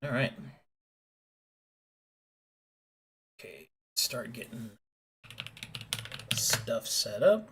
All right. Okay, start getting stuff set up.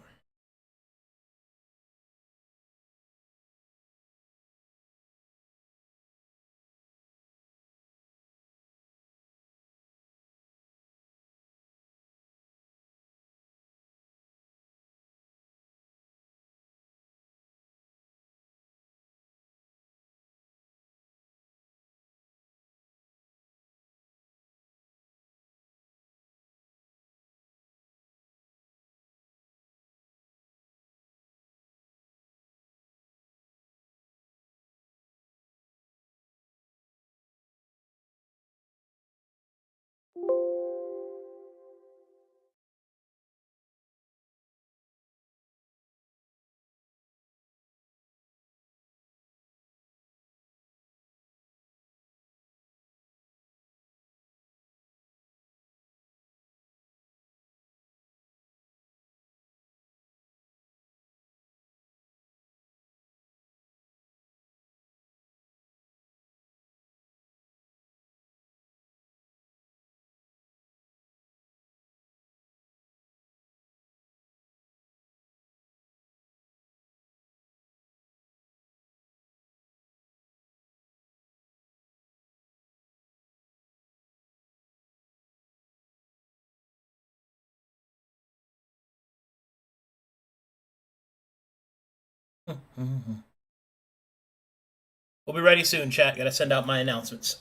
We'll be ready soon, chat. Gotta send out my announcements.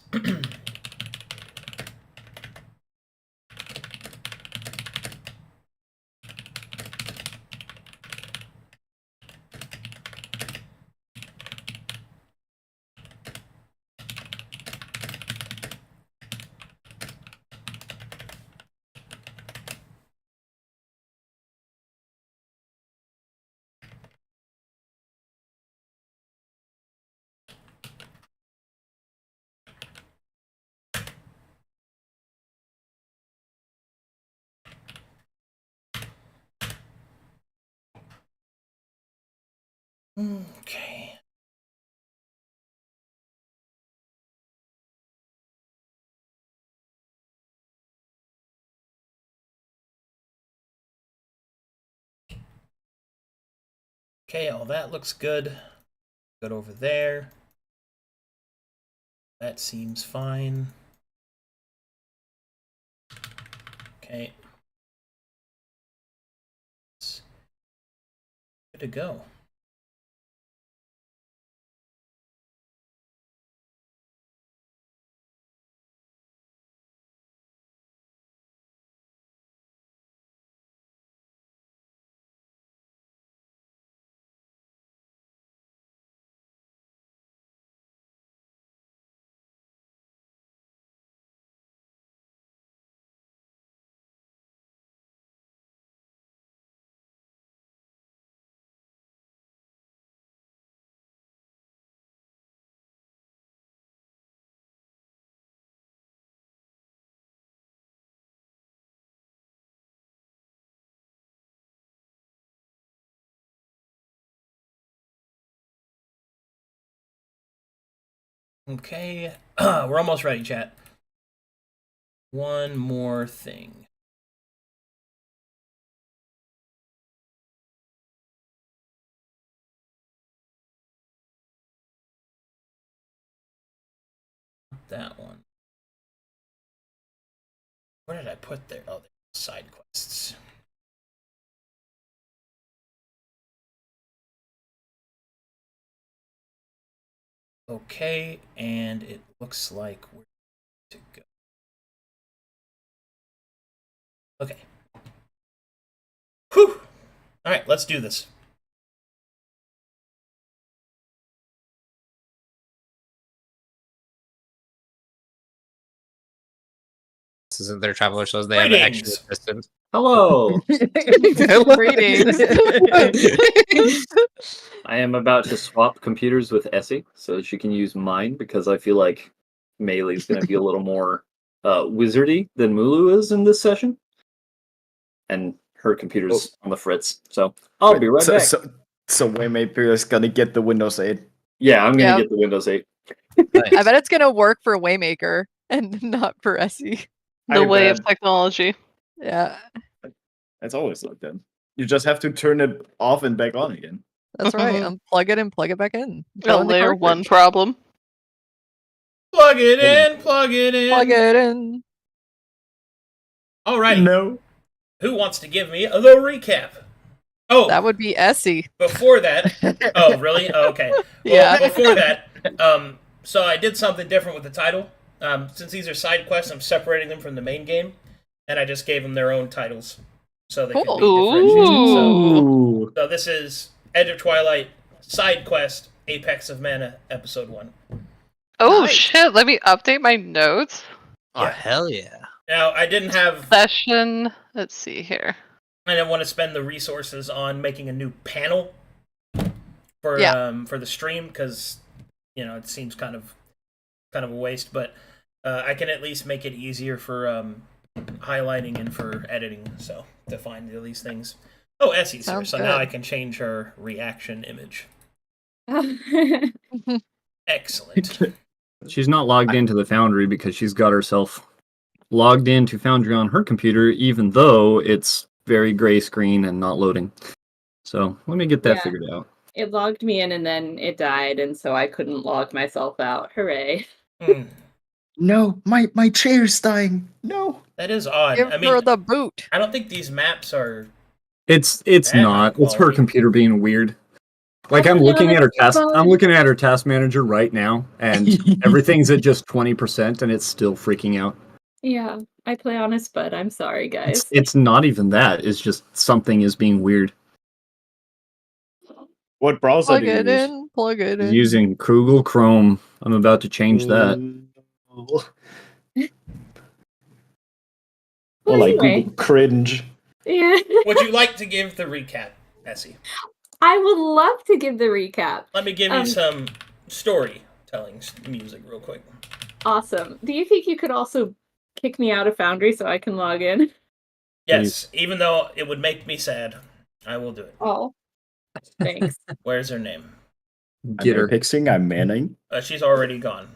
Okay. Okay, all that looks good. Good over there. That seems fine. Okay. It's good to go. Okay, we're almost ready, chat. One more thing. That one. What did I put there? Oh, side quests. Okay, and it looks like we're to go. Okay. Whew! All right, let's do this. This isn't their traveler shows. They have an extra Greetings! assistant. Hello. Greetings. I am about to swap computers with Essie so that she can use mine because I feel like Melee's going to be a little more wizardy than Mulu is in this session. And her computer's on the fritz. So I'll be right back. So Waymaker is gonna get the Windows 8. Yeah, I'm going to get the Windows 8. I bet it's gonna work for Waymaker and not for Essie. The way of bet. technology. Yeah, It's always like that. You just have to turn it off and back on again. that's right. Mhm. Unplug it and plug it back in. A Throw in the layer 1 cartridge. problem. Plug it in, plug it in. Plug it in. Alrighty. No. Who wants to give me the recap? Oh, That would be Essie. before that. Oh, really? Oh, okay. Well, Yeah. before that, so I did something different with the title. Since these are side quests, I'm separating them from the main game, and I just gave them their own titles so they could be differentiated. Ooh. So this is Edge of Twilight side quest Apex of Mana episode 1. Oh Nice. shit, let me update my notes. Oh, Yeah. hell yeah. Now I didn't have. Session, let's see here. I didn't want to spend the resources on making a new panel for the stream because it seems kind of a waste. But I can at least make it easier for highlighting and for editing. So to find these things. Oh, Essie's here, Sounds so now good. I can change her reaction image. Excellent. She's not logged into the Foundry because she's got herself logged into Foundry on her computer, even though it's very gray screen and not loading. So let me get that Yeah. figured out. It logged me in and then it died, and so I couldn't log myself out. Hooray. Hmm, No, my chair's dying. No. that is odd. Give I mean, her the boot. I don't think these maps are. It's Bad not. It's her quality. computer being weird. Like Oh I'm my looking God, at her that's task. fun. I'm looking at her task manager right now, and everything's at just 20%, and it's still freaking out. Yeah, I play on a Spud. I'm sorry, guys. It's not even that. It's just something is being weird. What browser Plug do you it use? in. Plug it in. Using Google Chrome. I'm about to change that. Well, Well, like anyway, Google cringe. yeah. Would you like to give the recap, Essie? I would love to give the recap. Let me give you some storytelling music real quick. Awesome. Do you think you could also kick me out of Foundry so I can log in? Yes, even though it would make me sad, I will do it. Oh, thanks. Where's her name? Get her. I'm fixing. I'm manning. She's already gone.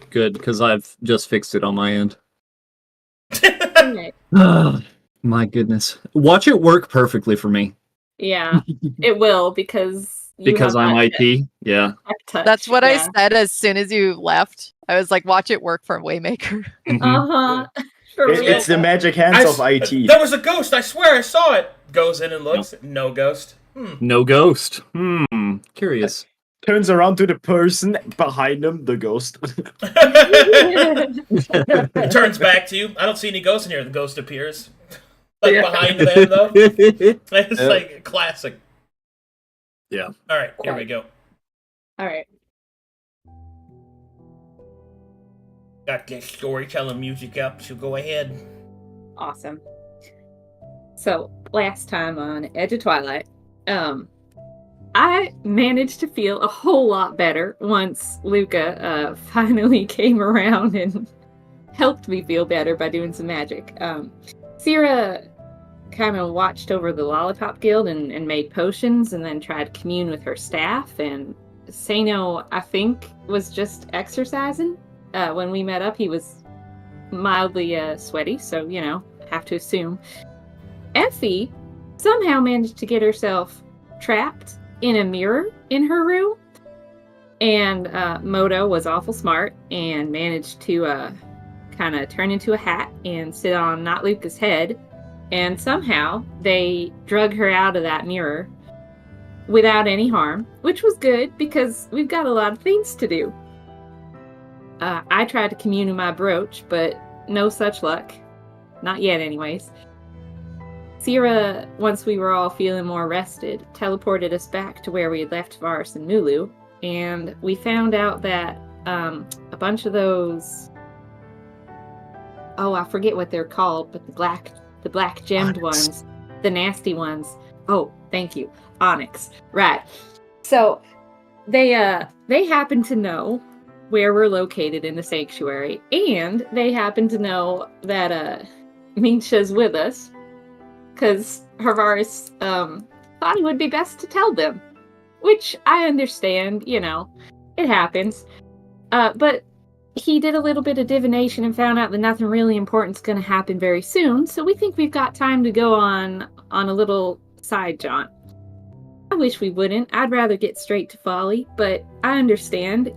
Good, because I've just fixed it on my end. Okay. My goodness. Watch it work perfectly for me. Yeah, it will because you Because have I'm that IT. Yeah. tech touch. That's what I yeah. said as soon as you left. I was like, watch it work for Waymaker. Mhm. Uh-huh. For real. It's the magic hands of IT. There was a ghost, I swear I saw it! Goes in and looks. No ghost. No ghost. Curious. Turns around to the person behind him, the ghost. It turns back to you. I don't see any ghosts in here. The ghost appears. Like behind them, though. It's like a classic. Yeah. Alright, here we go. All right. Got this storytelling music up, so go ahead. Awesome. So, last time on Edge of Twilight, I managed to feel a whole lot better once Luca finally came around and helped me feel better by doing some magic. Sierra kind of watched over the Lollipop Guild and made potions and then tried to commune with her staff, and Sano, I think, was just exercising. When we met up, he was mildly sweaty, so, have to assume. Effie somehow managed to get herself trapped in a mirror in her room, and Moto was awful smart and managed to kind of turn into a hat and sit on Not Luca's head, and somehow they drug her out of that mirror without any harm, which was good because we've got a lot of things to do. I tried to commune with my brooch, but no such luck. Not yet, anyways. Sierra, once we were all feeling more rested, teleported us back to where we had left Varus and Mulu, and we found out that a bunch of those... Oh, I forget what they're called, but the black gemmed Onyx. ones, the nasty ones. Oh, thank you. Onyx. Right. So, they happen to know where we're located in the sanctuary, and they happen to know that Mincha's with us, because Harvaris thought it would be best to tell them, which I understand, it happens. But he did a little bit of divination and found out that nothing really important is going to happen very soon. So we think we've got time to go on a little side jaunt. I wish we wouldn't. I'd rather get straight to Folly, but I understand.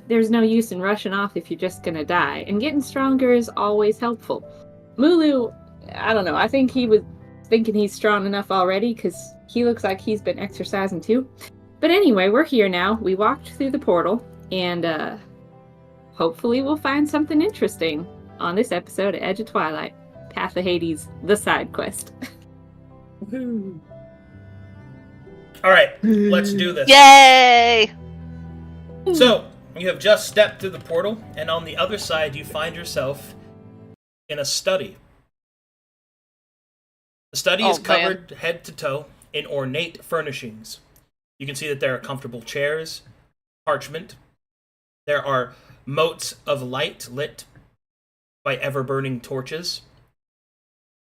There's no use in rushing off if you're just gonna die, and getting stronger is always helpful. Mulu, I don't know. I think he was thinking he's strong enough already because he looks like he's been exercising too. But anyway, we're here now. We walked through the portal, and hopefully we'll find something interesting on this episode of Edge of Twilight, Path of Hades, the side quest. All right, let's do this. Yay! So, you have just stepped through the portal, and on the other side you find yourself in a study. The study is covered head to toe in ornate furnishings. You can see that there are comfortable chairs, parchment. There are motes of light lit by ever-burning torches.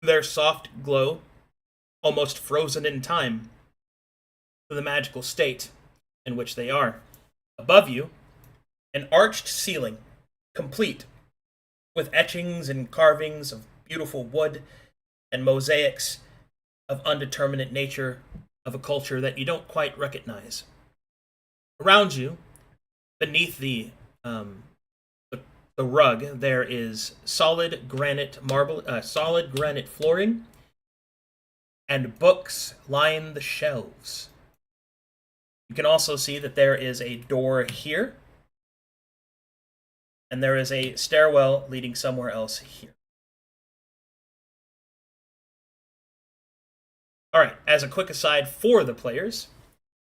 Their soft glow, almost frozen in time, to the magical state in which they are. Above you, an arched ceiling, complete with etchings and carvings of beautiful wood and mosaics of undeterminate nature of a culture that you don't quite recognize. Around you, beneath the rug, there is solid granite flooring, and books line the shelves. You can also see that there is a door here, and there is a stairwell leading somewhere else here. Alright, as a quick aside for the players,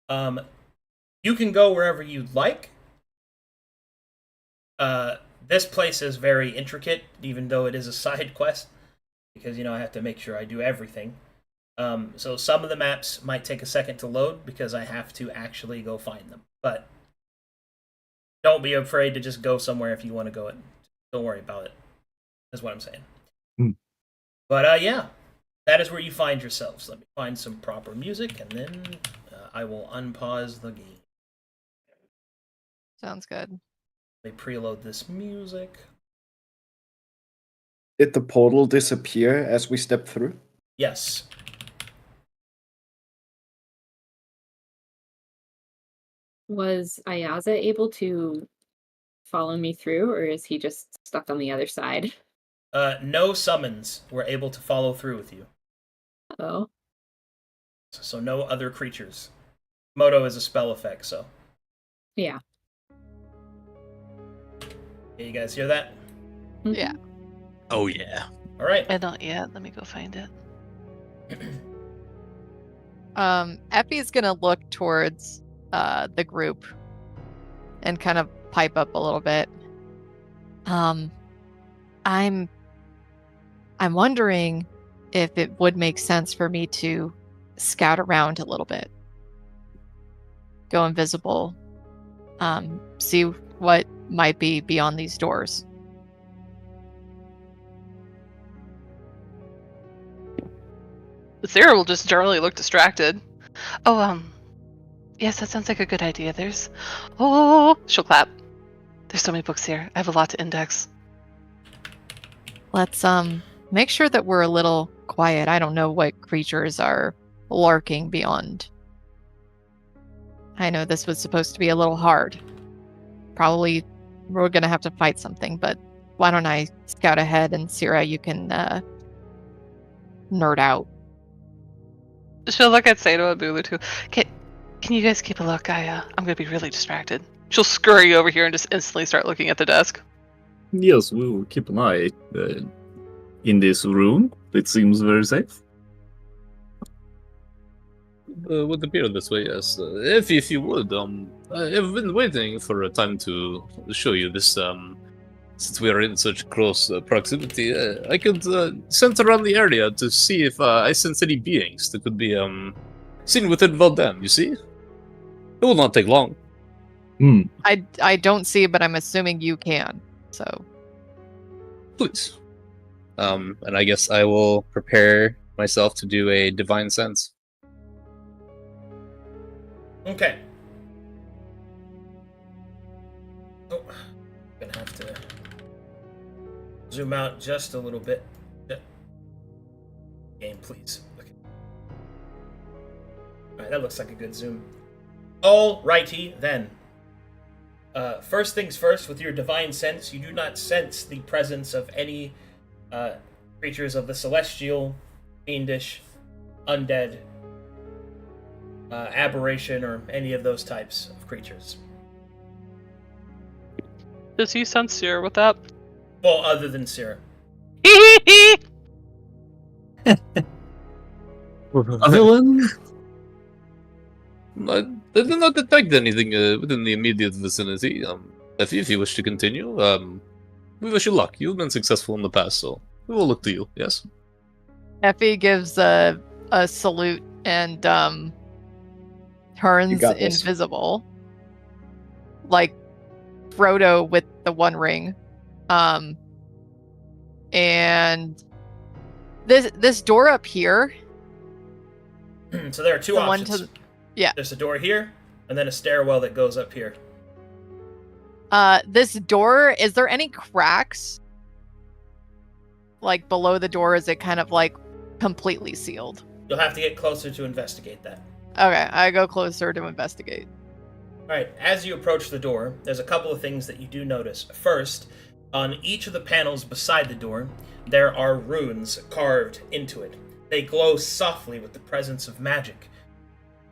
you can go wherever you'd like. This place is very intricate, even though it is a side quest, because, I have to make sure I do everything. So some of the maps might take a second to load because I have to actually go find them. But don't be afraid to just go somewhere if you want to go. Don't worry about it. That's what I'm saying. But yeah, that is where you find yourselves. Let me find some proper music, and then I will unpause the game. Sounds good. Let me preload this music. Did the portal disappear as we step through? Yes. Was Ayaza able to follow me through, or is he just stuck on the other side? No summons were able to follow through with you. Oh. So no other creatures. Moto is a spell effect, so. Yeah. Okay, you guys hear that? Yeah. Oh yeah. All right. I don't yet. Let me go find it. Effie's gonna look towards the group and kind of pipe up a little bit. I'm wondering if it would make sense for me to scout around a little bit, go invisible, see what might be beyond these doors. Sarah will just generally look distracted. Oh, yes, that sounds like a good idea. She'll clap. There's so many books here. I have a lot to index. Let's make sure that we're a little quiet. I don't know what creatures are lurking beyond. I know this was supposed to be a little hard. Probably we're gonna have to fight something, but why don't I scout ahead, and Syrah, you can nerd out. She'll look at Sato and Bulu too. Can you guys keep a look? I'm gonna be really distracted. She'll scurry over here and just instantly start looking at the desk. Yes, we'll keep an eye in this room. It seems very safe. Would appear this way, yes. If you would, I've been waiting for a time to show you this. Since we are in such close proximity, I could scent around the area to see if I sense any beings that could be seen within Valdem. You see, it will not take long. I don't see, but I'm assuming you can. So, Please. And I guess I will prepare myself to do a divine sense. Okay. Oh, zoom out just a little bit. Game, please. Okay. Alright, that looks like a good zoom. Alrighty then. First things first, with your divine sense, you do not sense the presence of any creatures of the celestial, fiendish, undead, aberration, or any of those types of creatures. Does he sense Seer with that? Well, other than Syrah. A villain? I did not detect anything within the immediate vicinity. If you wish to continue, we wish you luck. You've been successful in the past, so we will look to you, yes? Effie gives a salute and turns got this. invisible. Like Frodo with the One Ring. And this door up here. So there are two The one options. to the- yeah. There's a door here, and then a stairwell that goes up here. This door, is there any cracks? Like below the door, is it kind of like completely sealed? You'll have to get closer to investigate that. Okay, I go closer to investigate. Alright, as you approach the door, there's a couple of things that you do notice. First, on each of the panels beside the door, there are runes carved into it. They glow softly with the presence of magic.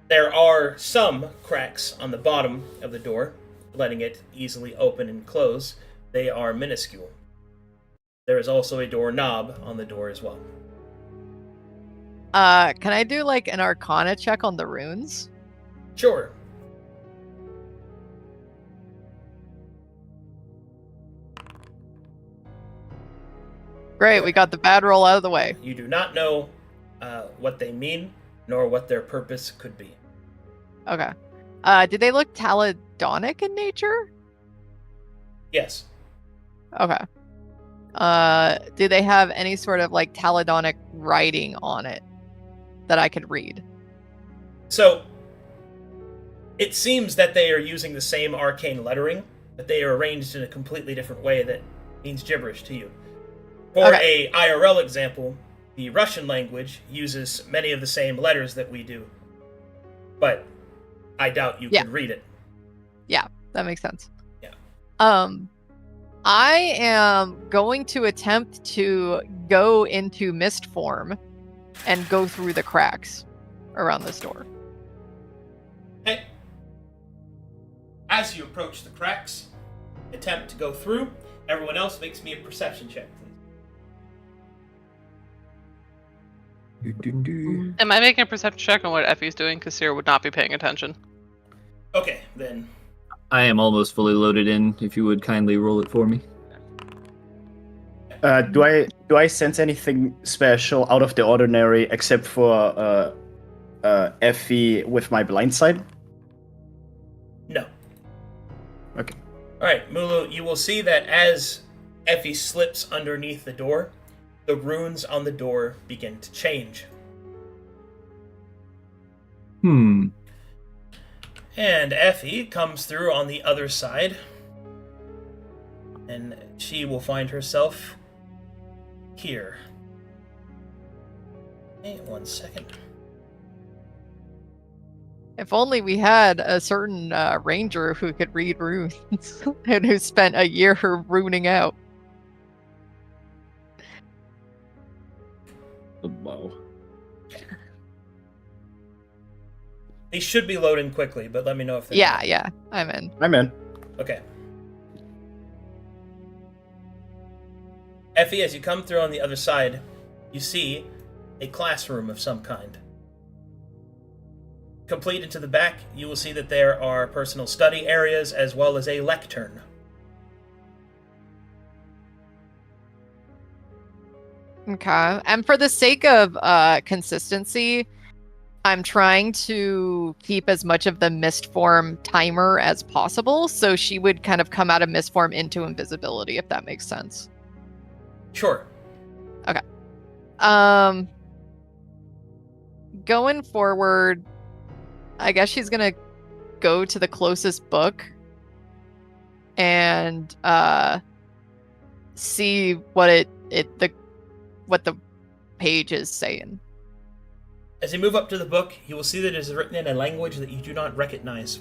There are some cracks on the bottom of the door, letting it easily open and close. They are minuscule. There is also a door knob on the door as well. Can I do like an Arcana check on the runes? Sure. Great, we got the bad roll out of the way. You do not know what they mean, nor what their purpose could be. Okay. Do they look Taladonic in nature? Yes. Okay. Do they have any sort of like Taladonic writing on it that I could read? So, it seems that they are using the same arcane lettering, but they are arranged in a completely different way that means gibberish to you. For a IRL example, the Russian language uses many of the same letters that we do, but I doubt you can read it. Yeah, that makes sense. Yeah. I am going to attempt to go into mist form and go through the cracks around this door. Okay. As you approach the cracks, attempt to go through. Everyone else makes me a perception check, please. Am I making a perception check on what Effie's doing? Because Seer would not be paying attention. Okay, then. I am almost fully loaded in. If you would kindly roll it for me. Do I sense anything special out of the ordinary except for Effie with my blind side? No. Okay. Alright, Mulu, you will see that as Effie slips underneath the door, the runes on the door begin to change. And Effie comes through on the other side, and she will find herself here. Okay, 1 second. If only we had a certain ranger who could read runes and who spent a year runing out. Wow. These should be loading quickly, but let me know if they Yeah, I'm in. I'm in. Okay. Effie, as you come through on the other side, you see a classroom of some kind. Complete into the back, you will see that there are personal study areas as well as a lectern. Okay. And for the sake of consistency, I'm trying to keep as much of the mist form timer as possible, so she would kind of come out of mist form into invisibility, if that makes sense. Sure. Okay. Going forward, I guess she's gonna go to the closest book and see what what the page is saying. As you move up to the book, you will see that it is written in a language that you do not recognize.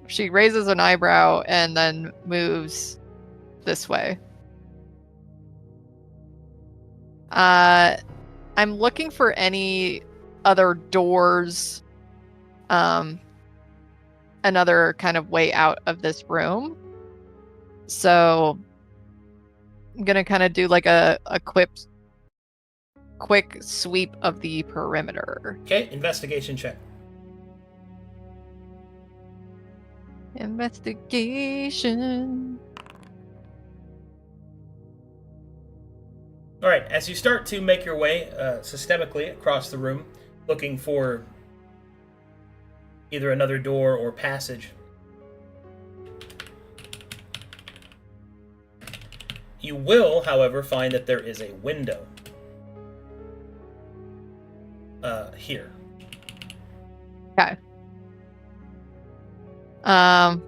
She raises an eyebrow and then moves this way. I'm looking for any other doors, another kind of way out of this room. So I'm gonna kind of do like a quick sweep of the perimeter. Okay, investigation check. Investigation. All right, as you start to make your way systemically across the room, looking for either another door or passage, you will, however, find that there is a window here. Okay. I'll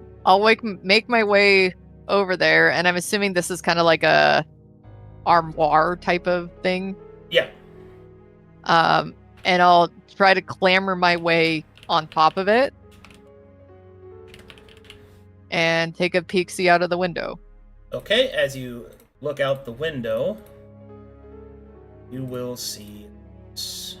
make my way over there, and I'm assuming this is kind of like a armoire type of thing. Yeah. And I'll try to clamber my way on top of it and take a peek-see out of the window. Okay, as you look out the window, you will see this.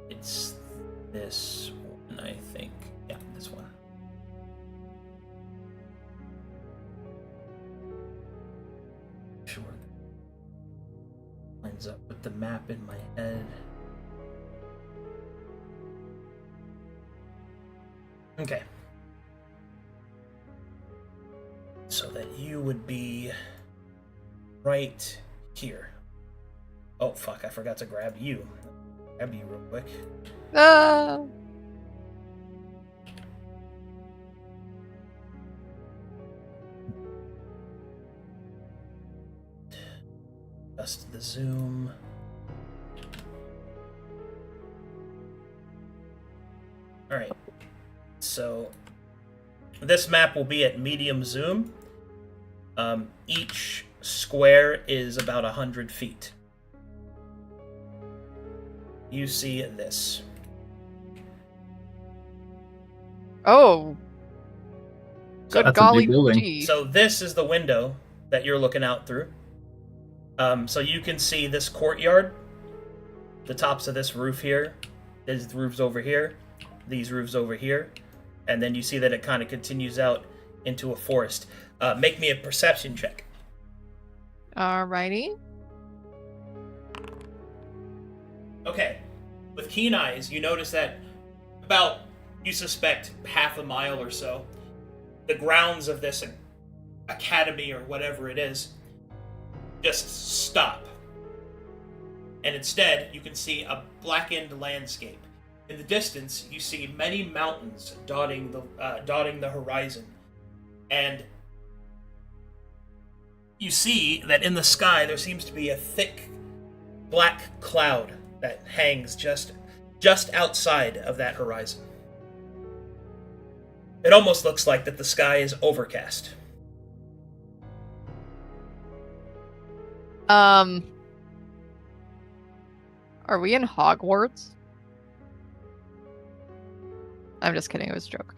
It's this one, I think. Yeah, this one. Sure. Lines up with the map in my head. Okay. So that you would be right here. Oh, fuck, I forgot to grab you. Grab you real quick. Adjust the zoom. Alright. So this map will be at medium zoom. Each square is about 100 feet. You see this. Oh. Good That's a golly big building. gee. So this is the window that you're looking out through. So you can see this courtyard, the tops of this roof here, these roofs over here, these roofs over here, and then you see that it kind of continues out into a forest. Make me a perception check. Alrighty. Okay. With keen eyes, you notice that about, you suspect, half a mile or so, the grounds of this academy or whatever it is just stop. And instead, you can see a blackened landscape. In the distance, you see many mountains dotting the horizon. And you see that in the sky there seems to be a thick black cloud that hangs just outside of that horizon. It almost looks like that the sky is overcast. Are we in Hogwarts? I'm just kidding, it was a joke.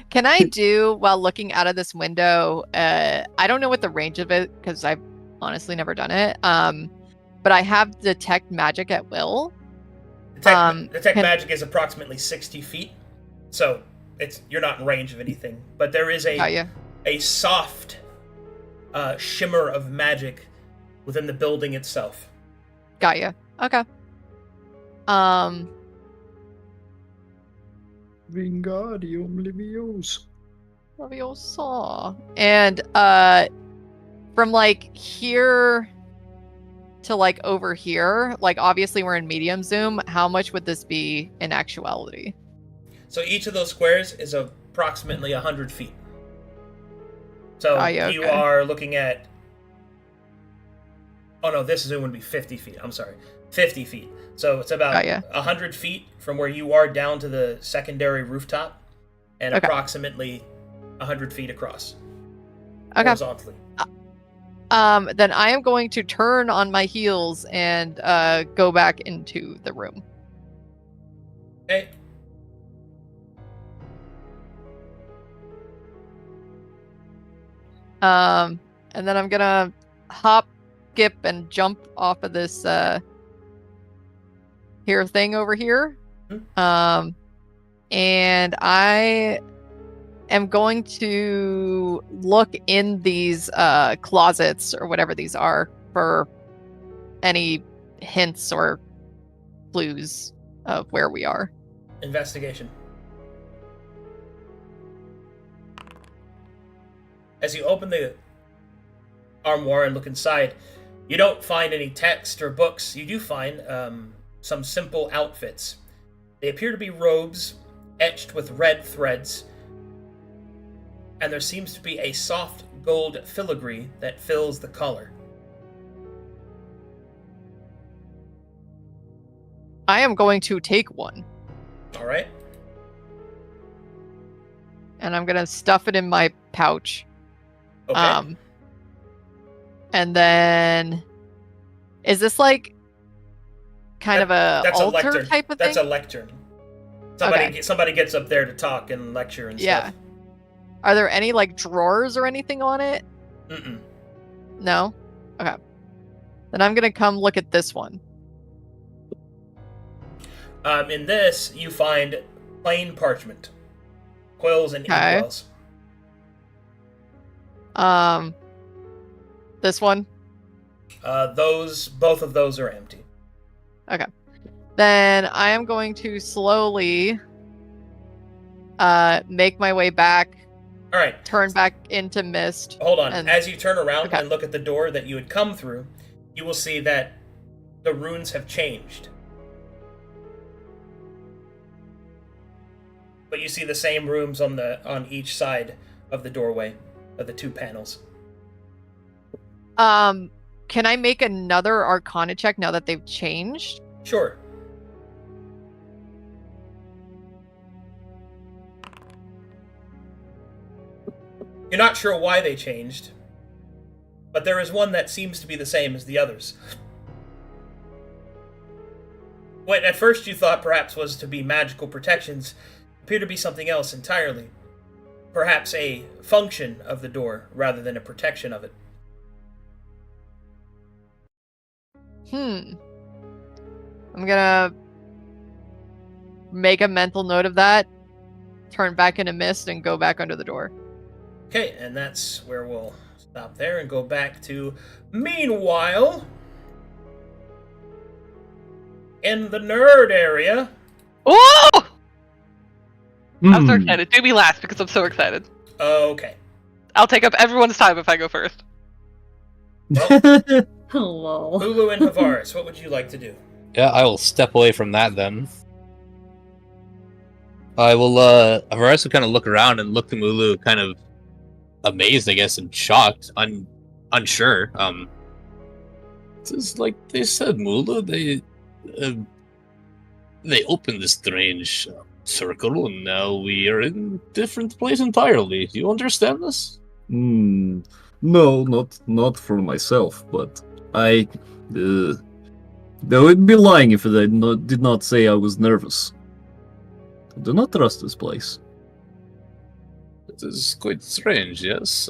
Can I do, while looking out of this window, I don't know what the range of it, because I've honestly never done it, but I have detect magic at will. Detect magic is approximately 60 feet, so you're not in range of anything, but there is a soft shimmer of magic within the building itself. Got ya. Okay. Wingardium Leviosa. And from like here to like over here, like obviously we're in medium zoom, how much would this be in actuality? So each of those squares is approximately 100 feet. So yeah, you okay. are looking at... Oh no, this zoom would be 50 feet. I'm sorry. 50 feet. So it's about 100 feet from where you are down to the secondary rooftop, and approximately 100 feet across. Horizontally. Then I am going to turn on my heels and go back into the room. Okay. And then I'm gonna hop, skip, and jump off of this here thing over here. And I am going to look in these closets or whatever these are for any hints or clues of where we are. Investigation. As you open the armoire and look inside, you don't find any text or books. You do find some simple outfits. They appear to be robes etched with red threads, and there seems to be a soft gold filigree that fills the collar. I am going to take one. All right. And I'm going to stuff it in my pouch. Okay. And then, is this like kind of a altar type of thing? That's a lectern. Somebody gets up there to talk and lecture and stuff. Are there any like drawers or anything on it? Mm-mm. No? Okay. Then I'm gonna come look at this one. In this, you find plain parchment, quills and inkwells. This one? Both of those are empty. Okay. Then I am going to slowly make my way back. All right. Turn back into mist. Hold on. As you turn around and look at the door that you had come through, you will see that the runes have changed. But you see the same rooms on each side of the doorway of the two panels. Can I make another Arcana check now that they've changed? Sure. You're not sure why they changed, but there is one that seems to be the same as the others. What at first you thought perhaps was to be magical protections appear to be something else entirely. Perhaps a function of the door rather than a protection of it. I'm gonna make a mental note of that, turn back into mist, and go back under the door. Okay, and that's where we'll stop there and go back to... Meanwhile, in the nerd area... Oh! I'm so excited. Do me last because I'm so excited. Okay. I'll take up everyone's time if I go first. Well, hello. Hulu and Havaris, what would you like to do? Yeah, I will step away from that then. I will, Havaris will kind of look around and look to Mulu, kind of amazed, I guess, and shocked, unsure. It's like they said, Mulu, they opened this strange circle, and now we are in a different place entirely. Do you understand this? No, not for myself, but I would be lying if I did not say I was nervous. I do not trust this place. It is quite strange, yes.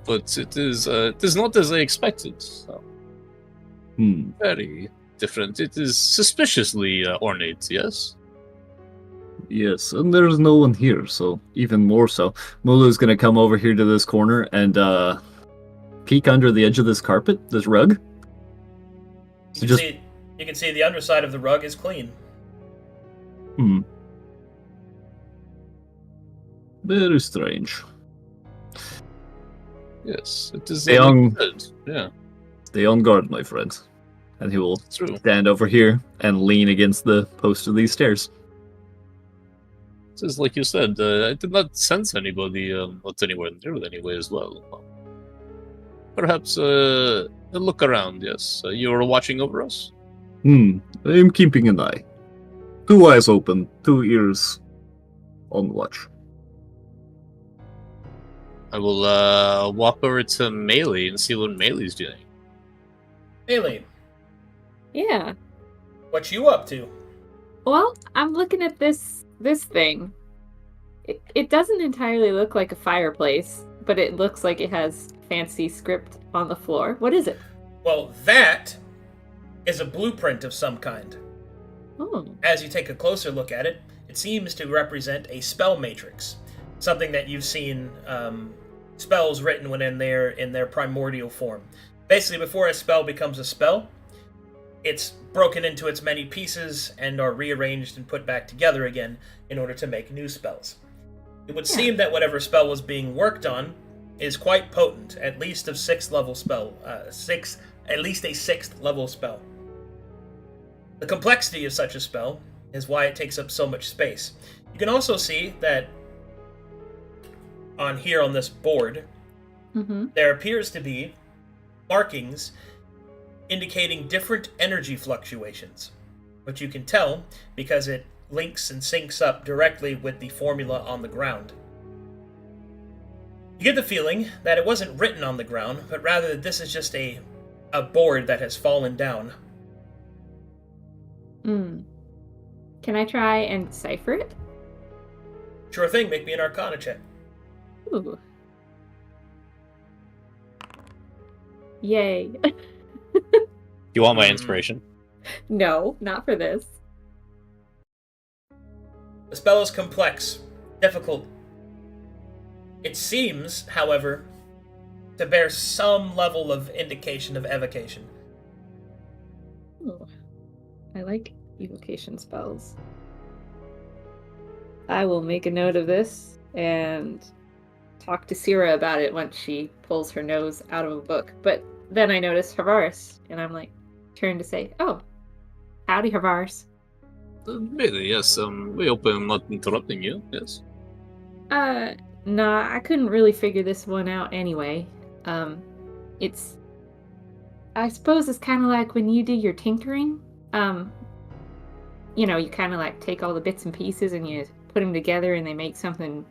But it is not as I expected. So. Very different. It is suspiciously ornate, yes? Yes, and there's no one here, so even more so. Mulu's gonna come over here to this corner and peek under the edge of this carpet, this rug. You can see the underside of the rug is clean. Very strange. Yes, it is. Stay on, yeah. Stay on guard, my friend. And he will True. stand over here and lean against the post of these stairs. Just like you said, I did not sense anybody not anywhere near it anyway as well. Perhaps a look around, yes. You were watching over us? I am keeping an eye. 2 eyes open, 2 ears on watch. I will walk over to Melee and see what Melee's doing. Haley, Yeah. what you up to? Well, I'm looking at this thing. It doesn't entirely look like a fireplace, but it looks like it has fancy script on the floor. What is it? Well, that is a blueprint of some kind. Oh. As you take a closer look at it, it seems to represent a spell matrix, something that you've seen spells written when in their primordial form. Basically, before a spell becomes a spell, it's broken into its many pieces and are rearranged and put back together again in order to make new spells. It would seem that whatever spell was being worked on is quite potent, at least of 6th level spell, at least a 6th level spell. The complexity of such a spell is why it takes up so much space. You can also see that on this board, there appears to be markings indicating different energy fluctuations, which you can tell because it links and syncs up directly with the formula on the ground. You get the feeling that it wasn't written on the ground, but rather that this is just a board that has fallen down. Can I try and decipher it? Sure thing, make me an Arcana check. Ooh. Yay. You want my inspiration? No, not for this. The spell is complex, difficult. It seems, however, to bear some level of indication of evocation. Ooh. I like evocation spells. I will make a note of this and talk to Sira about it once she pulls her nose out of a book. But then I notice Havaris, and I'm like, turn to say, "Oh, howdy, Havaris." Maybe, yes. We hope I'm not interrupting you, yes. Nah, I couldn't really figure this one out anyway. I suppose it's kind of like when you do your tinkering. You kind of like take all the bits and pieces and you put them together and they make something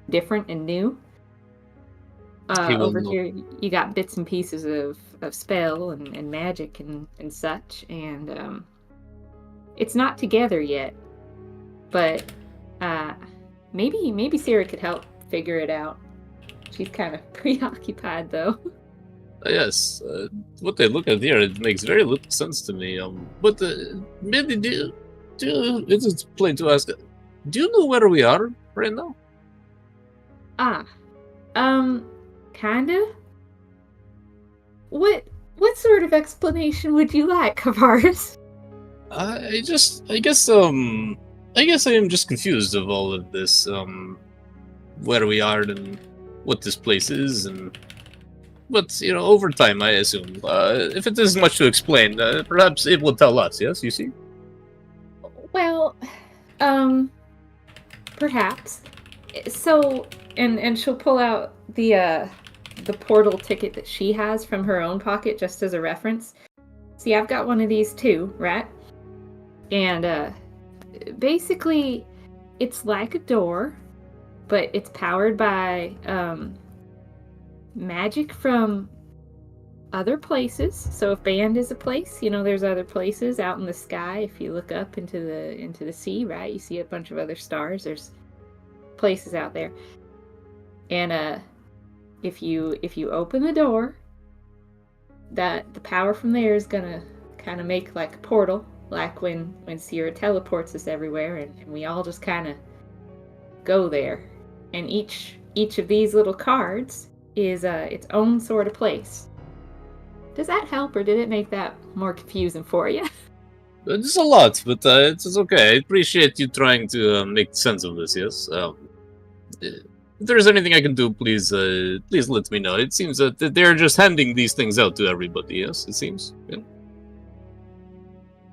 different and new. Over here, you got bits and pieces of spell and magic and such, and it's not together yet. But maybe Sarah could help figure it out. She's kind of preoccupied though. Yes, what they look at here, it makes very little sense to me. But maybe it's plain to ask. Do you know where we are right now? Kinda. What sort of explanation would you like, Kavaris? I guess I am just confused of all of this. Where we are and what this place is, but over time, I assume, if it isn't much to explain, perhaps it will tell us. Yes, you see. Well, perhaps. So, and she'll pull out the portal ticket that she has from her own pocket just as a reference. See, I've got one of these too, right? And basically, it's like a door, but it's powered by magic from other places. So if Band is a place, there's other places out in the sky. If you look up into the sea, right, you see a bunch of other stars. There's places out there. And if you open the door, that the power from there is gonna kind of make like a portal, like when Sierra teleports us everywhere, and we all just kind of go there. And each of these little cards is its own sort of place. Does that help, or did it make that more confusing for you? It's a lot, but it's okay. I appreciate you trying to make sense of this. Yes. If there's anything I can do, please let me know. It seems that they're just handing these things out to everybody. Yes, it seems. Yeah.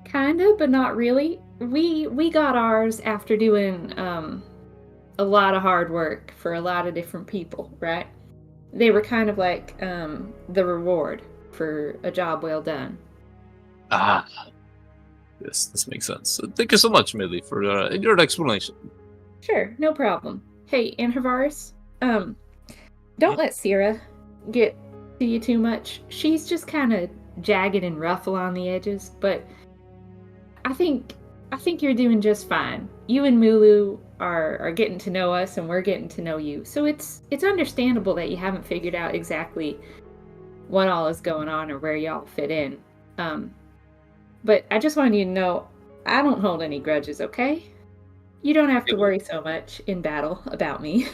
Kinda, but not really. We got ours after doing a lot of hard work for a lot of different people, right? They were kind of like the reward for a job well done. Ah. Yes, this makes sense. Thank you so much, Millie, for your explanation. Sure, no problem. Hey, Anharvaris, don't let Syrah get to you too much. She's just kind of jagged and rough along the edges, but I think you're doing just fine. You and Mulu are getting to know us, and we're getting to know you. So it's understandable that you haven't figured out exactly what all is going on or where y'all fit in. But I just wanted you to know, I don't hold any grudges, okay? You don't have to worry so much in battle about me.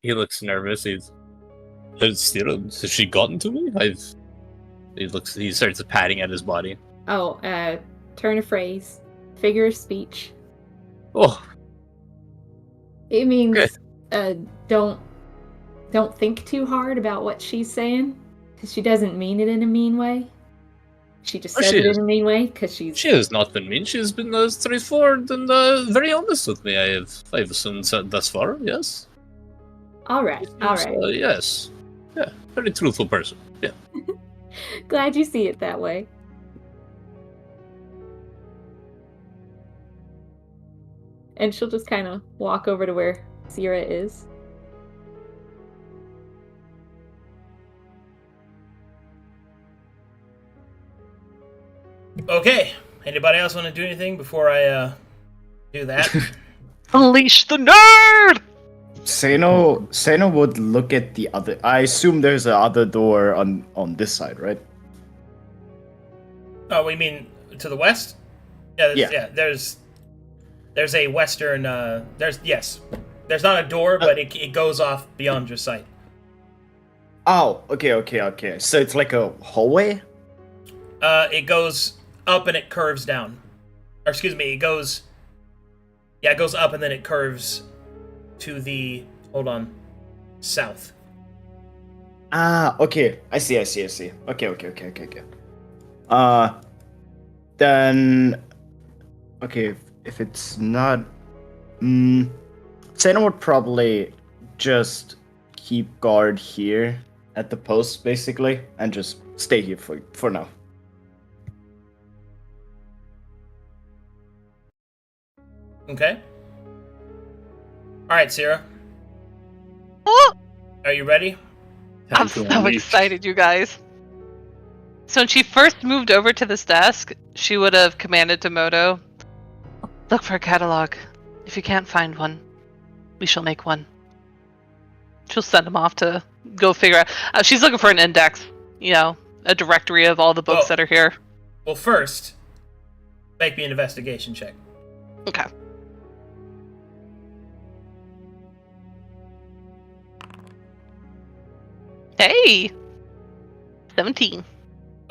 He looks nervous. Has she gotten to me? He starts patting at his body. Oh, turn of phrase, figure of speech. Oh. It means Good. don't think too hard about what she's saying, because she doesn't mean it in a mean way. She just says it in a mean way because she's... She has not been mean. She has been straightforward and very honest with me. I've assumed thus far, yes. All right. Yes. Yeah, very truthful person. Yeah. Glad you see it that way. And she'll just kind of walk over to where Syrah is. Okay. Anybody else want to do anything before I do that? Unleash the nerd! Seno would look at the other. I assume there's a other door on this side, right? Oh, we mean to the west? Yeah. There's a western. There's not a door, but it goes off beyond your sight. Oh, okay. So it's like a hallway? It goes up and it curves down. Or excuse me, it goes up and then it curves to the south. Ah, okay. I see. Okay. Then okay, if it's not Sena would probably just keep guard here at the post basically and just stay here for now. Okay. Alright, Syrah. Oh! Are you ready? I'm so excited, you guys. So when she first moved over to this desk, she would have commanded to Moto, look for a catalog. If you can't find one, we shall make one. She'll send him off to go figure out. She's looking for an index, a directory of all the books that are here. Well, first, make me an investigation check. Okay. Hey! 17.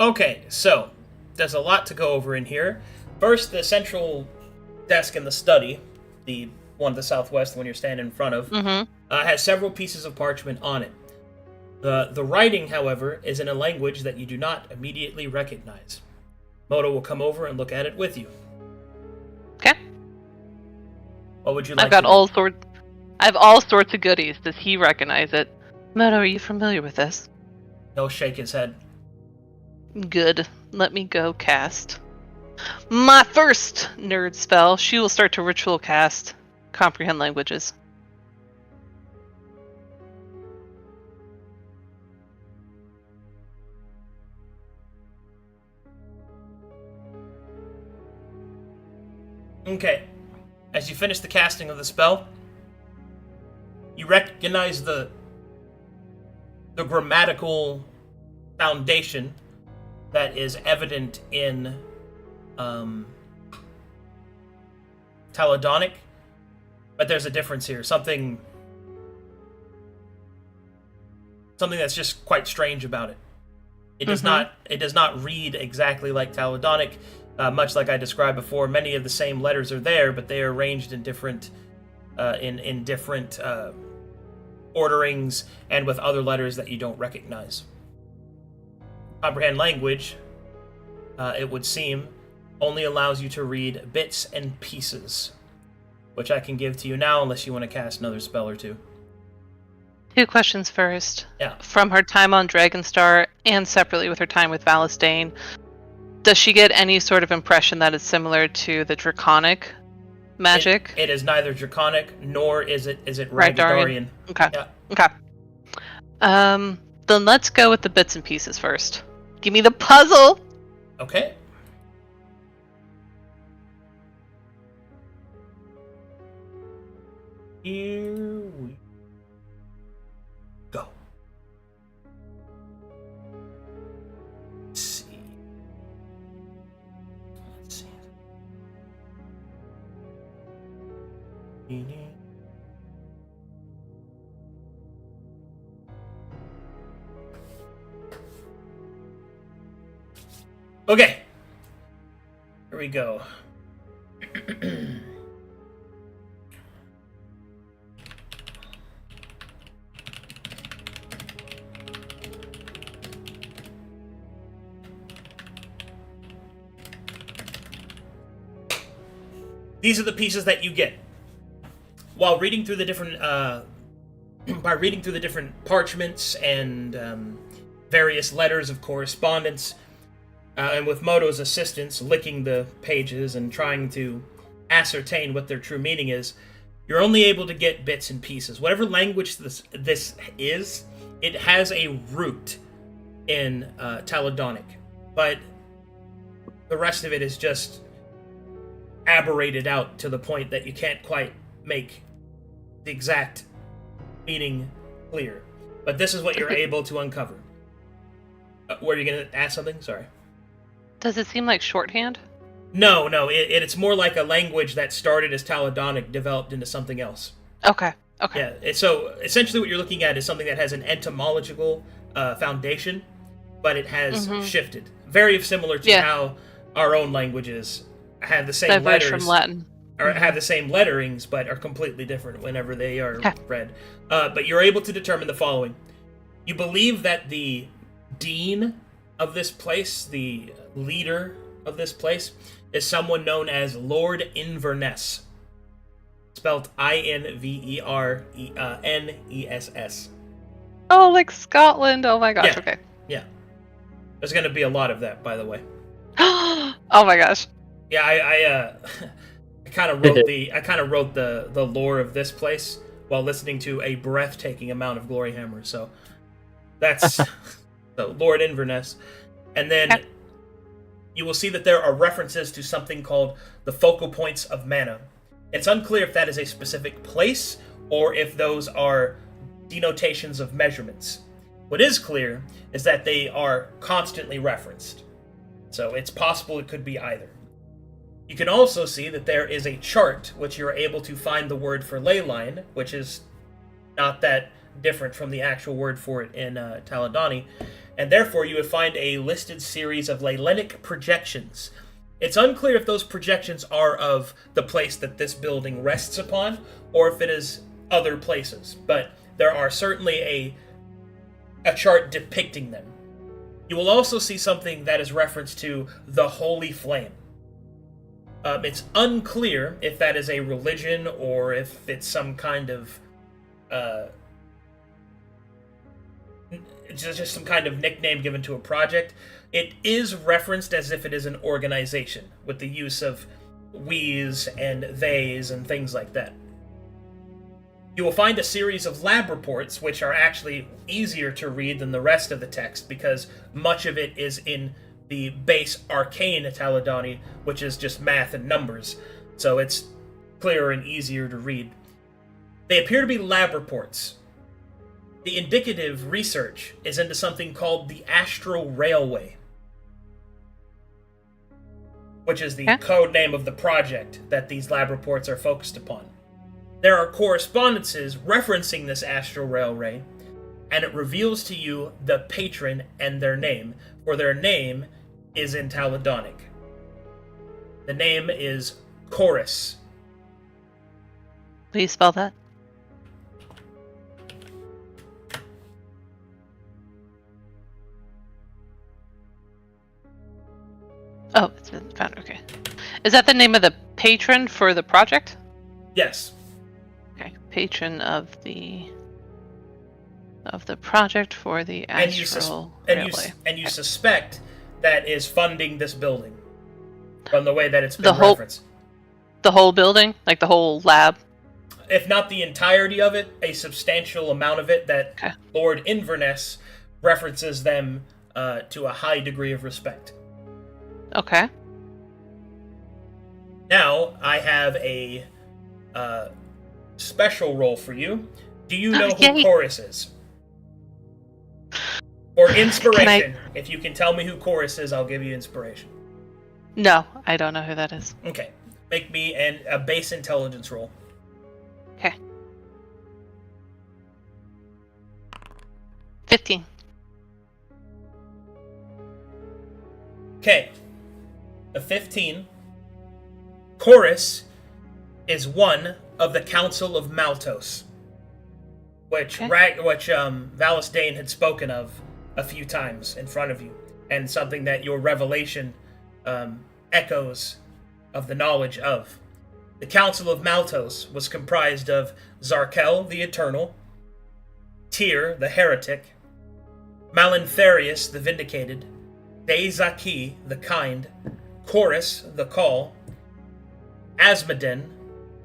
Okay, so there's a lot to go over in here. First, the central desk in the study, the one to the southwest, the one you're standing in front of, has several pieces of parchment on it. The writing, however, is in a language that you do not immediately recognize. Moto will come over and look at it with you. Okay. What would you like? I have all sorts of goodies. Does he recognize it? Moto, are you familiar with this? He'll shake his head. Good. Let me go cast my first nerd spell. She will start to ritual cast comprehend languages. Okay. As you finish the casting of the spell, you recognize the grammatical foundation that is evident in Taladonic, but there's a difference here. Something that's just quite strange about it. It does not read exactly like Taladonic, much like I described before. Many of the same letters are there, but they are arranged in different in different orderings and with other letters that you don't recognize. Comprehend language, it would seem, only allows you to read bits and pieces, which I can give to you now unless you want to cast another spell or two. 2 questions first. Yeah. From her time on Dragonstar and separately with her time with Valistane, does she get any sort of impression that is similar to the Draconic magic? It is neither Draconic nor is it Right, Ragdarian. Okay. Yeah. Okay. Then let's go with the bits and pieces first. Give me the puzzle! Okay. Here we go. Let's see. Okay. Here we go. These are the pieces that you get. While reading through the different, by reading through the different parchments and various letters of correspondence, and with Moto's assistance, licking the pages and trying to ascertain what their true meaning is, you're only able to get bits and pieces. Whatever language this is, it has a root in Taladonic, but the rest of it is just aberrated out to the point that you can't quite make the exact meaning clear. But this is what you're able to uncover. Were you going to ask something? Sorry. Does it seem like shorthand? No. It's more like a language that started as Taladonic, developed into something else. Okay. Yeah. So essentially, what you're looking at is something that has an etymological foundation, but it has shifted. Very similar to how our own languages have the same Diverge letters from Latin, or have the same letterings, but are completely different whenever they are read. But you're able to determine the following: you believe that the dean of this place, the leader of this place, is someone known as Lord Inverness, spelled Invernes. Oh, like Scotland. Oh my gosh. Yeah. Okay. Yeah. There's going to be a lot of that, by the way. Oh my gosh. Yeah, I kind of wrote the lore of this place while listening to a breathtaking amount of Gloryhammer. So that's so Lord Inverness, and then you will see that there are references to something called the focal points of mana. It's unclear if that is a specific place or if those are denotations of measurements. What is clear is that they are constantly referenced. So it's possible it could be either. You can also see that there is a chart which you're able to find the word for ley line, which is not that different from the actual word for it in Taladani, and therefore you would find a listed series of leylenic projections. It's unclear if those projections are of the place that this building rests upon, or if it is other places, but there are certainly a chart depicting them. You will also see something that is referenced to the Holy Flame. It's unclear if that is a religion or if it's some kind of just some kind of nickname given to a project. It is referenced as if it is an organization, with the use of we's and they's and things like that. You will find a series of lab reports, which are actually easier to read than the rest of the text, because much of it is in the base arcane Taladani, which is just math and numbers, so it's clearer and easier to read. They appear to be lab reports. The indicative research is into something called the Astral Railway, which is the code name of the project that these lab reports are focused upon. There are correspondences referencing this Astral Railway, and it reveals to you the patron and their name, for their name is in Taladonic. The name is Chorus. Please spell that. Oh, it's been found. Okay. Is that the name of the patron for the project? Yes. Okay. Patron of the project for the Astral Railway. And you suspect that is funding this building from the way that it's been The whole- referenced. The whole building? Like the whole lab? If not the entirety of it, a substantial amount of it that Okay. Lord Inverness references them to a high degree of respect. Okay. Now, I have a special role for you. Do you know who Yay. Chorus is? Or inspiration. If you can tell me who Chorus is, I'll give you inspiration. No, I don't know who that is. Okay. Make me a base intelligence roll. Okay. 15. Okay. A 15. Chorus is one of the Council of Maltos, which Valis Dane had spoken of a few times in front of you, and something that your revelation echoes of the knowledge of. The Council of Maltos was comprised of Zarkel the Eternal, Tyr the Heretic, Malintharius the Vindicated, Deizaki the Kind, Chorus the Call, Asmodin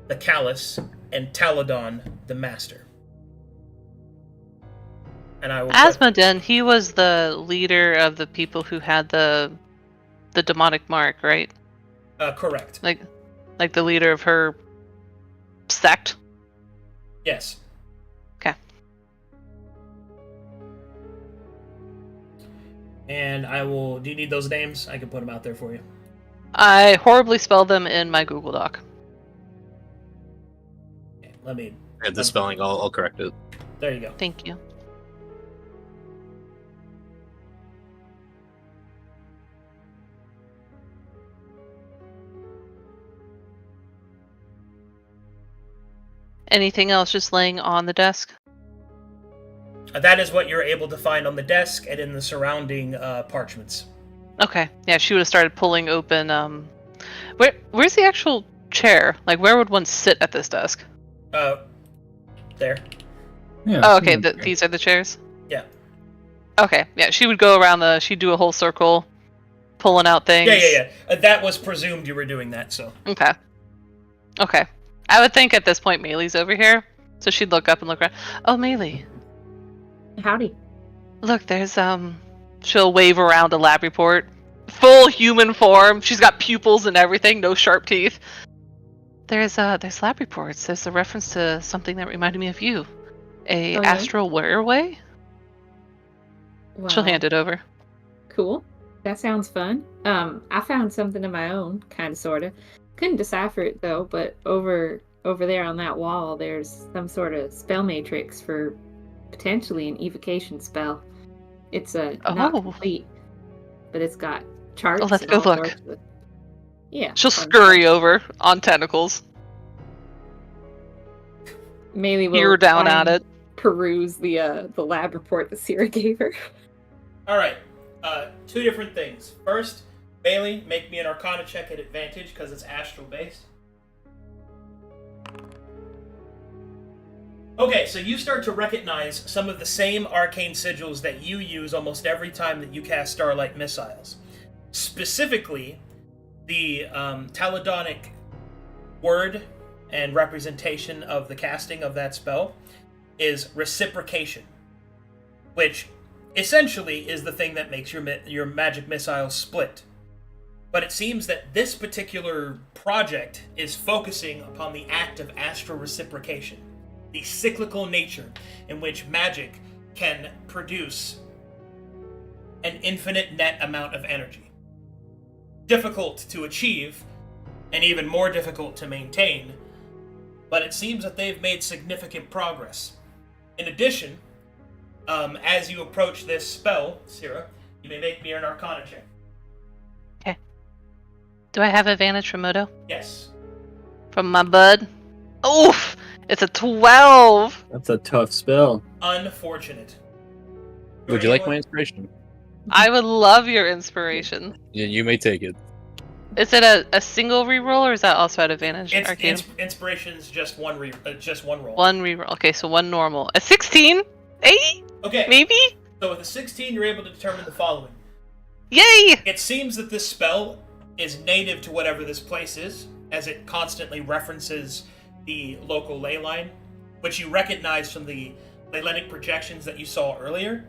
the Callous, and Taladon the Master. And I will Asmodin, he was the leader of the people who had the demonic mark, right? Correct. Like the leader of her sect? Yes. Okay. And I will... Do you need those names? I can put them out there for you. I horribly spelled them in my Google Doc. Okay, let me... Yeah, the spelling, I'll correct it. There you go. Thank you. Anything else just laying on the desk? That is what you're able to find on the desk and in the surrounding parchments. Okay. Yeah, she would have started pulling open. Where's the actual chair? Like, where would one sit at this desk? There. Yeah, Oh, okay. These are the chairs? Yeah. Okay. Yeah, she would go around she'd do a whole circle, pulling out things. Yeah. That was presumed you were doing that, so. Okay. Okay. I would think at this point Maylee's over here, so she'd look up and look around. Oh, Maylee. Howdy. Look, there's she'll wave around a lab report. Full human form. She's got pupils and everything, no sharp teeth. There's lab reports. There's a reference to something that reminded me of you. A astral railway? Wow. She'll hand it over. Cool. That sounds fun. I found something of my own, kind of, sort of. Couldn't decipher it though, but over there on that wall, there's some sort of spell matrix for potentially an evocation spell. It's not complete, but it's got charts. Oh, let's and go all look. sorts of- Yeah. She'll fun scurry stuff. over on tentacles. Maybe we'll Peer down try at and it. peruse the lab report that Sierra gave her. Alright. Two different things. First, Bailey, make me an Arcana check at advantage because it's astral based. Okay, so you start to recognize some of the same arcane sigils that you use almost every time that you cast Starlight Missiles. Specifically, the Taladonic word and representation of the casting of that spell is reciprocation, which essentially is the thing that makes your magic missile split. But it seems that this particular project is focusing upon the act of astral reciprocation, the cyclical nature in which magic can produce an infinite net amount of energy. Difficult to achieve, and even more difficult to maintain, but it seems that they've made significant progress. In addition, as you approach this spell, Sierra, you may make me an Arcana check. Okay. Do I have advantage from Moto? Yes. From my bud? Oof! It's a 12! That's a tough spell. Unfortunate. Would you like my inspiration? I would love your inspiration. Yeah, you may take it. Is it a single reroll, or is that also at advantage? Arcane? Inspiration's just one roll. One reroll. Okay, so one normal. A 16? 8? Okay. Maybe? So with a 16, you're able to determine the following. Yay! It seems that this spell is native to whatever this place is, as it constantly references the local ley line, which you recognize from the Leylenic projections that you saw earlier.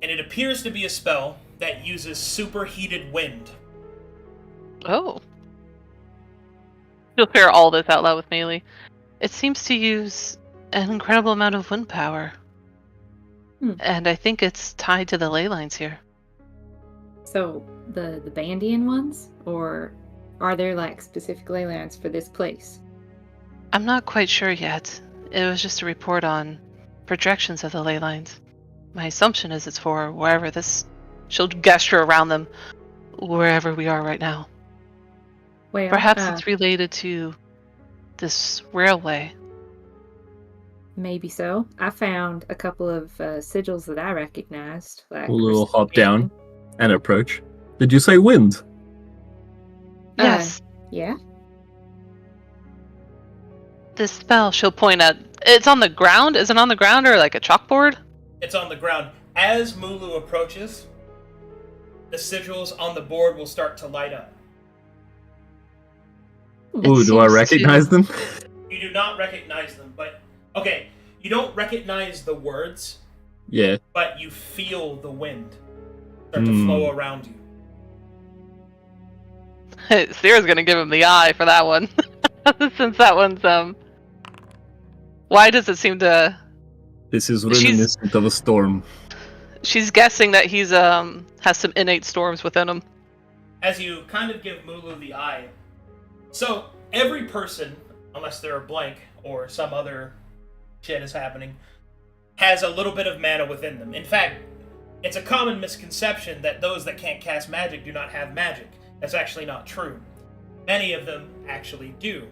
And it appears to be a spell that uses superheated wind. Oh. You'll hear all this out loud with Melee. It seems to use an incredible amount of wind power. And I think it's tied to the ley lines here. So, the Bandian ones? Or are there, like, specific ley lines for this place? I'm not quite sure yet. It was just a report on projections of the ley lines. My assumption is it's for wherever this... She'll gesture around them, wherever we are right now. Well, Perhaps it's related to this railway. Maybe so. I found a couple of sigils that I recognized. Like We'll hop down and approach. Did you say wind? Yes. Yeah. This spell, she'll point at... It's on the ground? Is it on the ground or like a chalkboard? It's on the ground. As Mulu approaches, the sigils on the board will start to light up. Ooh, do I recognize them? You do not recognize them, but... Okay, you don't recognize the words, Yeah. but you feel the wind start to flow around you. Sierra's gonna give him the eye for that one. Since that one's, Why does it seem to... This is reminiscent of a storm. She's guessing that he's, has some innate storms within him. As you kind of give Mulu the eye. So, every person, unless they're a blank or some other shit is happening, has a little bit of mana within them. In fact, it's a common misconception that those that can't cast magic do not have magic. That's actually not true. Many of them actually do,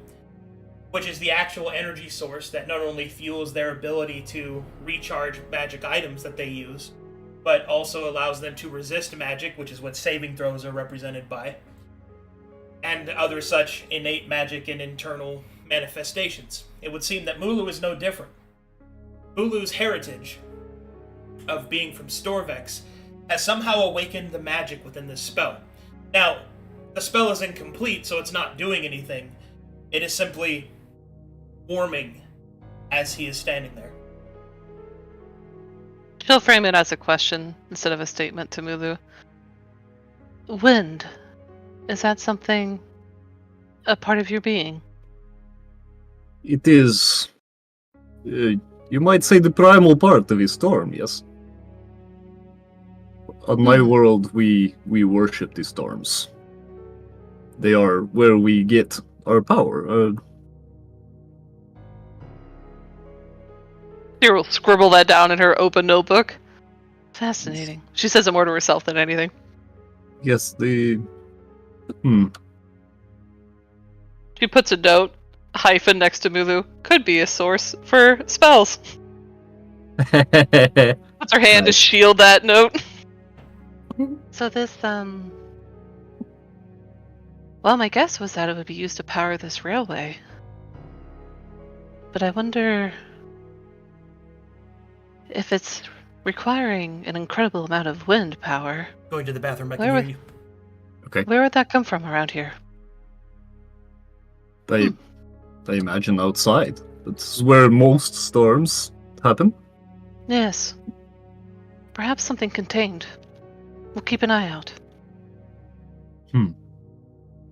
which is the actual energy source that not only fuels their ability to recharge magic items that they use, but also allows them to resist magic, which is what saving throws are represented by, and other such innate magic and internal manifestations. It would seem that Mulu is no different. Mulu's heritage of being from Storvex has somehow awakened the magic within this spell. Now, the spell is incomplete, so it's not doing anything. It is simply warming as he is standing there. She'll frame it as a question instead of a statement to Mulu. Wind. Is that something... a part of your being? It is... you might say the primal part of a storm, yes. On my world, we worship the storms. They are where we get our power. She will scribble that down in her open notebook. Fascinating. She says it more to herself than anything. Yes, the... She puts a note, hyphen next to Mulu. Could be a source for spells. Puts her hand to shield that note. So this, well, my guess was that it would be used to power this railway. But I wonder if it's requiring an incredible amount of wind power. Going to the bathroom, I Where can would- hear you. Okay. Where would that come from around here? I imagine outside. That's where most storms happen. Yes. Perhaps something contained. We'll keep an eye out.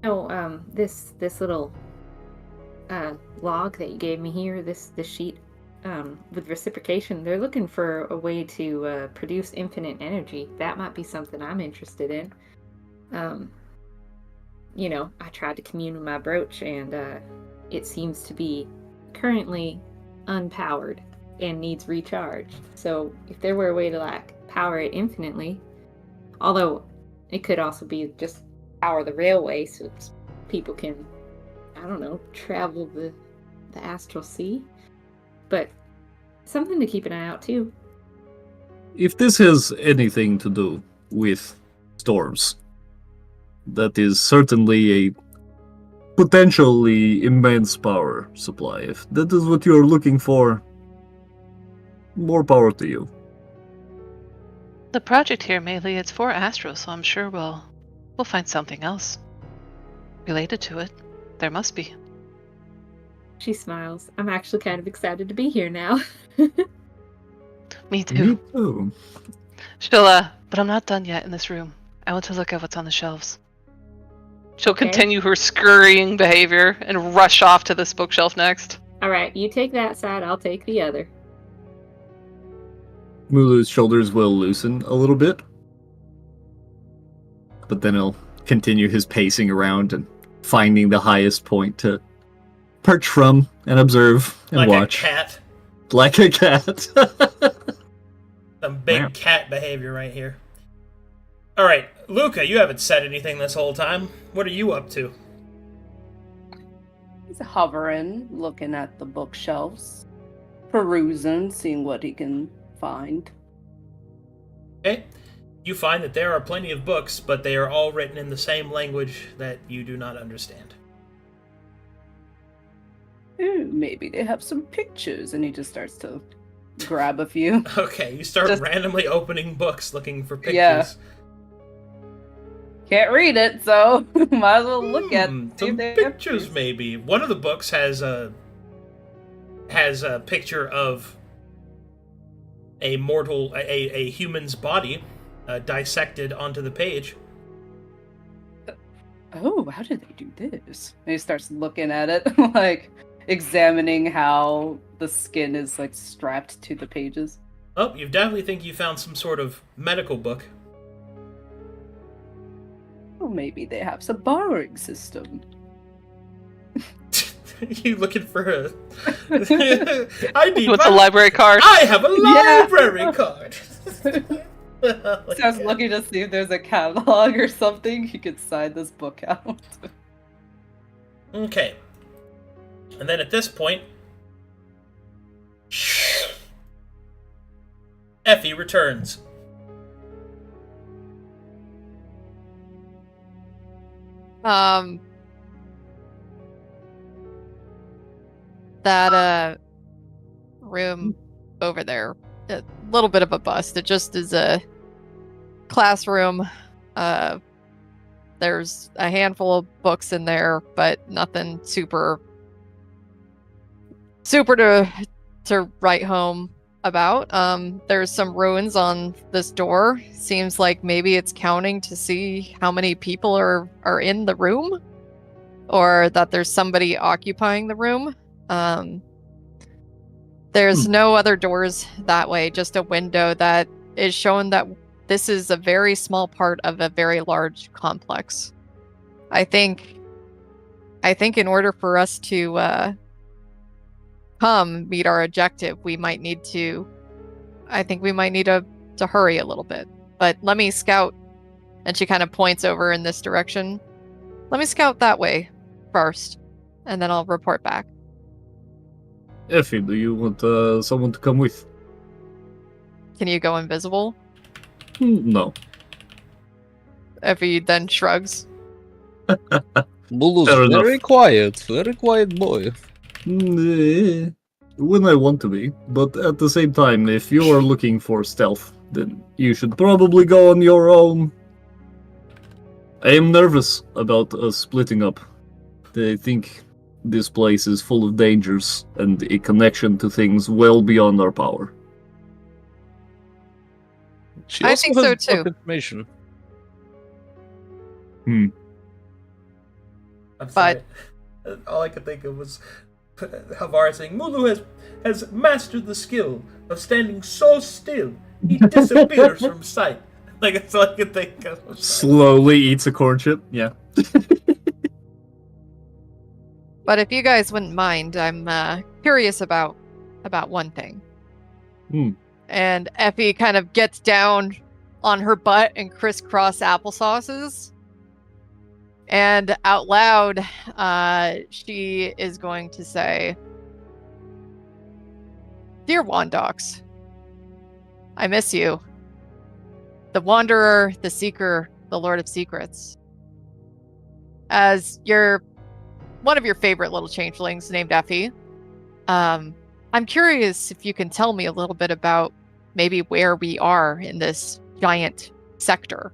No, this little log that you gave me here, this sheet, with reciprocation, they're looking for a way to produce infinite energy. That might be something I'm interested in. You know, I tried to commune with my brooch, and it seems to be currently unpowered and needs recharged. So if there were a way to like power it infinitely, although it could also be just power the railway so people can, I don't know, travel the astral sea. But something to keep an eye out too. If this has anything to do with storms, that is certainly a potentially immense power supply. If that is what you're looking for, more power to you. The project here, mainly, it's for Astro, so I'm sure we'll find something else related to it. There must be. She smiles. I'm actually kind of excited to be here now. Me too. Me too. She'll, but I'm not done yet in this room. I want to look at what's on the shelves. She'll Okay. continue her scurrying behavior and rush off to this bookshelf next. Alright, you take that side, I'll take the other. Mulu's shoulders will loosen a little bit, but then he'll continue his pacing around and finding the highest point to perch from and observe and Like watch. a cat. Like a cat. Some big Wow. cat behavior right here. Alright, Luca, you haven't said anything this whole time. What are you up to? He's hovering, looking at the bookshelves, perusing, seeing what he can find. Okay. You find that there are plenty of books, but they are all written in the same language that you do not understand. Maybe they have some pictures, and he just starts to grab a few. Okay, you start Just- randomly opening books looking for pictures. Yeah. Can't read it, so might as well look at see some if they have pictures, maybe. One of the books has a picture of a mortal, a human's body dissected onto the page. Oh, how did they do this? And he starts looking at it, like examining how the skin is like strapped to the pages. Oh, you definitely think you found some sort of medical book. Oh, maybe they have some borrowing system. You looking for a? I need With my... the library card. I have a Yeah. library card. Like Starts that. looking to see if there's a catalog or something he could sign this book out. Okay. And then at this point, Effie returns. That room over there, a little bit of a bust. It just is a classroom. There's a handful of books in there, but nothing super to write home about. There's some ruins on this door. Seems like maybe it's counting to see how many people are in the room, or that there's somebody occupying the room. There's no other doors that way, just a window that is showing that this is a very small part of a very large complex. I think in order for us to meet our objective, we might need to hurry a little bit. But let me scout, and she kind of points over in this direction. Let me scout that way first, and then I'll report back. Effie, do you want someone to come with? Can you go invisible? No. Effie then shrugs. Bulu's Fair enough. very quiet boy. When I want to be, but at the same time, if you are looking for stealth, then you should probably go on your own. I am nervous about us splitting up. I think this place is full of dangers and a connection to things well beyond our power. She I also think has so, enough too. Information. I'm But- sorry. All I could think of was Havar saying, Mulu has mastered the skill of standing so still, he disappears from sight. Like, that's all I could think of. I'm sorry. Slowly eats a corn chip. Yeah. But if you guys wouldn't mind, I'm curious about one thing. And Effie kind of gets down on her butt and crisscross applesauces. And out loud, she is going to say, "Dear Wandox, I miss you. The Wanderer, the Seeker, the Lord of Secrets. as one of your favorite little changelings named Effie. I'm curious if you can tell me a little bit about maybe where we are in this giant sector.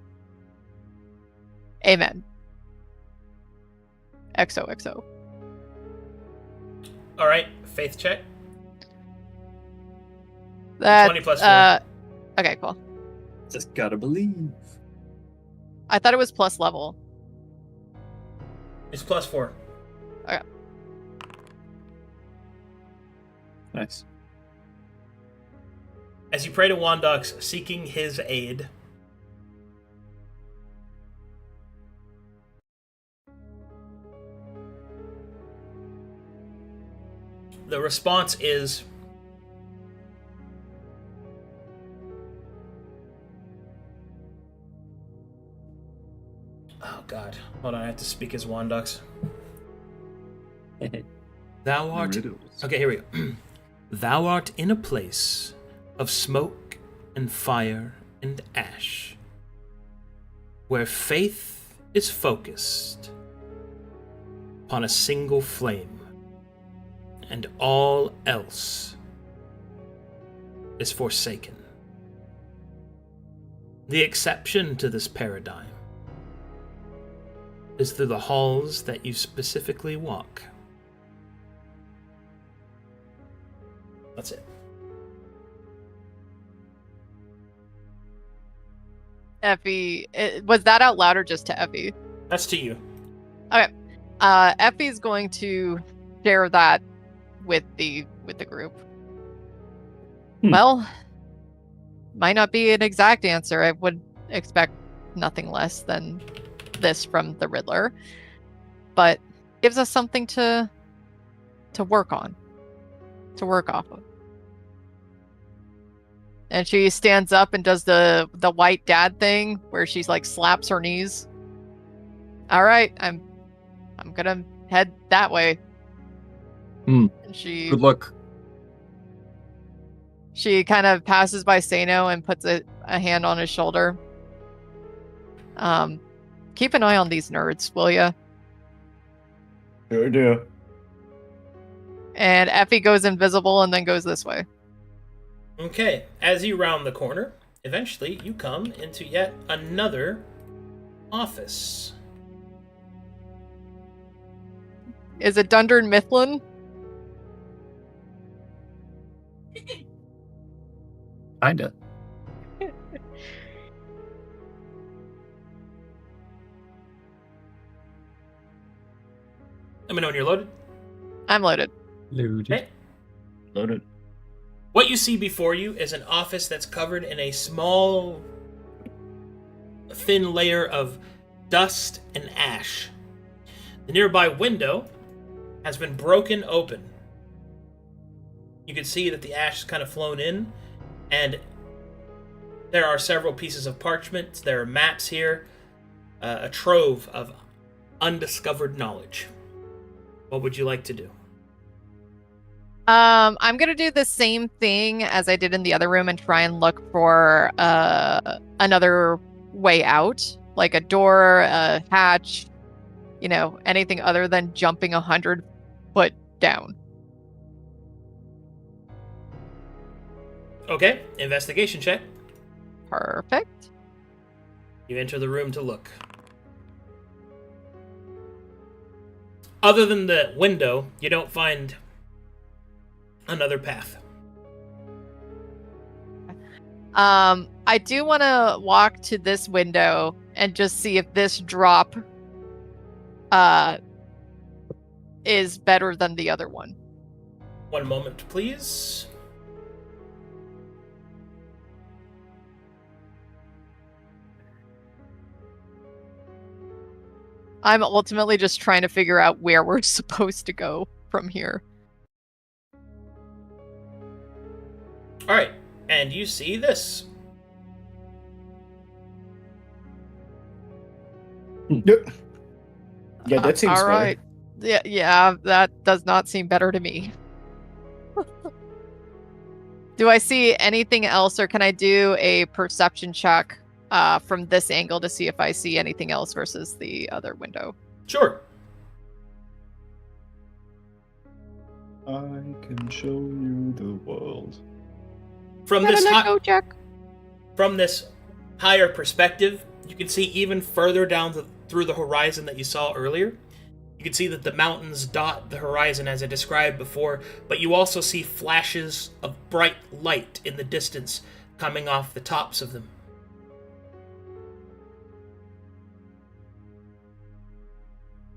Amen. XOXO. All right, faith check. That's 20 plus 4. Okay, cool. Just gotta believe. I thought it was plus level. It's plus 4. Okay. Nice. As you pray to Wandox, seeking his aid, the response is oh god, hold on, I have to speak as Wandox. Thou art Riddles. okay, here we go. Thou art in a place of smoke and fire and ash, where faith is focused upon a single flame, and all else is forsaken. The exception to this paradigm is through the halls that you specifically walk. That's it. Effie, was that out loud or just to Effie? That's to you. Okay. Effie's going to share that with the group. Well, might not be an exact answer. I would expect nothing less than this from the Riddler, but gives us something to work on, to work off of. And she stands up and does the white dad thing where she's like slaps her knees. All right, I'm gonna head that way. Hmm. And she Good luck. She kind of passes by Sano and puts a hand on his shoulder. Keep an eye on these nerds, will ya? Sure do. And Effie goes invisible and then goes this way. Okay, as you round the corner, eventually you come into yet another office. Is it Dunder Mifflin? Kinda. Let me know when you're loaded. I'm loaded. Loaded. Okay. Loaded. What you see before you is an office that's covered in a small, thin layer of dust and ash. The nearby window has been broken open. You can see that the ash has kind of flown in, and there are several pieces of parchment. There are maps here, a trove of undiscovered knowledge. What would you like to do? I'm gonna do the same thing as I did in the other room and try and look for another way out, like a door, a hatch, anything other than jumping 100 foot down. Okay, investigation check. Perfect. You enter the room to look. Other than the window, you don't find another path. I do want to walk to this window and just see if this drop is better than the other one. One moment, please. I'm ultimately just trying to figure out where we're supposed to go from here. Alright, and you see this. Yep. Yeah, that seems all right. Yeah, that does not seem better to me. Do I see anything else, or can I do a perception check from this angle to see if I see anything else versus the other window? Sure. I can show you the world. From Got this an echo check. from this higher perspective, you can see even further down through the horizon that you saw earlier. You can see that the mountains dot the horizon as I described before, but you also see flashes of bright light in the distance coming off the tops of them.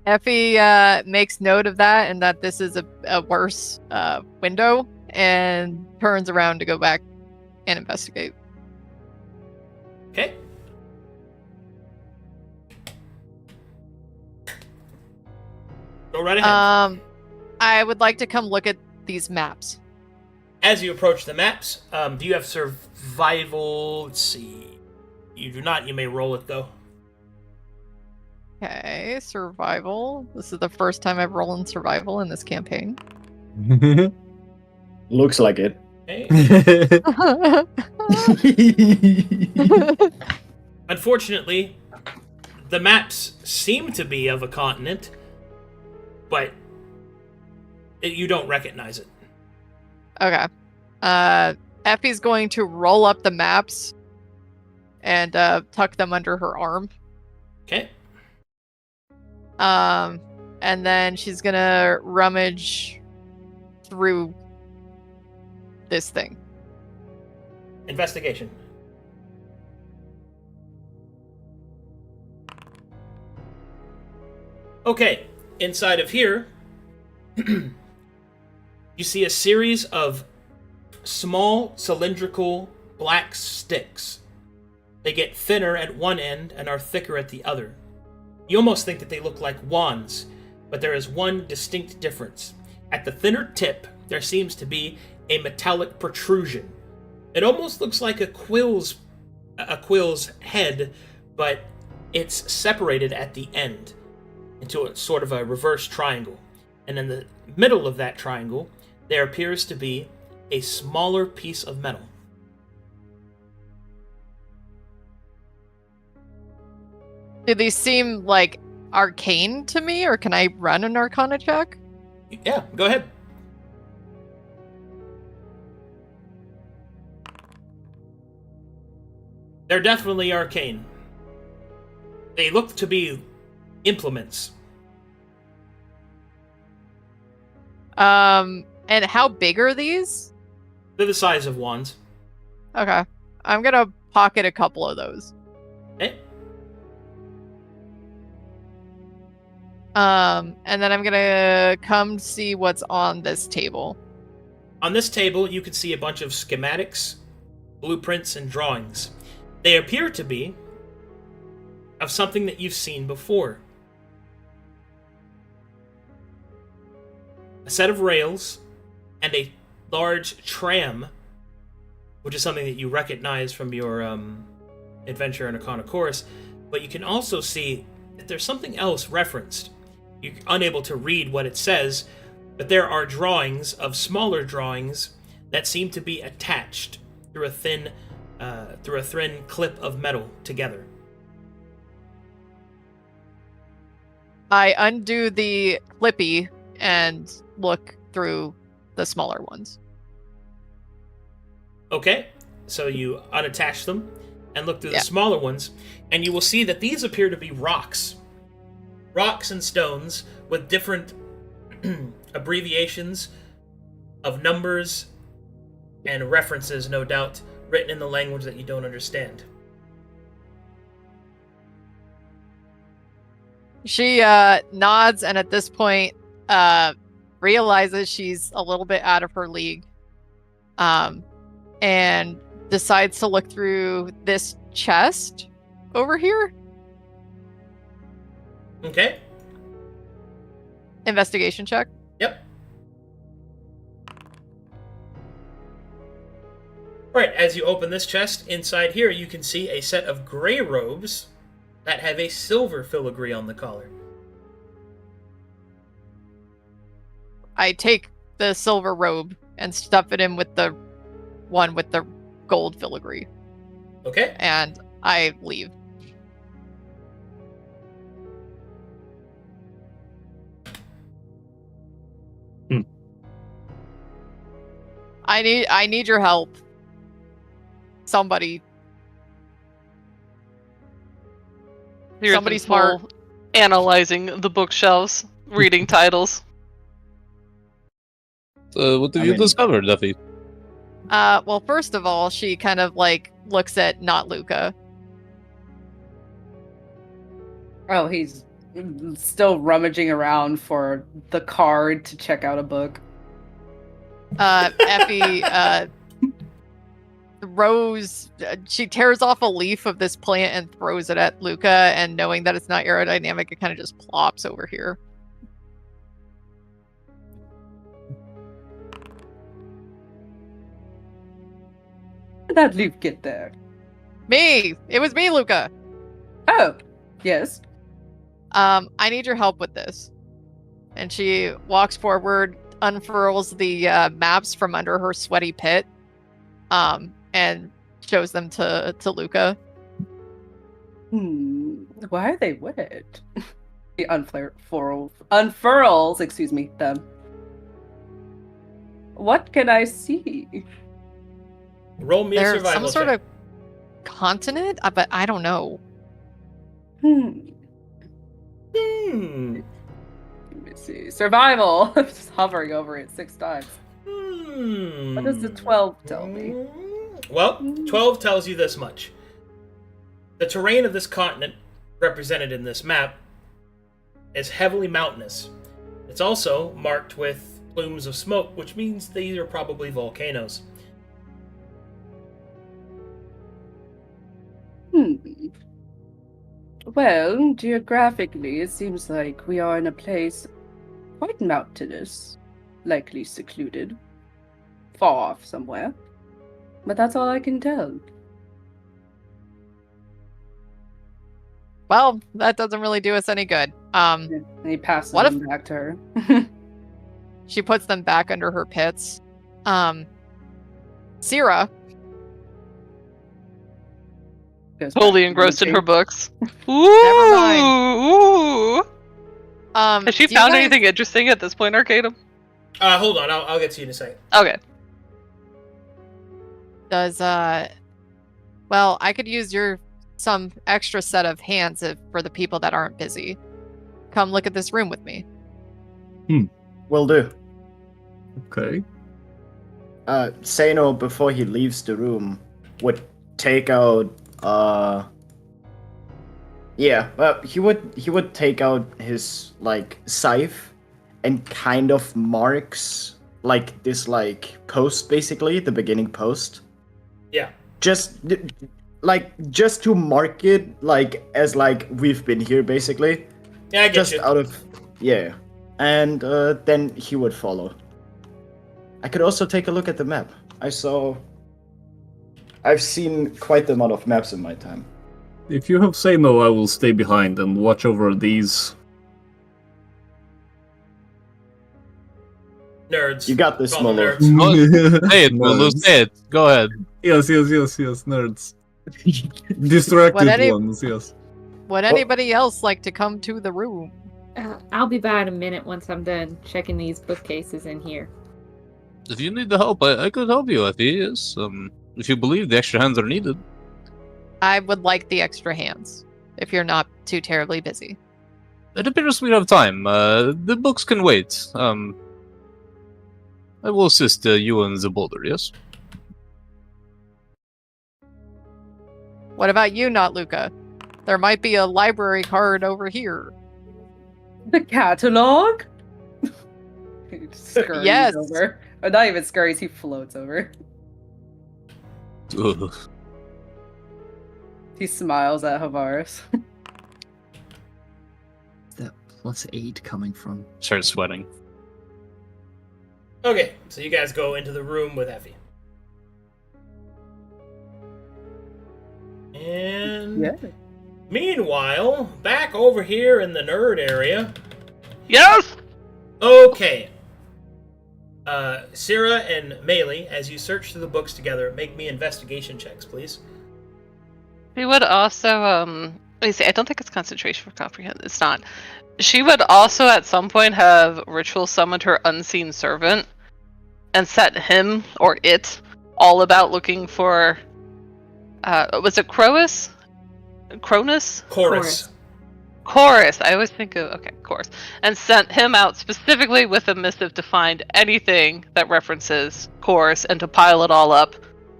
Effie makes note of that and that this is a worse window and turns around to go back and investigate. Okay. Go right ahead. I would like to come look at these maps. As you approach the maps, do you have survival? Let's see. You do not. You may roll it, though. Okay, survival. This is the first time I've rolled in survival in this campaign. Looks like it. Okay. Unfortunately, the maps seem to be of a continent, but you don't recognize it. Okay. Effie's going to roll up the maps and tuck them under her arm. Okay. And then she's gonna rummage through this thing. Investigation. Okay, inside of here, you see a series of small cylindrical black sticks. They get thinner at one end and are thicker at the other. You almost think that they look like wands, but there is one distinct difference. At the thinner tip, there seems to be a metallic protrusion. It almost looks like a quill's head, but it's separated at the end into a sort of a reverse triangle. And in the middle of that triangle, there appears to be a smaller piece of metal. Do these seem like arcane to me, or can I run an Arcana check? Yeah, go ahead. They're definitely arcane. They look to be implements. And how big are these? They're the size of wands. Okay. I'm gonna pocket a couple of those. Okay. And then I'm gonna come see what's on this table. On this table, you can see a bunch of schematics, blueprints, and drawings. They appear to be of something that you've seen before. A set of rails and a large tram, which is something that you recognize from your adventure in Arcana Chorus, but you can also see that there's something else referenced. You're unable to read what it says, but there are drawings of smaller drawings that seem to be attached through a thin clip of metal together. I undo the clippy and look through the smaller ones. Okay, so you unattach them and look through the smaller ones, and you will see that these appear to be rocks. Rocks and stones with different abbreviations of numbers and references, no doubt, written in the language that you don't understand. She nods and at this point realizes she's a little bit out of her league, and decides to look through this chest over here. Okay. Investigation check. Yep. Alright, as you open this chest, inside here you can see a set of gray robes that have a silver filigree on the collar. I take the silver robe and stuff it in with the one with the gold filigree. Okay. And I leave. I need your help. Somebody. Somebody smart. Analyzing the bookshelves, reading titles. What have you discovered, Duffy? Well, first of all, she kind of like looks at not Luca. Oh, he's still rummaging around for the card to check out a book. Effie, Rose, she tears off a leaf of this plant and throws it at Luca, and knowing that it's not aerodynamic, it kind of just plops over here. How did that leaf get there? Me! It was me, Luca! Oh, yes. I need your help with this. And she walks forward, unfurls the maps from under her sweaty pit, and shows them to Luca. Why are they wet? He unfurls, excuse me, them. What can I see? Roll me a There's survival some sort check. of continent, but I don't know. Let me see. Survival. I'm just hovering over it 6 times. What does the 12 tell me? Well, 12 tells you this much. The terrain of this continent, represented in this map, is heavily mountainous. It's also marked with plumes of smoke, which means these are probably volcanoes. Well, geographically, it seems like we are in a place quite mountainous, likely secluded, far off somewhere. But that's all I can tell. Well, that doesn't really do us any good. And he passes them back to her. She puts them back under her pits. Syrah. Totally engrossed in her books. Ooh! Never mind. Ooh! Has she do you found guys- anything interesting at this point, Arcadum? Hold on, I'll get to you in a second. Okay. Does well, I could use some extra set of hands for the people that aren't busy. Come look at this room with me. Will do. Okay. Sano, before he leaves the room, would take out he would take out his like scythe and kind of marks like this like post, basically the beginning post. Yeah. Just to mark it like as like we've been here basically. Yeah, I get Just you. out of and then he would follow. I could also take a look at the map. I've seen quite the amount of maps in my time. If you have say no, I will stay behind and watch over these. Nerds. You got this, Call them Smolo. nerds. Say it, Mulu, say it. Go ahead. Yes, nerds. Distracted ones, yes. Would anybody else like to come to the room? I'll be by in a minute once I'm done checking these bookcases in here. If you need the help, I could help you, Effie. Yes. If you believe the extra hands are needed. I would like the extra hands, if you're not too terribly busy. It appears we have time. The books can wait. I will assist you and the boulder, yes? What about you, not Luca? There might be a library card over here. The catalog? He scurries Yes. over. Or not even scurries, he floats over. Ugh. He smiles at Havaris. That +8 coming from? Start sweating. Okay, so you guys go into the room with Effie. And Yeah. meanwhile, back over here in the nerd area. Yes! Okay. Syrah and Melee, as you search through the books together, make me investigation checks, please. She would also, let me see, I don't think it's concentration for comprehend. It's not. She would also at some point have ritual summoned her unseen servant. and set him or it all about looking for. Was it Cronus? Chorus. Chorus. I always think of Chorus, and sent him out specifically with a missive to find anything that references Chorus and to pile it all up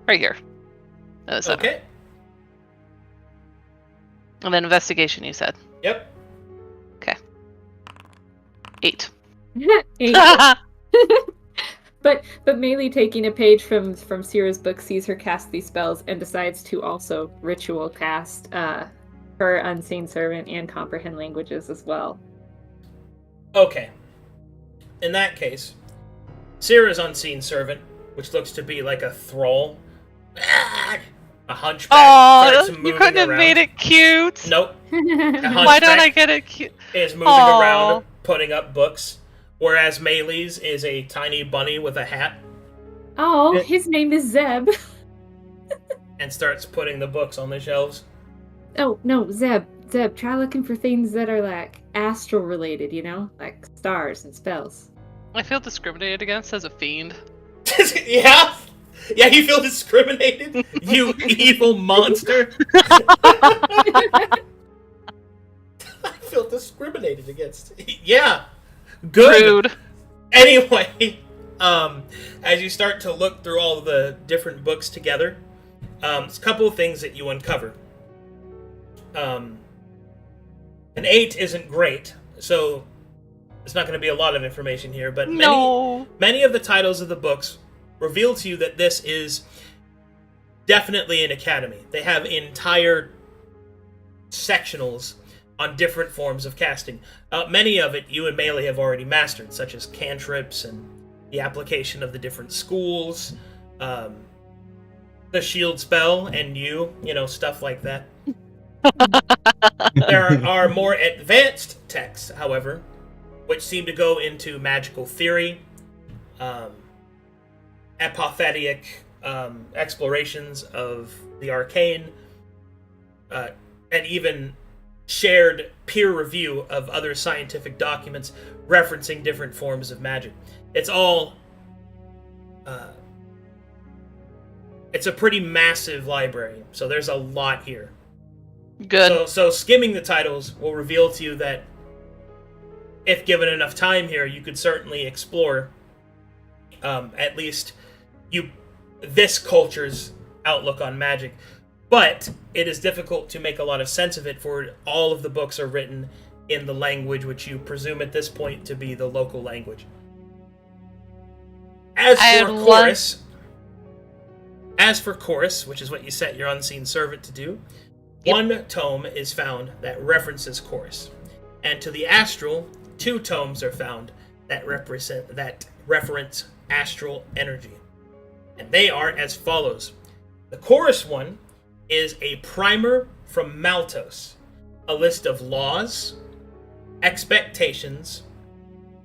right here. Okay. And then investigation, you said. Yep. Okay. 8. 8. But Melee, taking a page from Sierra's book, sees her cast these spells and decides to also ritual cast her Unseen Servant and Comprehend Languages as well. Okay. In that case, Sierra's Unseen Servant, which looks to be like a thrall, a hunchback. Oh, you couldn't have made it cute. Nope. Why don't I get it cute? Is moving around, putting up books. Whereas Melee's is a tiny bunny with a hat. Oh, his name is Zeb. And starts putting the books on the shelves. Oh, no, Zeb, try looking for things that are, like, astral related, you know? Like stars and spells. I feel discriminated against as a fiend. Yeah? Yeah, you feel discriminated? You evil monster? I feel discriminated against. Yeah. Good. Rude. Anyway, as you start to look through all the different books together, there's a couple of things that you uncover. An 8 isn't great, so there's not going to be a lot of information here, but many of the titles of the books reveal to you that this is definitely an academy. They have entire sectionals on different forms of casting. Many of it you and Melee have already mastered, such as cantrips and the application of the different schools, the shield spell, and stuff like that. There are more advanced texts, however, which seem to go into magical theory, apothetic explorations of the arcane, and even shared peer review of other scientific documents referencing different forms of magic. It's all it's a pretty massive library, so there's a lot here. Good. So skimming the titles will reveal to you that if given enough time here, you could certainly explore at least this culture's outlook on magic. But it is difficult to make a lot of sense of it, for all of the books are written in the language which you presume at this point to be the local language. As for Chorus, which is what you set your Unseen Servant to do, one tome is found that references Chorus. And to the astral, 2 tomes are found that reference astral energy. And they are as follows. The Chorus one is a primer from Maltos, a list of laws, expectations,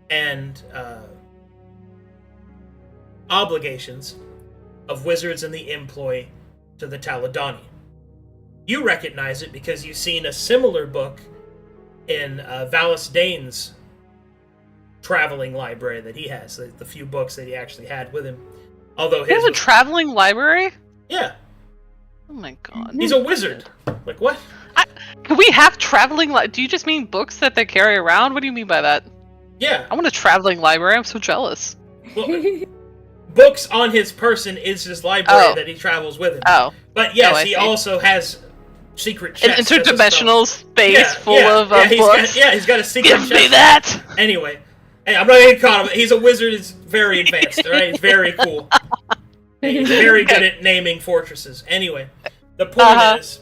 and obligations of wizards in the employ to the Taladani. You recognize it because you've seen a similar book in Valis Dane's traveling library that he has, the few books that he actually had with him. Although he has a traveling library? Yeah. Oh my god. He's a wizard. Like, what? Can we have traveling do you just mean books that they carry around? What do you mean by that? Yeah. I want a traveling library. I'm so jealous. Well, books on his person is his library that he travels with him. Oh. But yes, he also has secret chests. An interdimensional space full of books. He's got a secret chest. Give me that! Anyway, I'm not getting caught up. He's a wizard. He's very advanced, alright? He's very cool. He's very good at naming fortresses. Anyway, the point is,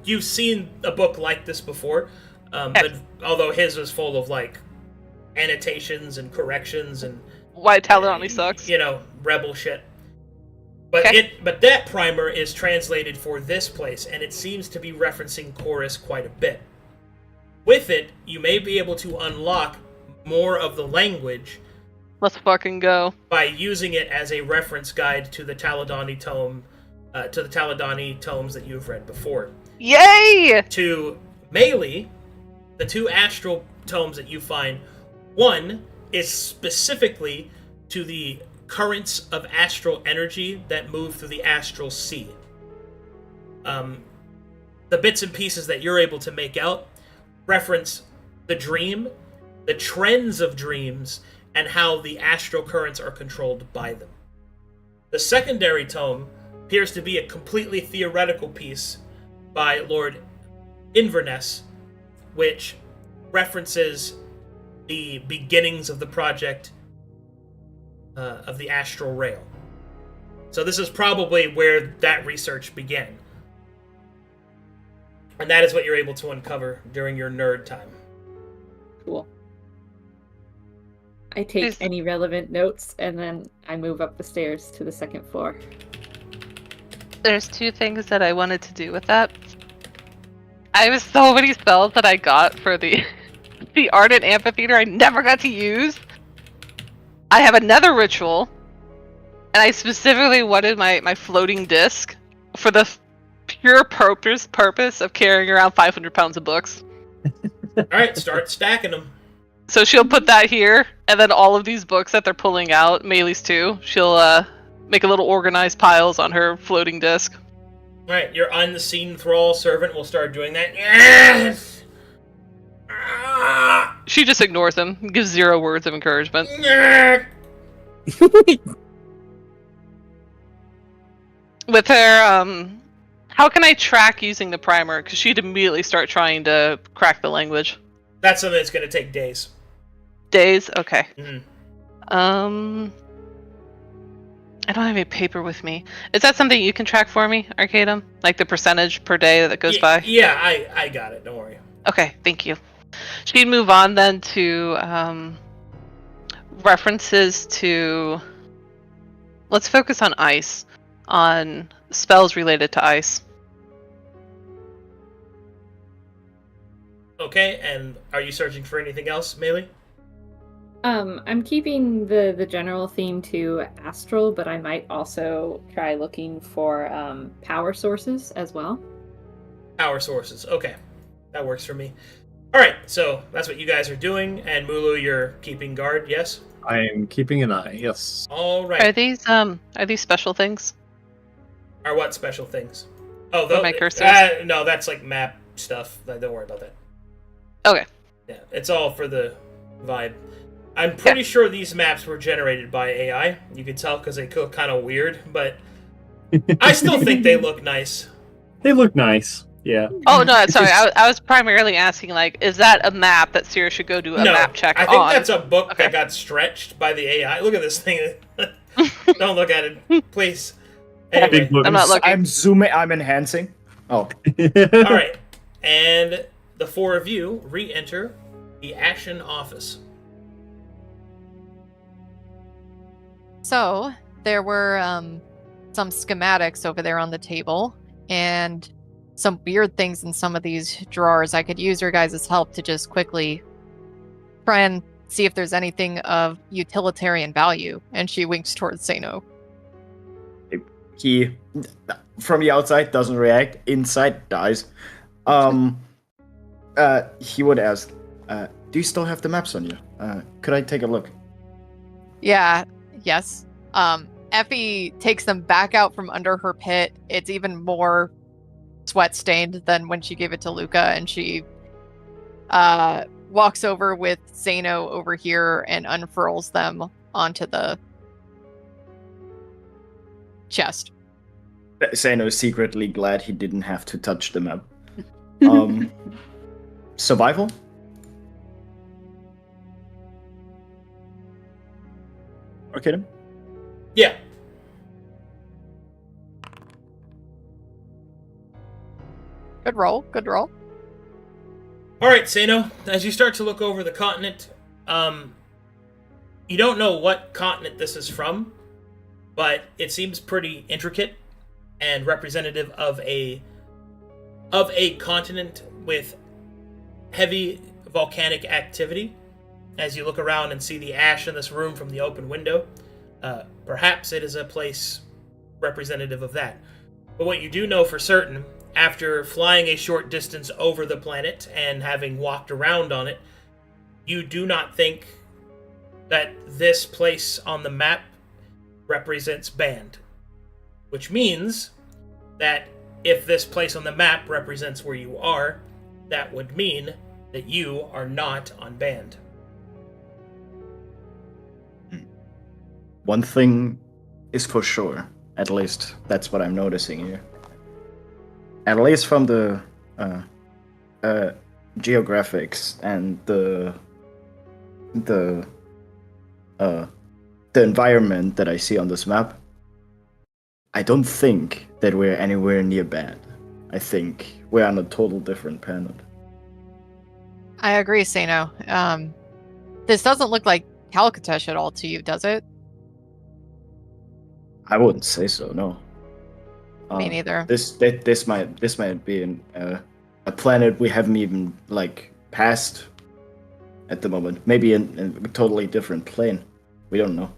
you've seen a book like this before, but although his was full of, like, annotations and corrections and... Why Taladani sucks. Rebel shit. But but that primer is translated for this place, and it seems to be referencing Chorus quite a bit. With it, you may be able to unlock more of the language. Let's fucking go. By using it as a reference guide to the Taladani tome, to the Taladani tomes that you've read before. Yay! To Melee, the 2 astral tomes that you find, one is specifically to the currents of astral energy that move through the astral sea. The bits and pieces that you're able to make out reference the dream, the trends of dreams, and how the astral currents are controlled by them. The secondary tome appears to be a completely theoretical piece by Lord Inverness, which references the beginnings of the project of the astral rail. So this is probably where that research began. And that is what you're able to uncover during your nerd time. Cool. I take any relevant notes and then I move up the stairs to the second floor. There's two things that I wanted to do with that. I have so many spells that I got for the the Ardent Amphitheater I never got to use. I have another ritual, and I specifically wanted my floating disc for the pure purpose of carrying around 500 pounds of books. Alright, start stacking them. So she'll put that here, and then all of these books that they're pulling out, Maylee's too, she'll make a little organized piles on her floating disc. Alright, your unseen thrall servant will start doing that. Yes! She just ignores him, gives 0 words of encouragement. With her, how can I track using the primer? Because she'd immediately start trying to crack the language. That's something that's going to take days. Days? Okay. Mm-hmm. I don't have any paper with me. Is that something you can track for me, Arcadum? Like the percentage per day that goes by? Yeah, I got it. Don't worry. Okay, thank you. She'd move on then to references to... Let's focus on ice. On spells related to ice. Okay, and are you searching for anything else, Maylee? I'm keeping the general theme to astral, but I might also try looking for power sources as well. Power sources. Okay, that works for me. All right, so that's what you guys are doing, and Mulu, you're keeping guard. Yes. I am keeping an eye. Yes. All right. Are these special things? Are what special things? Oh, my cursors? No, that's like map stuff. Don't worry about that. Okay. Yeah, it's all for the vibe. I'm pretty sure these maps were generated by AI. You can tell because they look kind of weird, but I still think they look nice. They look nice. Yeah. Oh no, sorry. I was primarily asking, like, is that a map that Sierra should go do a map check on? I think that's a book that got stretched by the AI. Look at this thing. Don't look at it, please. Anyway, I'm not looking. I'm zooming. I'm enhancing. Oh. All right, and the 4 of you re-enter the Ashen office. So there were some schematics over there on the table, and some weird things in some of these drawers. I could use your guys' help to just quickly try and see if there's anything of utilitarian value. And she winks towards Sano. He, from the outside, doesn't react. Inside, dies. He would ask, do you still have the maps on you? Could I take a look? Yeah, yes. Effie takes them back out from under her pit. It's even more sweat-stained than when she gave it to Luca, and she walks over with Zeno over here and unfurls them onto the chest. Zeno is secretly glad he didn't have to touch the map. Survival? Okay then. Yeah. Good roll, good roll. All right, Sano, as you start to look over the continent, you don't know what continent this is from, but it seems pretty intricate and representative of a continent with heavy volcanic activity. As you look around and see the ash in this room from the open window, perhaps it is a place representative of that. But what you do know for certain, after flying a short distance over the planet and having walked around on it, you do not think that this place on the map represents band, which means that if this place on the map represents where you are, that would mean that you are not on band. One thing is for sure, at least that's what I'm noticing here. At least from the geographics and the environment that I see on this map, I don't think that we're anywhere near bad. I think we're on a total different planet. I agree, Sano. This doesn't look like Calcatesh at all to you, does it? I wouldn't say so. No. Me neither. This might be a planet we haven't even passed at the moment. Maybe in a totally different plane. We don't know.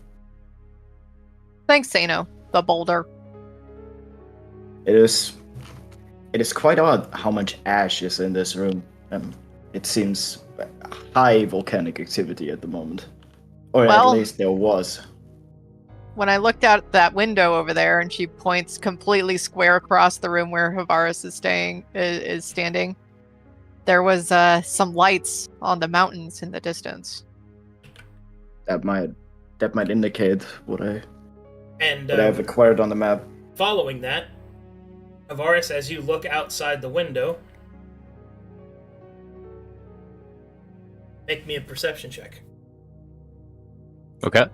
Thanks, Sano, the boulder. It is quite odd how much ash is in this room. It seems high volcanic activity at the moment, or well, at least there was. When I looked out that window over there, and she points completely square across the room where Havaris is standing, there was some lights on the mountains in the distance. That might indicate what I And have acquired on the map. Following that, Havaris, as you look outside the window, make me a perception check. Okay.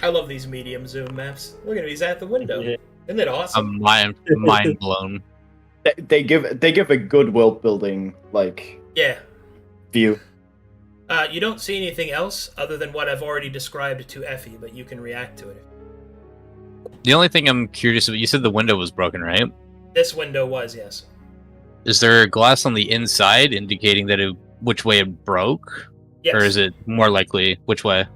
I love these medium zoom maps. Look at him, he's at the window. Yeah. Isn't it awesome? I'm mind blown. They give a good world building view. You don't see anything else other than what I've already described to Effie, but you can react to it. The only thing I'm curious about, you said the window was broken, right? This window was, yes. Is there glass on the inside indicating that which way it broke? Yes. Or is it more likely which way?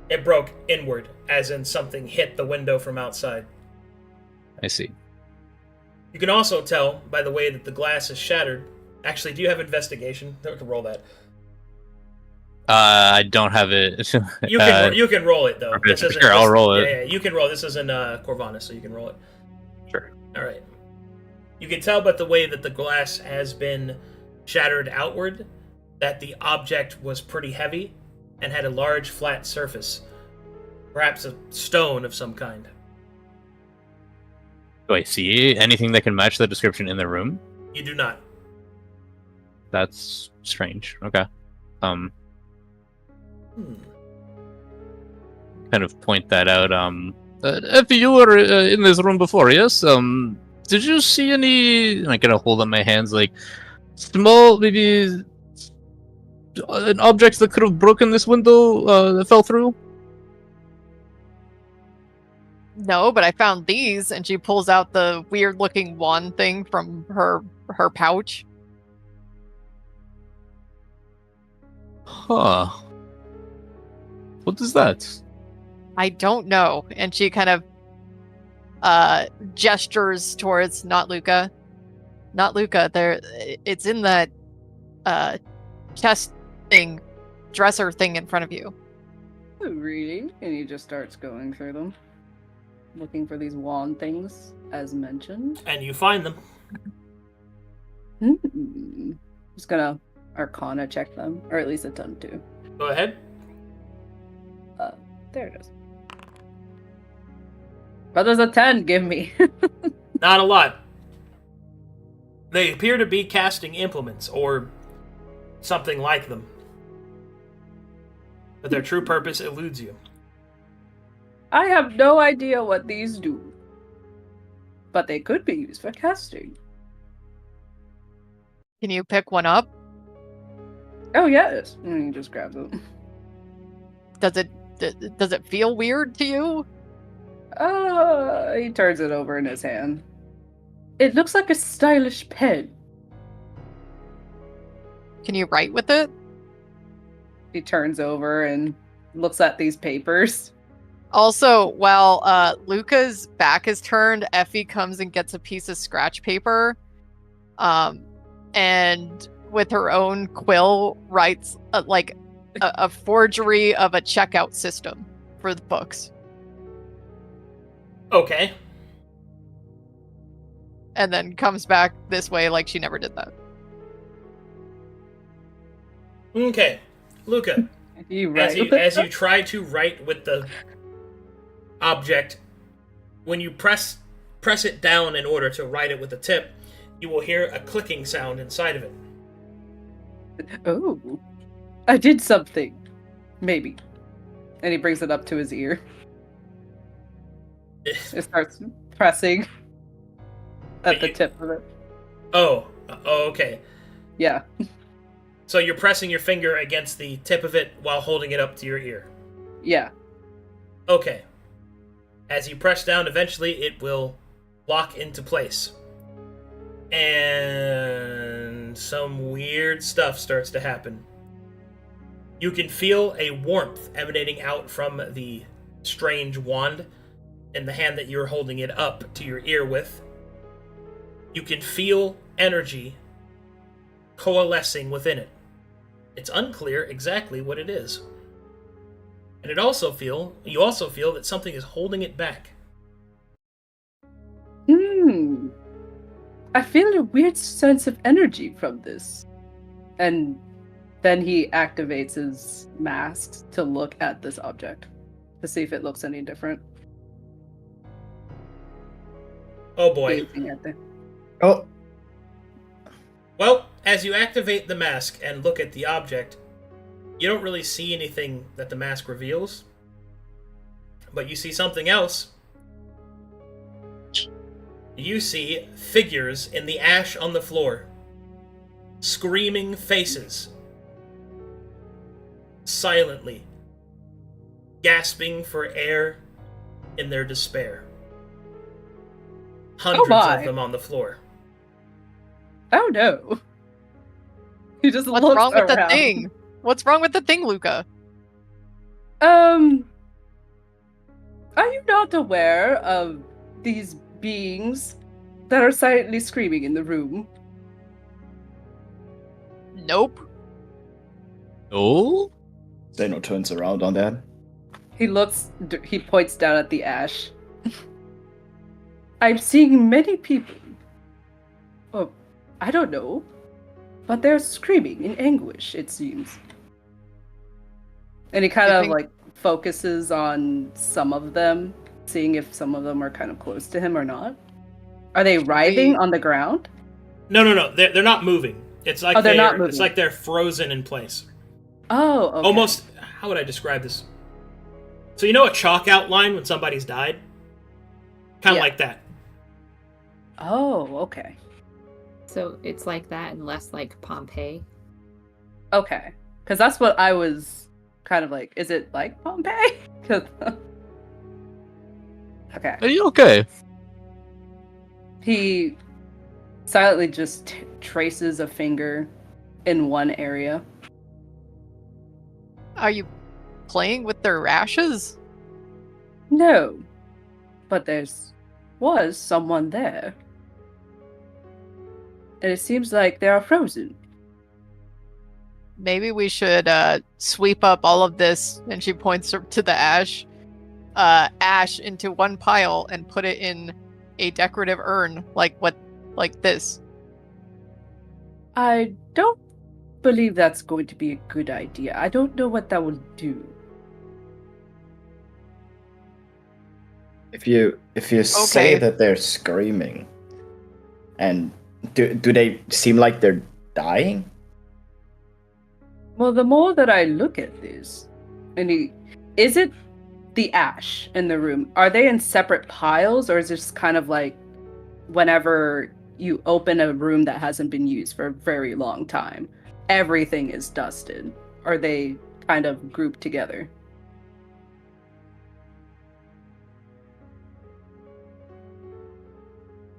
It broke inward, as in something hit the window from outside. I see. You can also tell by the way that the glass is shattered. Actually, do you have investigation? I can roll that. I don't have it. You can roll it though. Sure, I'll roll it. Yeah, you can roll. This isn't Corvallis, so you can roll it. Sure. All right. You can tell by the way that the glass has been shattered outward that the object was pretty heavy and had a large flat surface, perhaps a stone of some kind. Do I see anything that can match the description in the room? You do not. That's strange. Okay. Kind of point that out. If you were in this room before, yes? Did you see any? I'm gonna hold up my hands, like small, maybe an object that could have broken this window that fell through. No, but I found these, and she pulls out the weird-looking wand thing from her pouch. Huh. What is that? I don't know. And she kind of gestures towards not Luca. Not Luca. There, it's in that chest thing, dresser thing in front of you. Oh, really? And he just starts going through them, looking for these wand things, as mentioned. And you find them. Just gonna Arcana check them, or at least attempt to. Go ahead. There it is. What does a 10 give me? Not a lot. They appear to be casting implements, or something like them. But their true purpose eludes you. I have no idea what these do. But they could be used for casting. Can you pick one up? Oh, yes. And he just grabs it. Does it feel weird to you? He turns it over in his hand. It looks like a stylish pen. Can you write with it? He turns over and looks at these papers. Also, while Luca's back is turned, Effie comes and gets a piece of scratch paper, and with her own quill writes a forgery of a checkout system for the books. Okay. And then comes back this way like she never did that. Okay. Luca, You as right. you try to write with the object, when you press it down in order to write it with the tip, you will hear a clicking sound inside of it. Oh, I did something. Maybe. And he brings it up to his ear. It starts pressing at the tip of it. Oh, okay. Yeah. So you're pressing your finger against the tip of it while holding it up to your ear. Yeah. Okay. As you press down, eventually it will lock into place. And some weird stuff starts to happen. You can feel a warmth emanating out from the strange wand in the hand that you're holding it up to your ear with. You can feel energy coalescing within it. It's unclear exactly what it is. And you also feel that something is holding it back. I feel a weird sense of energy from this. And then he activates his mask to look at this object to see if it looks any different. Oh boy. Gazing at the- Oh, Well, as you activate the mask and look at the object, you don't really see anything that the mask reveals. But you see something else. You see figures in the ash on the floor. Screaming faces. Silently. Gasping for air in their despair. Hundreds my. of them on the floor. Oh no. He just What's looks wrong with the around. thing? What's wrong with the thing, Luca? Are you not aware of these beings that are silently screaming in the room? Nope. Oh? Zeno turns around on that. He points down at the ash. I'm seeing many people. Oh, I don't know. But they're screaming in anguish, it seems. And he kind You of think- like focuses on some of them, seeing if some of them are kind of close to him or not. Are they writhing on the ground? No. They're not moving. It's like they're not It's moving. like they're frozen in place. Oh, okay. Almost. How would I describe this? So you know a chalk outline when somebody's died? Kind of Yeah. like that. Oh, okay. So it's like that and less like Pompeii. Okay. Because that's what I was kind of like. Is it like Pompeii? 'Cause- okay. Are you okay? He silently just traces a finger in one area. Are you playing with their ashes? No. But was someone there. And it seems like they are frozen. Maybe we should sweep up all of this, and she points to the ash into one pile and put it in a decorative urn, like this. I don't believe that's going to be a good idea. I don't know what that will do. If you say that they're screaming, and do they seem like they're dying? Well, the more that I look at this, is it the ash in the room? Are they in separate piles, or is this kind of like whenever you open a room that hasn't been used for a very long time, everything is dusted? Are they kind of grouped together?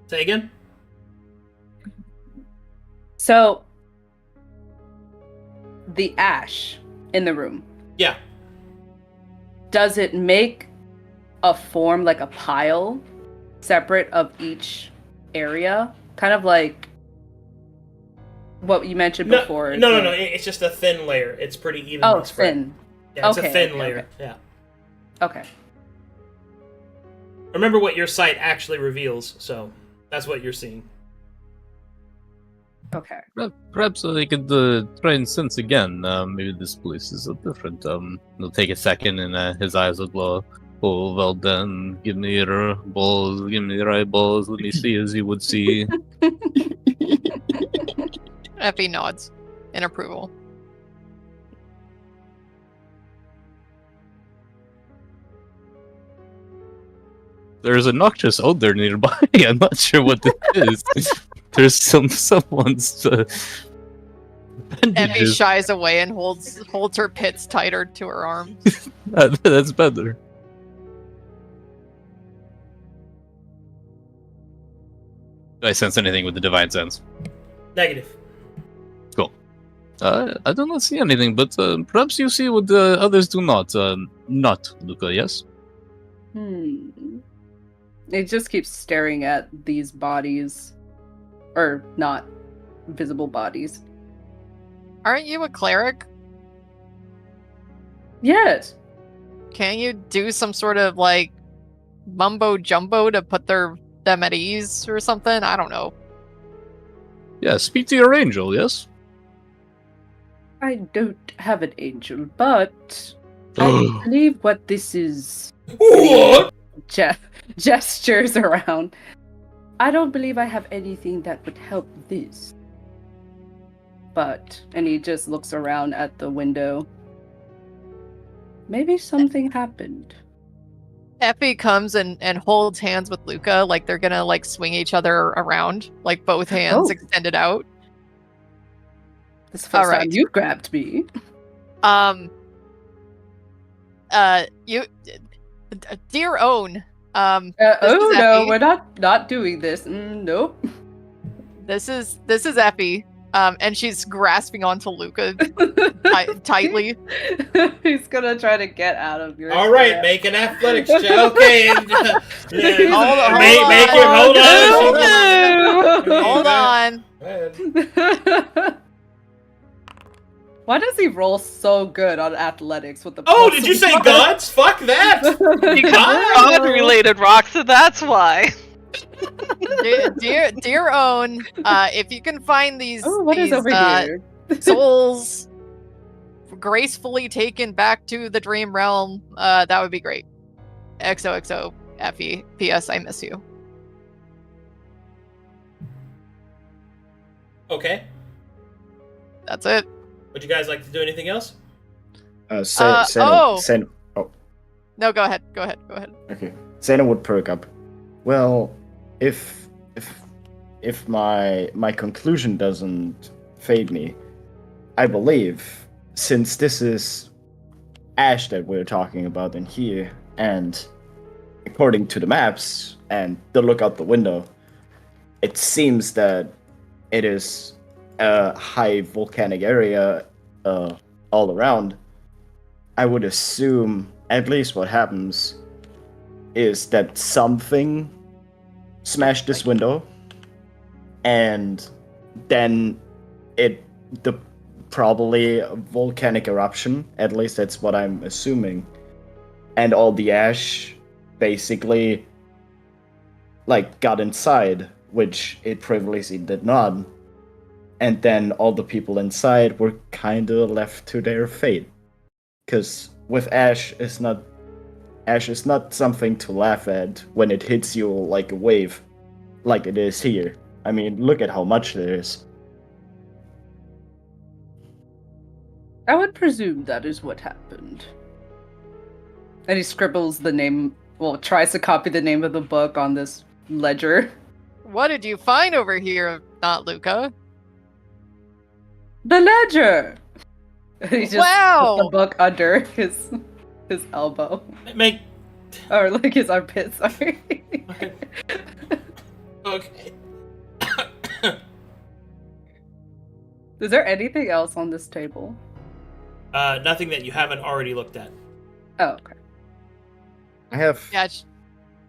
Say again? So, the ash in the room, Yeah. does it make a form like a pile separate of each area? Kind of like what you mentioned No, before. no. It's just a thin layer. It's pretty evenly spread. Thin. Yeah, it's a Okay, thin okay, layer. okay. Yeah. Okay. Remember what your sight actually reveals, so that's what you're seeing. Okay. Perhaps I could try and sense again. Maybe this place is different. It'll take a second, and his eyes will glow. Oh, well then, give me your balls, give me your eyeballs, let me see as you would see. Effie nods in approval. There's a noxious odor nearby. I'm not sure what this is. There's someone's Effie bandages. shies away and holds her pits tighter to her arms. That's better. Do I sense anything with the divine sense? Negative. Cool. I do not see anything, but perhaps you see what the others do not. Not Luca, yes? It just keeps staring at these bodies. Or not visible bodies. Aren't you a cleric? Yes. Can you do some sort of like mumbo jumbo to put them at ease or something? I don't know. Yeah, speak to your angel, yes? I don't have an angel, but I believe what this is What? gestures around. I don't believe I have anything that would help this. But, and he just looks around at the window. Maybe something happened. Effie comes and holds hands with Luca like they're gonna like swing each other around, like both hands extended out. This is the first time you grabbed me. You, dear own, no, we're not doing this. Nope. This is Effie, and she's grasping onto Luca tightly. He's gonna try to get out of your. All right, make an athletics check. Okay, and, Hold on. Why does he roll so good on athletics with the? Oh, did you say gods? Fuck that! Because God-related rocks, so that's why. dear own, if you can find these, what is over here? Souls gracefully taken back to the dream realm, that would be great. XOXO, Effie. P.S. I miss you. Okay. That's it. Would you guys like to do anything else? Sena. No, go ahead. Okay. Sena would perk up. Well, if my conclusion doesn't fade me, I believe, since this is ash that we're talking about in here, and according to the maps and the look out the window, it seems that it is a high volcanic area all around. I would assume at least what happens is that something smashed this window, and then the probably a volcanic eruption, at least that's what I'm assuming, and all the ash basically like got inside, which it previously did not, and then all the people inside were kind of left to their fate. Because with ash is not something to laugh at when it hits you like a wave, like it is here. I mean, look at how much there is. I would presume that is what happened. And he scribbles the name, tries to copy the name of the book on this ledger. What did you find over here, not Luca? The ledger! He just put the book under his elbow. Or like his armpit, sorry. Okay. Is there anything else on this table? Nothing that you haven't already looked at. Oh, okay. I have... Yeah, it's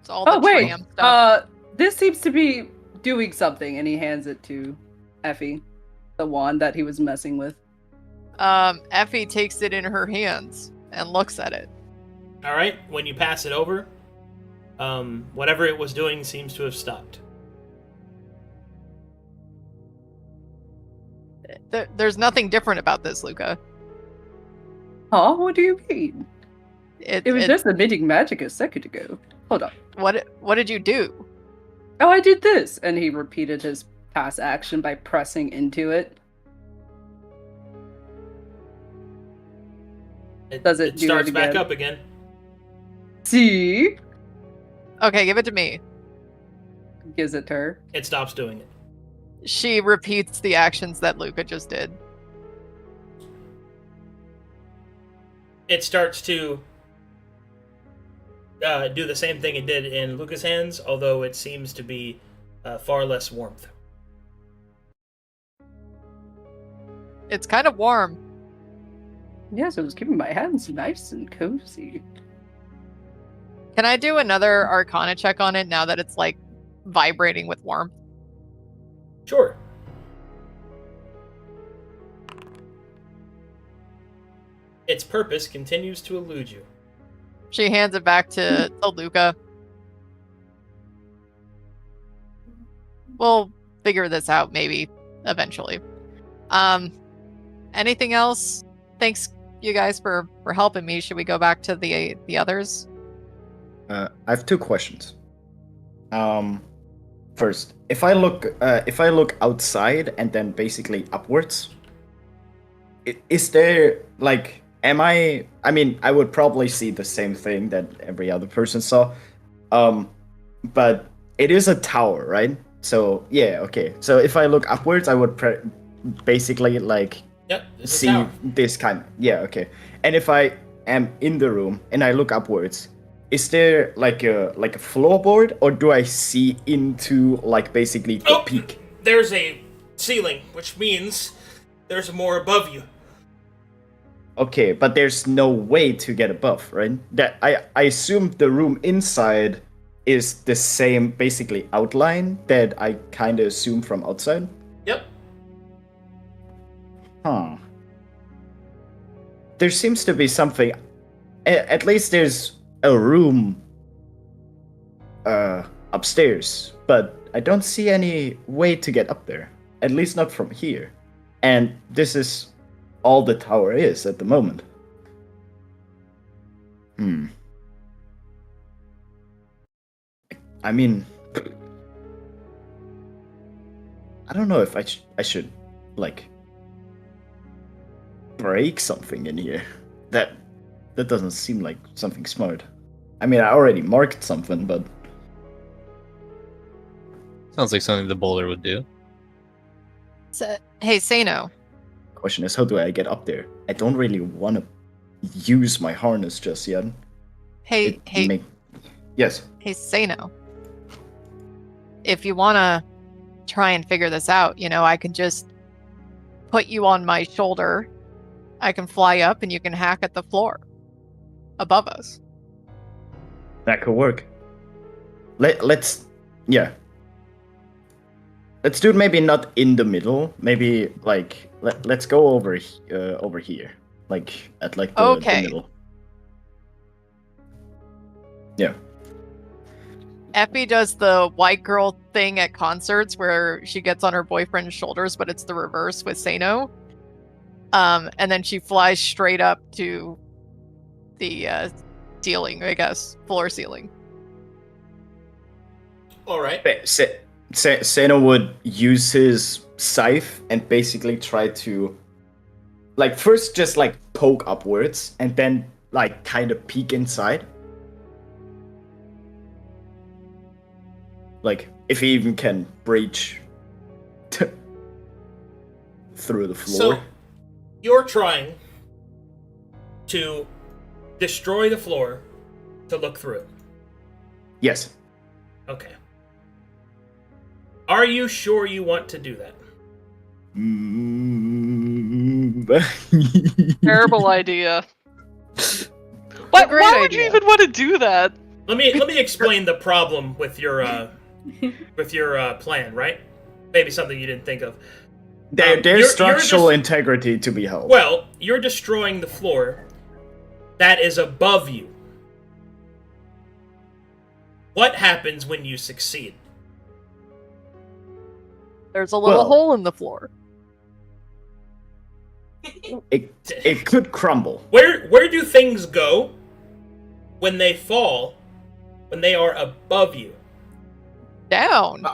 all the tram stuff. This seems to be doing something, and he hands it to Effie. the wand that he was messing with. Effie takes it in her hands and looks at it. All right. When you pass it over, whatever it was doing seems to have stopped. There's nothing different about this, Luca. Oh, what do you mean? It was just emitting magic a second ago. Hold on. What did you do? Oh, I did this, and he repeated his past action by pressing into it. Does it do starts it back again? up again? See? Okay, give it to me. Gives it to her. It stops doing it. She repeats the actions that Luca just did. It starts to do the same thing it did in Luca's hands, although it seems to be far less warmth. It's kind of warm. Yes, it was keeping my hands nice and cozy. Can I do another Arcana check on it now that it's like vibrating with warmth? Sure. Its purpose continues to elude you. She hands it back to Luca. We'll figure this out maybe eventually. Anything else? Thanks you guys for helping me. Should we go back to the others? I have two questions. First, if I look outside and then basically upwards, is there like I mean, I would probably see the same thing that every other person saw. But it is a tower, right? So, yeah, okay. So if I look upwards, I would basically like see this kind. Yeah, okay. And if I am in the room and I look upwards, is there like a floorboard, or do I see into like basically the peak? There's a ceiling, which means there's more above you. Okay, but there's no way to get above, right? That I assume the room inside is the same basically outline that I kind of assume from outside. Yep. Huh. There seems to be something. At least there's a room upstairs, but I don't see any way to get up there. At least not from here. And this is all the tower is at the moment. I mean, I don't know if I should like break something in here. That doesn't seem like something smart. I mean, I already marked something, but sounds like something the bowler would do. So, hey, Sano. Question is, how do I get up there? I don't really want to use my harness just yet. Yes. Hey, Sano. If you want to try and figure this out, I can just put you on my shoulder. I can fly up and you can hack at the floor above us. That could work. Let's do it. Maybe not in the middle. Maybe like let's go over here, like at like the middle. Yeah. Effie does the white girl thing at concerts where she gets on her boyfriend's shoulders, but it's the reverse with Sano. And then she flies straight up to the ceiling, I guess, floor ceiling. All right. Sano would use his scythe and basically try to, like, first just like poke upwards and then like kind of peek inside. Like, if he even can breach through the floor. So, you're trying to destroy the floor to look through it. Yes. Okay. Are you sure you want to do that? Terrible idea. Why would you even want to do that? Let me explain the problem with your plan, right? Maybe something you didn't think of. There's structural integrity to be held. Well, you're destroying the floor that is above you. What happens when you succeed? There's a little hole in the floor. It could crumble. Where do things go when they fall, when they are above you? Down.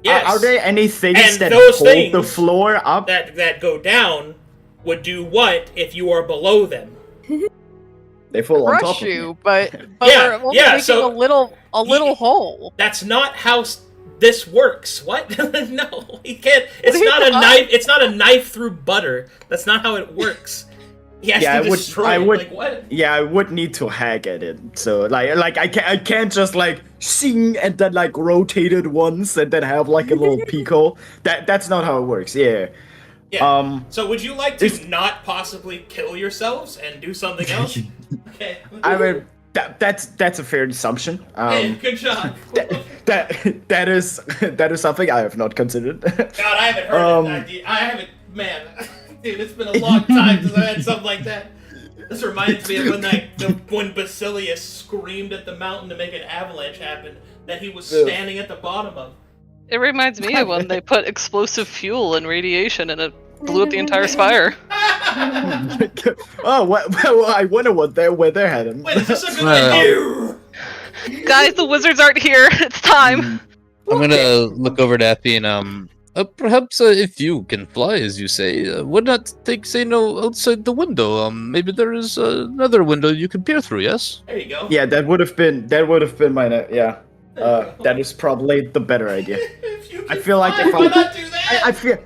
Yes. Are there any things And that those hold things the floor up? that go down would do what if you are below them? They fall on top Crush of you, me. but Yeah, we're only yeah, making so- a little hole. That's not how this works. What? No, he can't. It's What are not you a talking- knife. It's not a knife through butter. That's not how it works. He has to destroy it. Like what? Yeah, I would need to hack at it. So like I can't just like sing and then like rotate it once and then have like a little peek hole. That's not how it works. Yeah. Yeah. So would you like to not possibly kill yourselves and do something else? Okay. I mean that's a fair assumption. Hey, good job. That is something I have not considered. God, I haven't heard that idea. I haven't, man. Dude, it's been a long time since I had something like that. This reminds me of when Basilius screamed at the mountain to make an avalanche happen that he was standing at the bottom of. It reminds me of when they put explosive fuel and radiation and it blew up the entire spire. Oh, well, I wonder where they're heading. Wait, is this a good idea? Guys, the wizards aren't here. It's time. I'm gonna look over to Effie and perhaps if you can fly, as you say, would not take Zeno outside the window. Maybe there is another window you can peer through. Yes. There you go. Yeah, that would have been my yeah. That is probably the better idea. I feel like if why not do that? I feel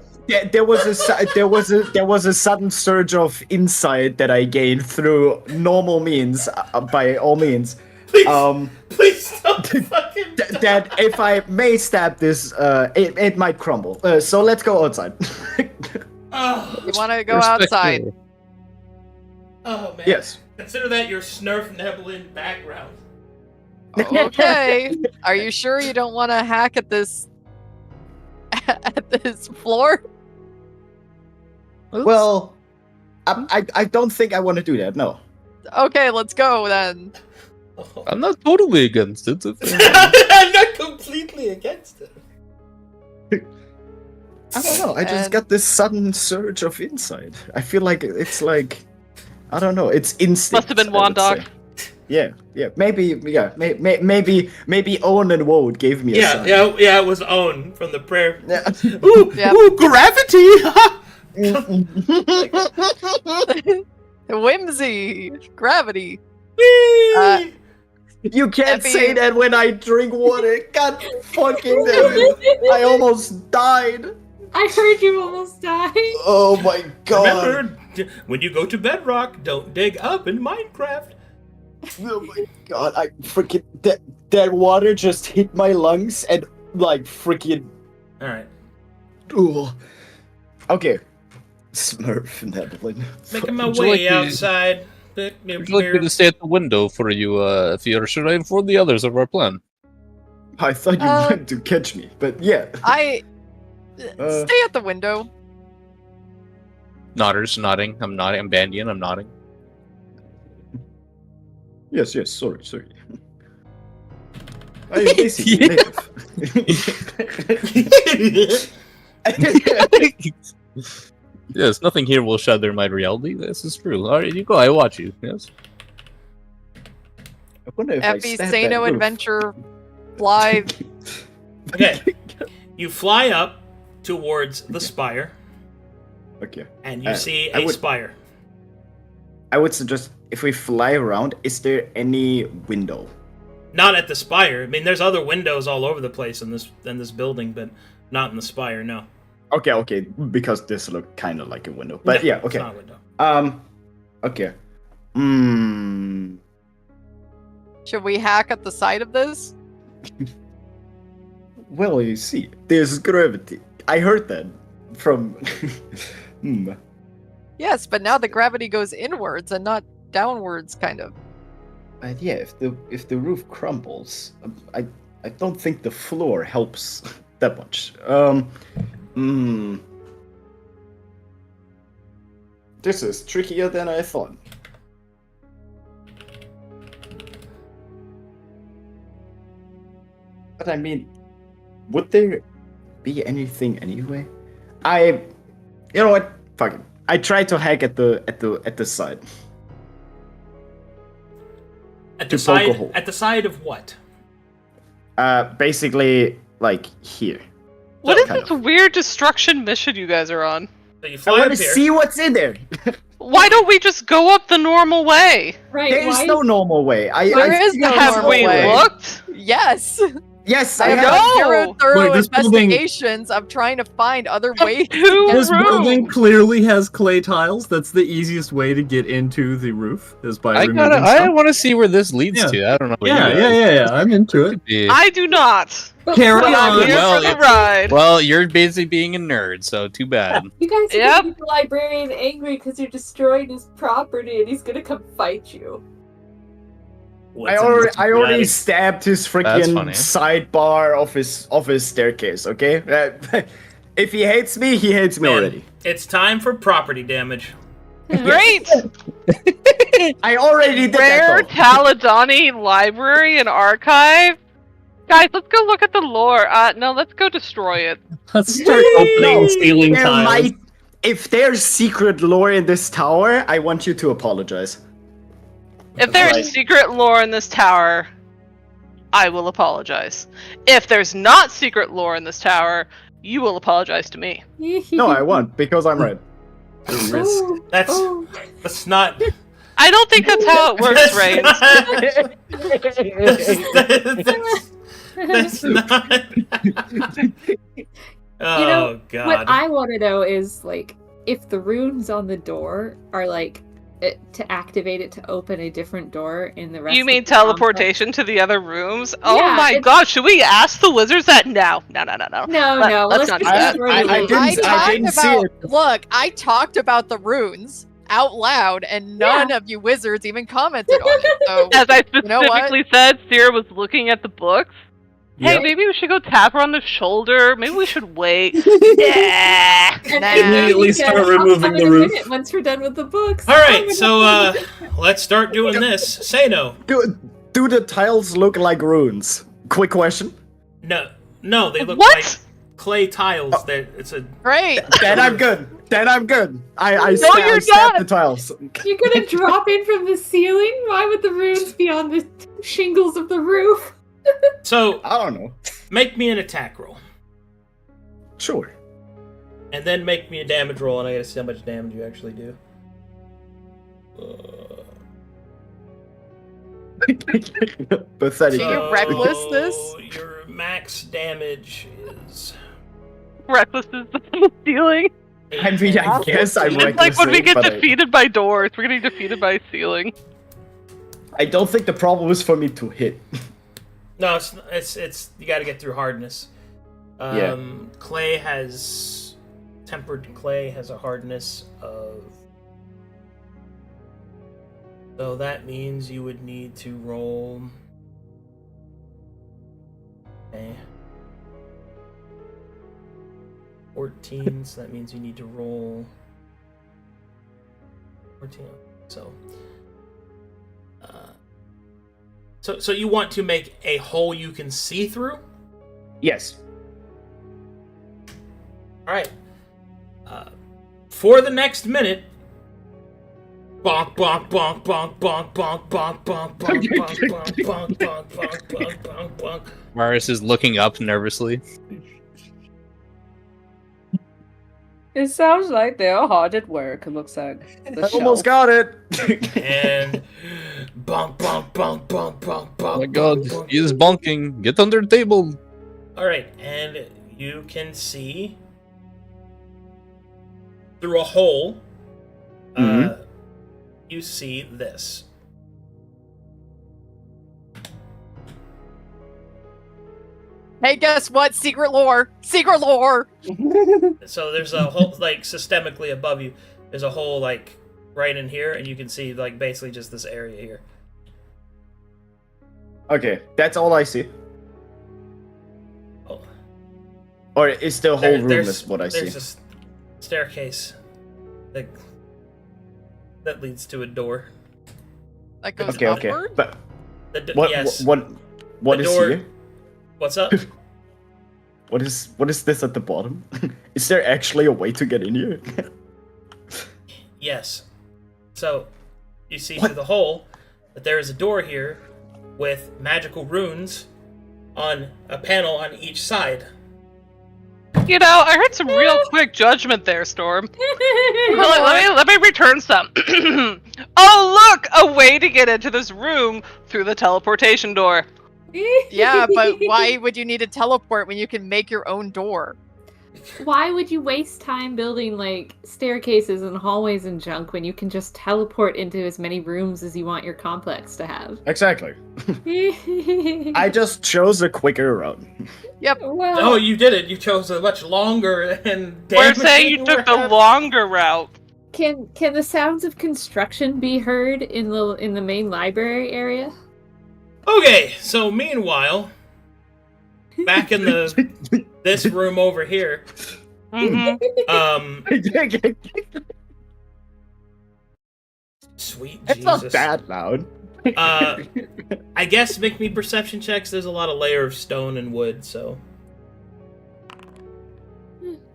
there was a sudden surge of insight that I gained through normal means. By all means. Please don't fucking that if I may stab this, it might crumble. So let's go outside. You want to go outside? Oh man. Yes. Consider that your Snurf Neblin background. Okay. Are you sure you don't want to hack at this floor? Well, I don't think I want to do that. No. Okay, let's go then. I'm not totally against it. I'm not completely against it. I don't know. I just got this sudden surge of insight. I feel like it's like, I don't know. It's instinct. Must have been Wandok. Yeah. Maybe Owen and Woad gave me a sign. Yeah. It was Owen from the prayer. Yeah. Ooh, gravity. Whimsy, gravity. Whee! You can't Effie. say that when I drink water. God fucking damn it. I almost died. I heard you almost die. Oh my god. Remember, when you go to Bedrock, don't dig up in Minecraft. Oh my god. I freaking that water just hit my lungs and like freaking. All right. Ooh. Okay. Smurf Neblin. Making my Would you way like me- outside. Would you like me to stay at the window for you, Effie, or should I inform the others of our plan? I thought you wanted to catch me, but yeah. Stay at the window. Nodders, nodding. I'm nodding. I'm Bandian. I'm nodding. Yes, sorry. I am basically native. Yes, nothing here will shatter my reality. This is true. All right, you go. I watch you. Yes. I wonder if I Effie, stab say that no roof. adventure. Fly. Okay. You fly up towards the spire, Okay. and you see I a would- spire. I would suggest if we fly around, is there any window? Not at the spire. I mean, there's other windows all over the place in this building, but not in the spire. No. Okay, because this looked kind of like a window. But No, yeah, it's okay. not a window. Okay. Should we hack at the side of this? Well, you see, there's gravity. I heard that from. Yes, but now the gravity goes inwards and not downwards, kind of. But yeah, if the roof crumbles, I don't think the floor helps that much. This is trickier than I thought. But I mean, would there be anything anyway? You know what? Fuck it. I try to hack at the side. At To the poke a side. hole. At the side of what? Basically like here. What is kind this of. weird destruction mission you guys are on? So you I fly want up to here. see what's in there. Why don't we just go up the normal way? Right? There's why no is- normal way. There is no Have normal we way. looked? Yes. Yes, I I have have. No! zero thorough Wait, this building- investigations of trying to find other ways. to Two get This rooms. building clearly has clay tiles. That's the easiest way to get into the roof is by I removing I stuff. want to see where this leads Yeah. to. I don't know. About Yeah, you guys. yeah. I'm into it. Could be- I do not. But Carry But I'm on. here Well, for the it's- ride. Well, you're basically being a nerd, so too bad. You guys are Yep. gonna make the librarian angry because you're destroying his property, and he's gonna come fight you. I already stabbed his That's freaking funny. sidebar of his staircase. Okay, if he hates me, he hates me Man, already. It's time for property damage. Great! I already did Rare that. Though. Taladani library and archive? Guys, let's go look at the lore. No, let's go destroy it. Let's start opening ceiling There tiles. might, if there's secret lore in this tower, I want you to apologize. If there's Right. secret lore in this tower, I will apologize. If there's not secret lore in this tower, you will apologize to me. No, I won't because I'm right. Oh, That's oh. that's not. I don't think that's how it works, Ray. That's not. Oh know, God. What I want to know is like if the runes on the door are like to activate it to open a different door in the rest. You of mean the complex. teleportation to the other rooms? Oh Yeah, my it's- god, should we ask the wizards that? No. No, Let- no. let's Let's not just do that. destroy I the didn't- runes. I didn't see it. Look, I talked about the runes out loud, and none of you wizards even commented on it. So As I know what? specifically said, Sierra was looking at the books. Hey, Yep. maybe we should go tap her on the shoulder. Maybe we should wait. Yeah. And Nah. Immediately you start guys, I'll removing come the in a roof. minute once we're done with the books. All right, so let's start doing this. Say no. Do the tiles look like runes? Quick question. No, they look What? like clay tiles. It's a. great. Then I'm good. I you're stabbed not. the tiles. You're gonna drop in from the ceiling? Why would the runes be on the shingles of the roof? So I don't know. make me an attack roll, Sure. and then make me a damage roll, and I gotta see how much damage you actually do. Pathetic. Do you reckless this? Your max damage is. Reckless is the ceiling. I mean, I guess I'm It's like when we reckless, get but defeated by doors, we're getting defeated by ceiling. I don't think the problem is for me to hit. No, it's you got to get through hardness. Yeah. Clay has tempered clay has a hardness of. So that means you would need to roll. Okay. 14, so that means you need to roll 14. So you want to make a hole you can see through? Yes. All right. For the next minute, bonk bonk bonk bonk bonk bonk bonk bonk bonk bonk bonk bonk bonk bonk bonk bonk bonk. Marius is looking up nervously. It sounds like they're hard at work, it looks like. The I almost shelf. got it. And bonk bonk bonk bonk bonk bonk. Oh my god, bonk, he is bonking. Get under the table. All right, and you can see through a hole. You see this. Hey, guess what? Secret lore. Secret lore. So there's a hole, like, systemically above you. There's a hole, like, right in here, and you can see, like, basically just this area here. Okay, that's all I see. Oh. Or is the whole room There's is what I see? There's a staircase. Like, that leads to a door. That goes Okay, upward? but What? Yes. what The is door- here? What's up? What is this at the bottom? Is there actually a way to get in here? Yes. So, you see What? through the hole that there is a door here with magical runes on a panel on each side. You know, I heard some real quick judgment there, Storm. Let me return some. Oh, look! A way to get into this room through the teleportation door. Yeah, but why would you need a teleport when you can make your own door? Why would you waste time building like staircases and hallways and junk when you can just teleport into as many rooms as you want your complex to have? Exactly. I just chose a quicker route. Well, Oh, you did it. You chose a much longer and We're damaging saying you took the route. longer route. can the sounds of construction be heard in the main library area? Okay, so meanwhile, back in this room over here, sweet It's Jesus. not that loud. I guess make me perception checks. There's a lot of layer of stone and wood, so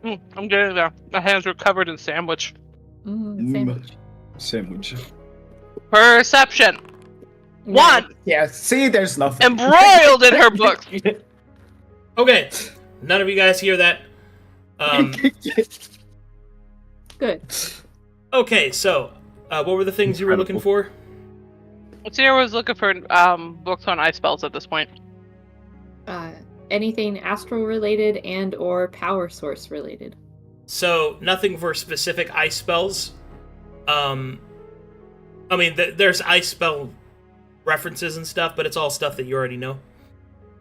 I'm getting there. My hands were covered in sandwich. Sandwich. Perception. One. Yeah, see, there's nothing. Embroiled in her book. okay. None of you guys hear that. Good. Okay, so what were the things you were looking for? Sierra was looking for books on ice spells at this point. Anything astral related and or power source related. So nothing for specific ice spells. I mean, there's ice spell references and stuff, but it's all stuff that you already know.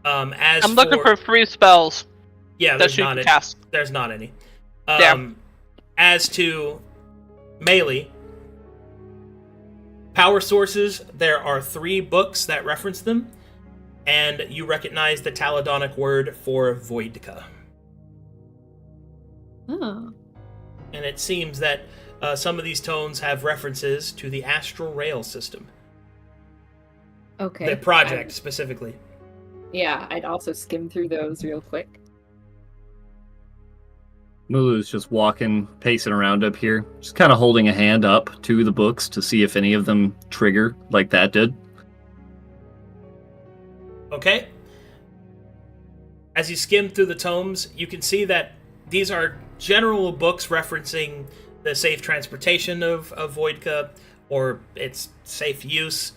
I'm looking for free spells. Yeah, that there's you not can any. cast. There's not any. Damn. As to melee power sources, there are 3 books that reference them, and you recognize the Taladonic word for Voidka. Oh. And it seems that some of these tones have references to the Astral Rail system. Okay. The project, specifically. Yeah, I'd also skim through those real quick. Mulu's just walking, pacing around up here, just kind of holding a hand up to the books to see if any of them trigger like that did. Okay. As you skim through the tomes, you can see that these are general books referencing the safe transportation of Voidka, or its safe use.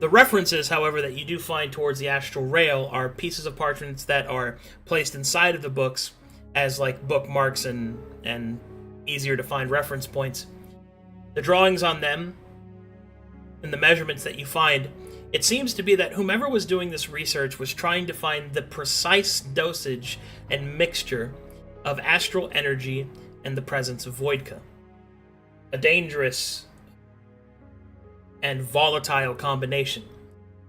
The references, however, that you do find towards the Astral Rail are pieces of parchments that are placed inside of the books as like bookmarks and easier to find reference points. The drawings on them and the measurements that you find, it seems to be that whomever was doing this research was trying to find the precise dosage and mixture of astral energy and the presence of Voidka. A dangerous and volatile combination.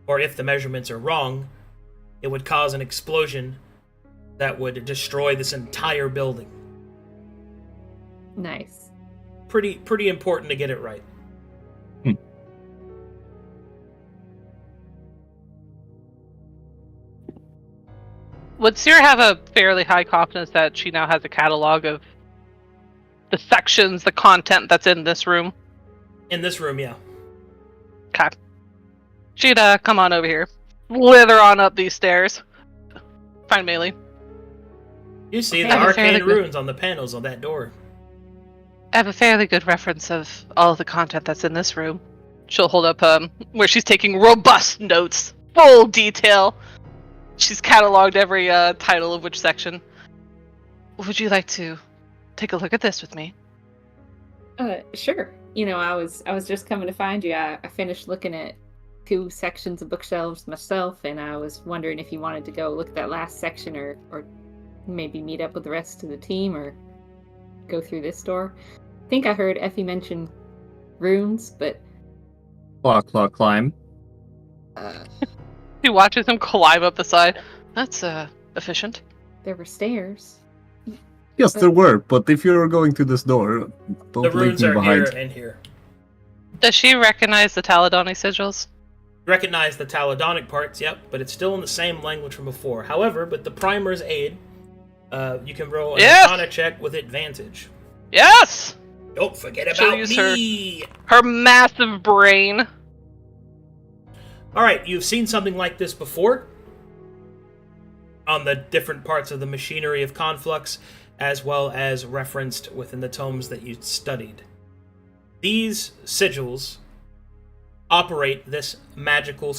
Or if the measurements are wrong, it would cause an explosion that would destroy this entire building. Nice. Pretty important to get it right. Would Sierra have a fairly high confidence that she now has a catalog of the sections, the content that's in this room? In this room, yeah. Okay. She'd come on over here, slither on up these stairs, find Melee. You see Okay, the that's fairly arcane good. runes on the panels on that door. I have a fairly good reference of all of the content that's in this room. She'll hold up where she's taking robust notes, full detail. She's cataloged every title of which section. Would you like to take a look at this with me? Sure. You know, I was just coming to find you. I finished looking at 2 sections of bookshelves myself, and I was wondering if you wanted to go look at that last section, or maybe meet up with the rest of the team, or go through this door. I think I heard Effie mention runes, but Claw, climb. She watches him climb up the side. That's efficient. there were stairs. Yes, there were, but if you're going to this door, don't The leave runes me are behind. here and here. Does she recognize the Taladoni sigils? Recognize the Taladonic parts, yep, but it's still in the same language from before. However, with the primer's aid, you can roll an Arcana check with advantage. Yes! Don't forget She'll about use me! Her massive brain. Alright, you've seen something like this before on the different parts of the machinery of Conflux, as well as referenced within the tomes that you studied. These sigils operate this magical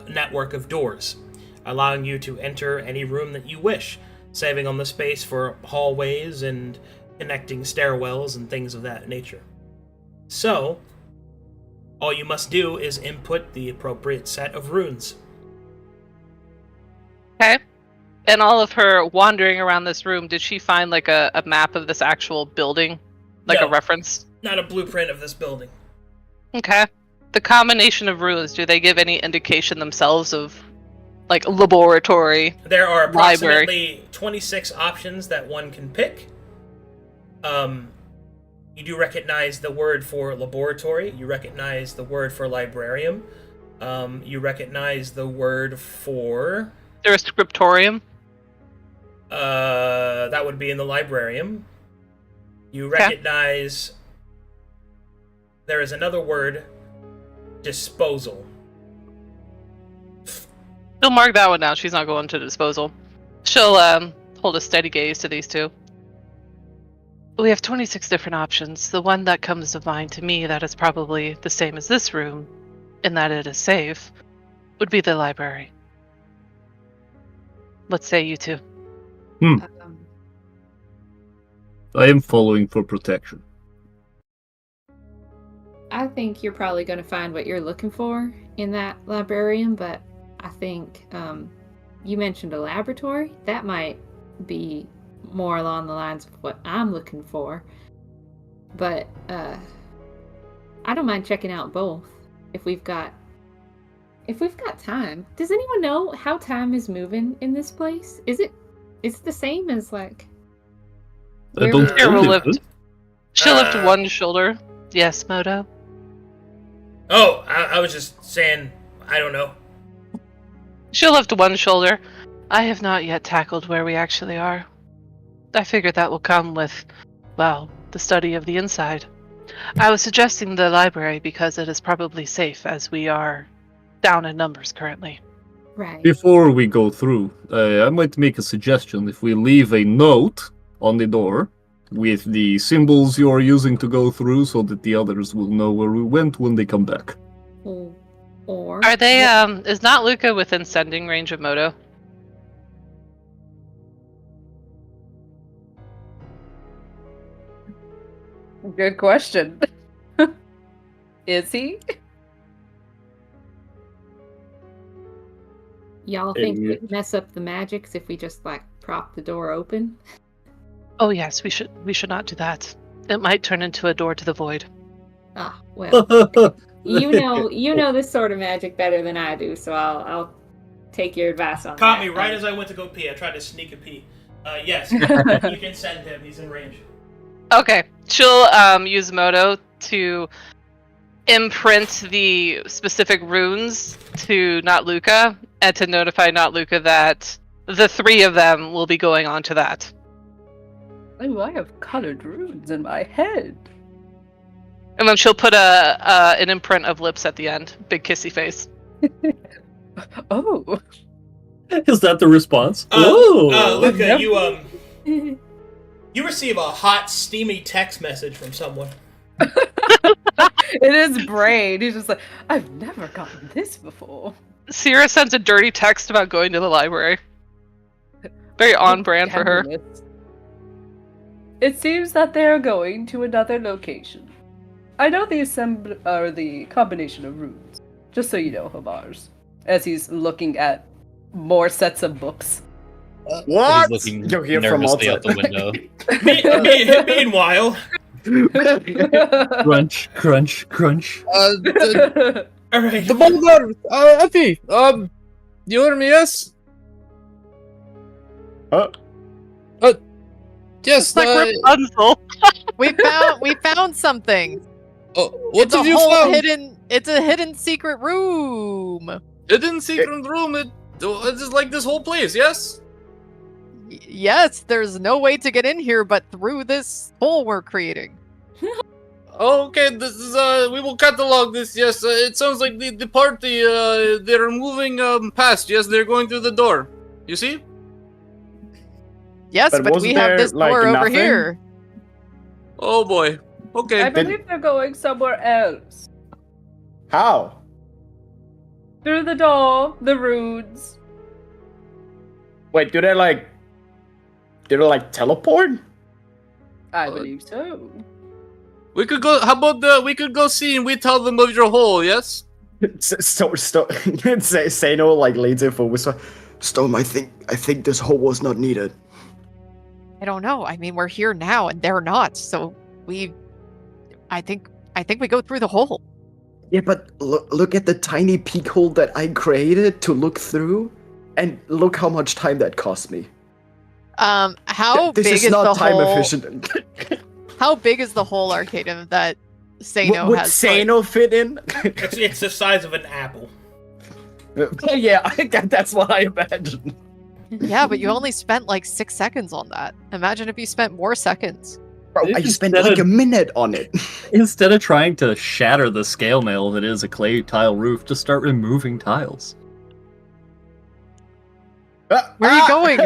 network of doors, allowing you to enter any room that you wish, saving on the space for hallways and connecting stairwells and things of that nature. So, all you must do is input the appropriate set of runes. Okay. And all of her wandering around this room, did she find like a map of this actual building? Like No. a reference? Not a blueprint of this building. Okay. The combination of runes, do they give any indication themselves of like laboratory? There are Library. approximately 26 options that one can pick. You do recognize the word for laboratory. You recognize the word for librarium. You recognize the word for... Is there a scriptorium? That would be in the librarium. You recognize... There is another word, disposal. She'll mark that one down. She's not going to disposal. She'll hold a steady gaze to these two. We have 26 different options. The one that comes to mind to me that is probably the same as this room, in that it is safe, would be the library. What say you two? I am following for protection. I think you're probably going to find what you're looking for in that librarian, but I think you mentioned a laboratory. That might be more along the lines of what I'm looking for. But I don't mind checking out both if we've got time. Does anyone know how time is moving in this place? Is it the same as like I don't Here, we'll believe lift. it. She'll lift one shoulder. Yes, Moto. Oh, I was just saying, I don't know. She'll lift one shoulder. I have not yet tackled where we actually are. I figured that will come with, well, the study of the inside. I was suggesting the library because it is probably safe as we are down in numbers currently. right? Before we go through, I might make a suggestion. If we leave a note on the door with the symbols you're using to go through so that the others will know where we went when they come back. Or Are they, is not Luca within sending range of Moto? Good question. Is he? y'all think we'd mess up the magics if we just like prop the door open? Oh yes, we should not do that. It might turn into a door to the void. Ah, well, you know this sort of magic better than I do, so I'll take your advice on that. Caught me right as I went to go pee. I tried to sneak a pee. Yes, you can send him. He's in range. Okay, she'll use Moto to imprint the specific runes to Not Luca and to notify Not Luca that the three of them will be going on to that. Oh, I have colored runes in my head. And then she'll put an imprint of lips at the end. Big kissy face. Oh. Is that the response? Luca, you receive a hot, steamy text message from someone. In his brain, he's just like, I've never gotten this before. Sierra sends a dirty text about going to the library. Very on brand for her. It seems that they are going to another location. I know the combination of runes, just so you know, Hamars, as he's looking at more sets of books. What? He's looking You'll hear from nervously out outside. the window. Meanwhile, Crunch, crunch, crunch. all right. The Boulder! Effie! You hear me, yes? Yes, It's like Rapunzel. We found something. oh, what It's a have you whole found? It's a hidden secret room. Hidden secret room. It's just like this whole place. Yes. Yes, there's no way to get in here but through this hole we're creating. Okay, this is we will catalog this. Yes, it sounds like the party they're moving past. Yes, they're going through the door. You see? Yes, But but we wasn't have there, this like, door over nothing? here. Oh boy. Okay. I believe they're going somewhere else. How? Through the door, the runes. Wait, do they like teleport? I believe so. We could go. How about we could go see and we tell them of your hole. Yes. Sano like leads in for whisper. Storm, I think this hole was not needed. I don't know. I mean, we're here now and they're not. So I think we go through the hole. Yeah, but look at the tiny peek hole that I created to look through, and look how much time that cost me. How This big is is not the time hole? efficient. How big is the hole, Arcadium, that Sano Would has? Sano fit in? It's the size of an apple. Yeah, that's what I imagined. Yeah, but you only spent like 6 seconds on that. Imagine if you spent more seconds. Bro, I spent like a minute on it. Instead of trying to shatter the scale mail that is a clay tile roof, just start removing tiles. Where are you going?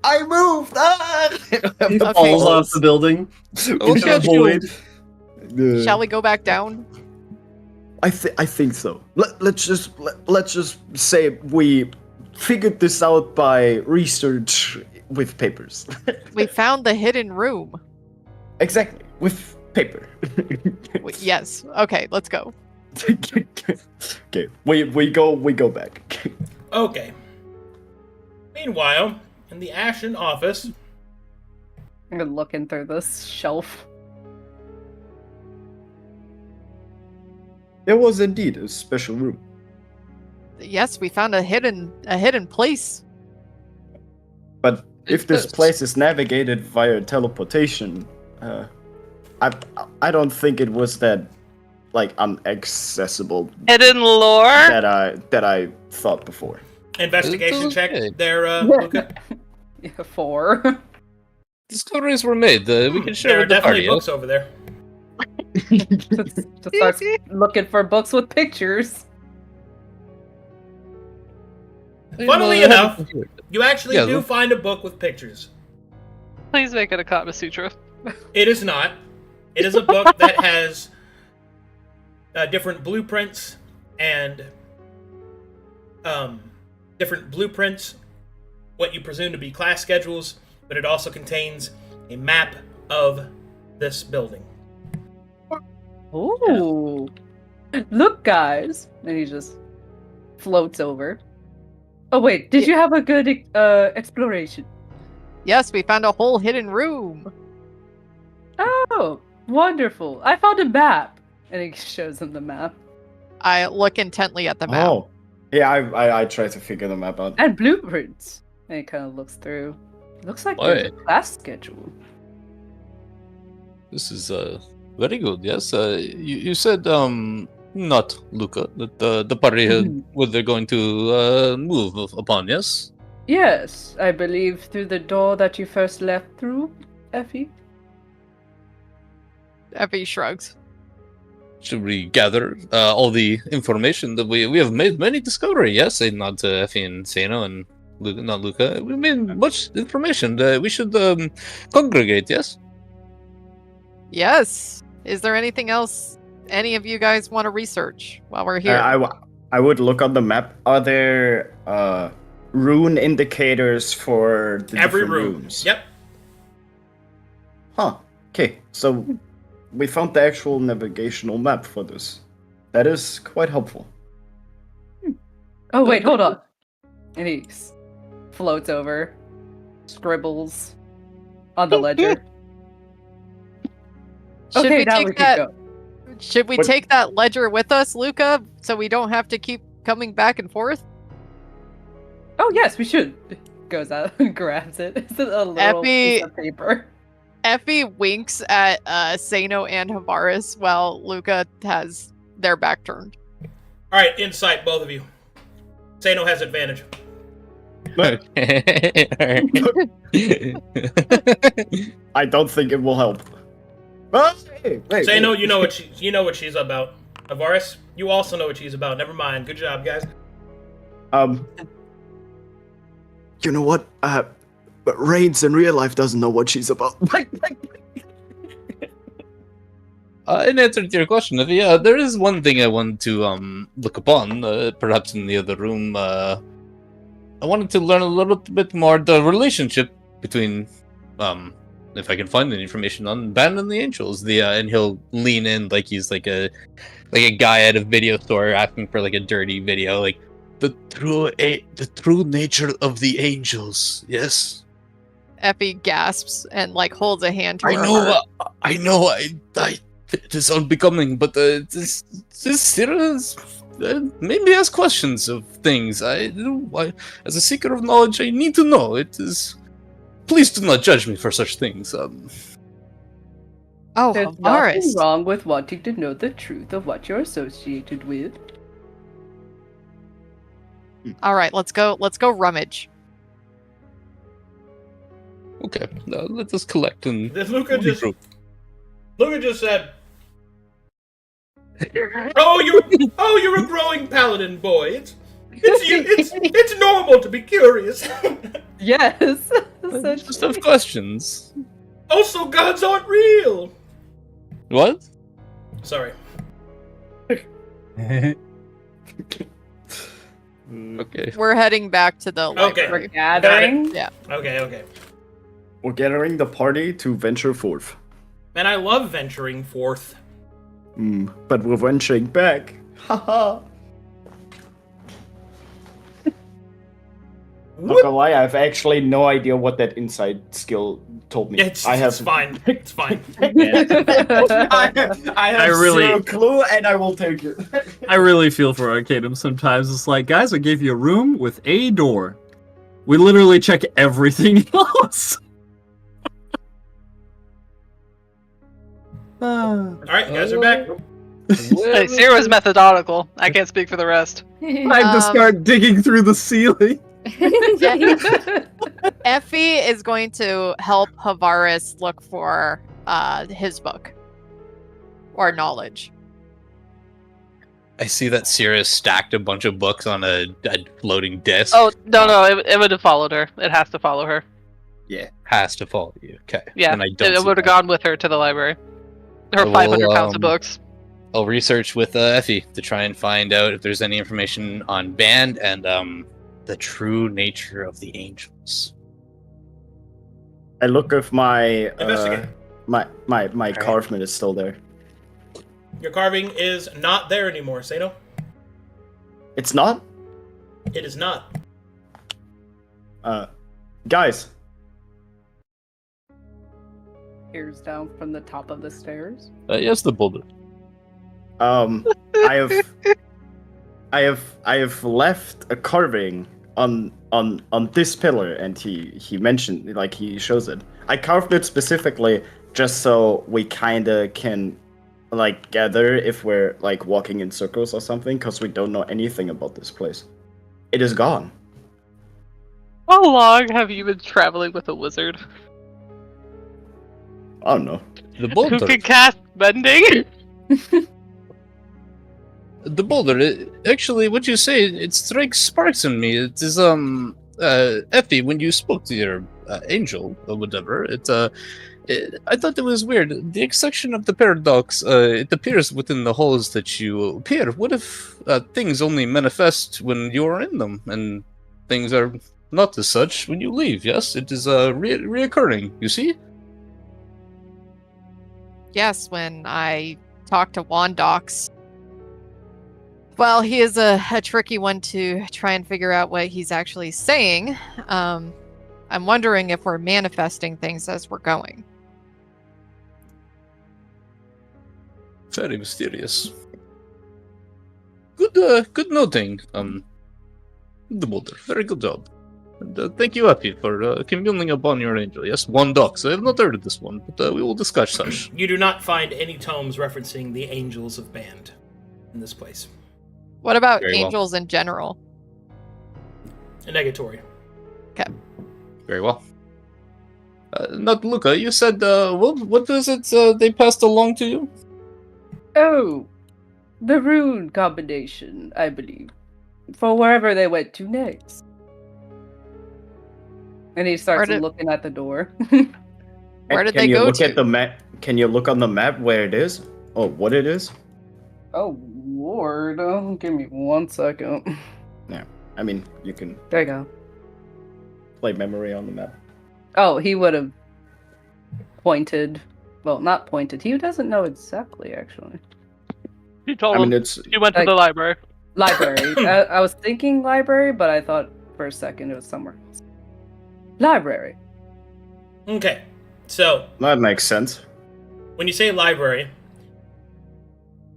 I moved! He falls off the building. Oh, Into the void. Shall we go back down? I think so. Let's just say we figured this out by research with papers. We found the hidden room. Exactly, with paper. Yes. Okay, let's go. Okay, we go back. Okay. Meanwhile, in the Ashen office, I'm looking through this shelf. There was indeed a special room. Yes, we found a hidden place. But if this Yes. place is navigated via teleportation, I don't think it was that like inaccessible Hidden lore? that I thought before. investigation It's check okay. there, Luca. Yeah, 4. Discoveries were made. We can share There are with the definitely party. books over there. Just starts looking for books with pictures. Funnily enough, you actually Yeah, do look- find a book with pictures. Please make it a Kama Sutra. It is not. It is a book that has different blueprints and what you presume to be class schedules, but it also contains a map of this building. Ooh. Look, guys. And he just floats over. Oh, wait. Did you have a good exploration? Yes, we found a whole hidden room. Oh, wonderful. I found a map. And he shows him the map. I look intently at the map. Oh, yeah. I try to figure the map out. And blueprints. And he kind of looks through. Looks like there's a class schedule. This is very good. Yes. You said not Luca that the party what they're going to move upon. Yes. Yes, I believe through the door that you first left through, Effie. Effie shrugs. Should we gather all the information that we have made many discovery? Yes, and not Effie and Sano and Luca, not Luca. We made much information. We should congregate. Yes. Yes. Is there anything else any of you guys want to research while we're here? I would look on the map. Are there rune indicators for the Every different room. rooms? Yep. Huh. Okay, so we found the actual navigational map for this. That is quite helpful. Oh, wait, hold on. And he floats over, scribbles on the ledger. Should Okay, we now take we that? can go. Should we What- take that ledger with us, Luca, so we don't have to keep coming back and forth? Oh, yes, we should. goes out and grabs it. It's a little piece of paper. Effie winks at Sano and Havaris while Luca has their back turned. All right, insight, both of you. Sano has advantage. I don't think it will help. Oh, wait, Sano, you know what she's about. Havaris, you also know what she's about. Never mind. Good job, guys. You know what? But Reigns in real life doesn't know what she's about. In answer to your question, yeah, there is one thing I want to look upon, perhaps in the other room. I wanted to learn a little bit more the relationship between, if I can find any information on Band and the Angels. And he'll lean in like he's like a guy at a video store asking for like a dirty video, like the true nature of the angels. Yes. Effie gasps and like holds a hand to I her know. heart. I know. It is unbecoming, but this serious. Maybe ask questions of things. I, as a seeker of knowledge, I need to know. It is. Please do not judge me for such things. Oh, There's nothing Havaris. wrong with wanting to know the truth of what you're associated with. All right, let's go rummage. Okay, let us collect and. Did Luca just said, "Oh, you're a growing paladin boy. It's normal to be curious." Yes. Just have questions. Also, gods aren't real. What? Sorry. Okay. We're heading back to the Okay. library. Gathering. Yeah. Okay. We're gathering the party to venture forth. And I love venturing forth. But we're venturing back. Haha. Not gonna lie, I have actually no idea what that inside skill told me. It's fine. It's fine. I have zero clue, and I will take it. I really feel for Arcanum sometimes. It's like, guys, I gave you a room with a door. We literally check everything else. Alright, you guys are back. Hey, Sierra was methodological. I can't speak for the rest. Time to start digging through the ceiling. Effie is going to help Havaris look for his book or knowledge. I see that Sierra stacked a bunch of books on a floating disc. Oh, no, it would have followed her. It has to follow her. Yeah, has to follow you. Okay. Yeah, And I don't it see would have that. gone with her to the library. Her I 500 will, pounds of books. I'll research with Effie to try and find out if there's any information on Band and the true nature of the angels. I look if my Investigate. my carvement is still there. Your carving is not there anymore, Sano. It's not? It is not. Guys. Peers down from the top of the stairs. Yes, the boulder. I have left a carving on this pillar, and he mentioned, like, he shows it. I carved it specifically just so we kinda can, like, gather if we're, like, walking in circles or something, because we don't know anything about this place. It is gone. How long have you been traveling with a wizard? I don't know. The boulder. Who can cast bending? The boulder. Actually, what you say, it strikes sparks in me. It is Effie, when you spoke to your angel or whatever, I thought it was weird. The exception of the paradox, it appears within the holes that you appear. What if things only manifest when you are in them, and things are not as such when you leave? Yes, it is reoccurring. You see? Yes, when I talk to Wandox. Well, he is a tricky one to try and figure out what he's actually saying. I'm wondering if we're manifesting things as we're going. Very mysterious. Good noting. The boulder. Very good job. And, thank you, Epi, for communing upon your angel. Yes, one dox. I have not heard of this one, but we will discuss such. You do not find any tomes referencing the Angels of Band in this place. What about Very well. angels in general? A negatory. Very well. Not Luca, you said, what is it they passed along to you? Oh, the rune combination, I believe, for wherever they went to next. And he starts looking at the door. Where did Can they you go look to? at the map? Can you look on the map where it is? Oh, what it is? Oh, Lord. Oh, give me 1 second. Yeah. I mean, you can There you go. play memory on the map. Oh, he would have pointed. Well, not pointed. He doesn't know exactly, actually. You told I mean, him it's you went to like- the library. Library. I was thinking library, but I thought for a second it was somewhere else. Library. Okay, so that makes sense. when you say library,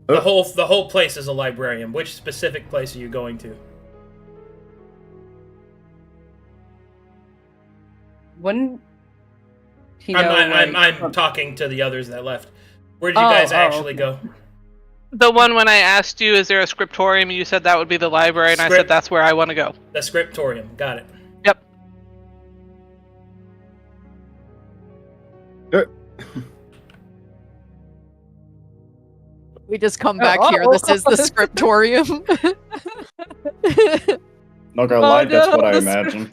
the whole place is a librarian. Which specific place are you going to? Wouldn't he know? I'm talking to the others that left. Where did you guys actually go? The one when I asked you, is there a scriptorium? You said that would be the library, and I said that's where I want to go. The scriptorium. Got it. Yep. We just come back here. This is the scriptorium. Not gonna lie, that's no, what I the imagine.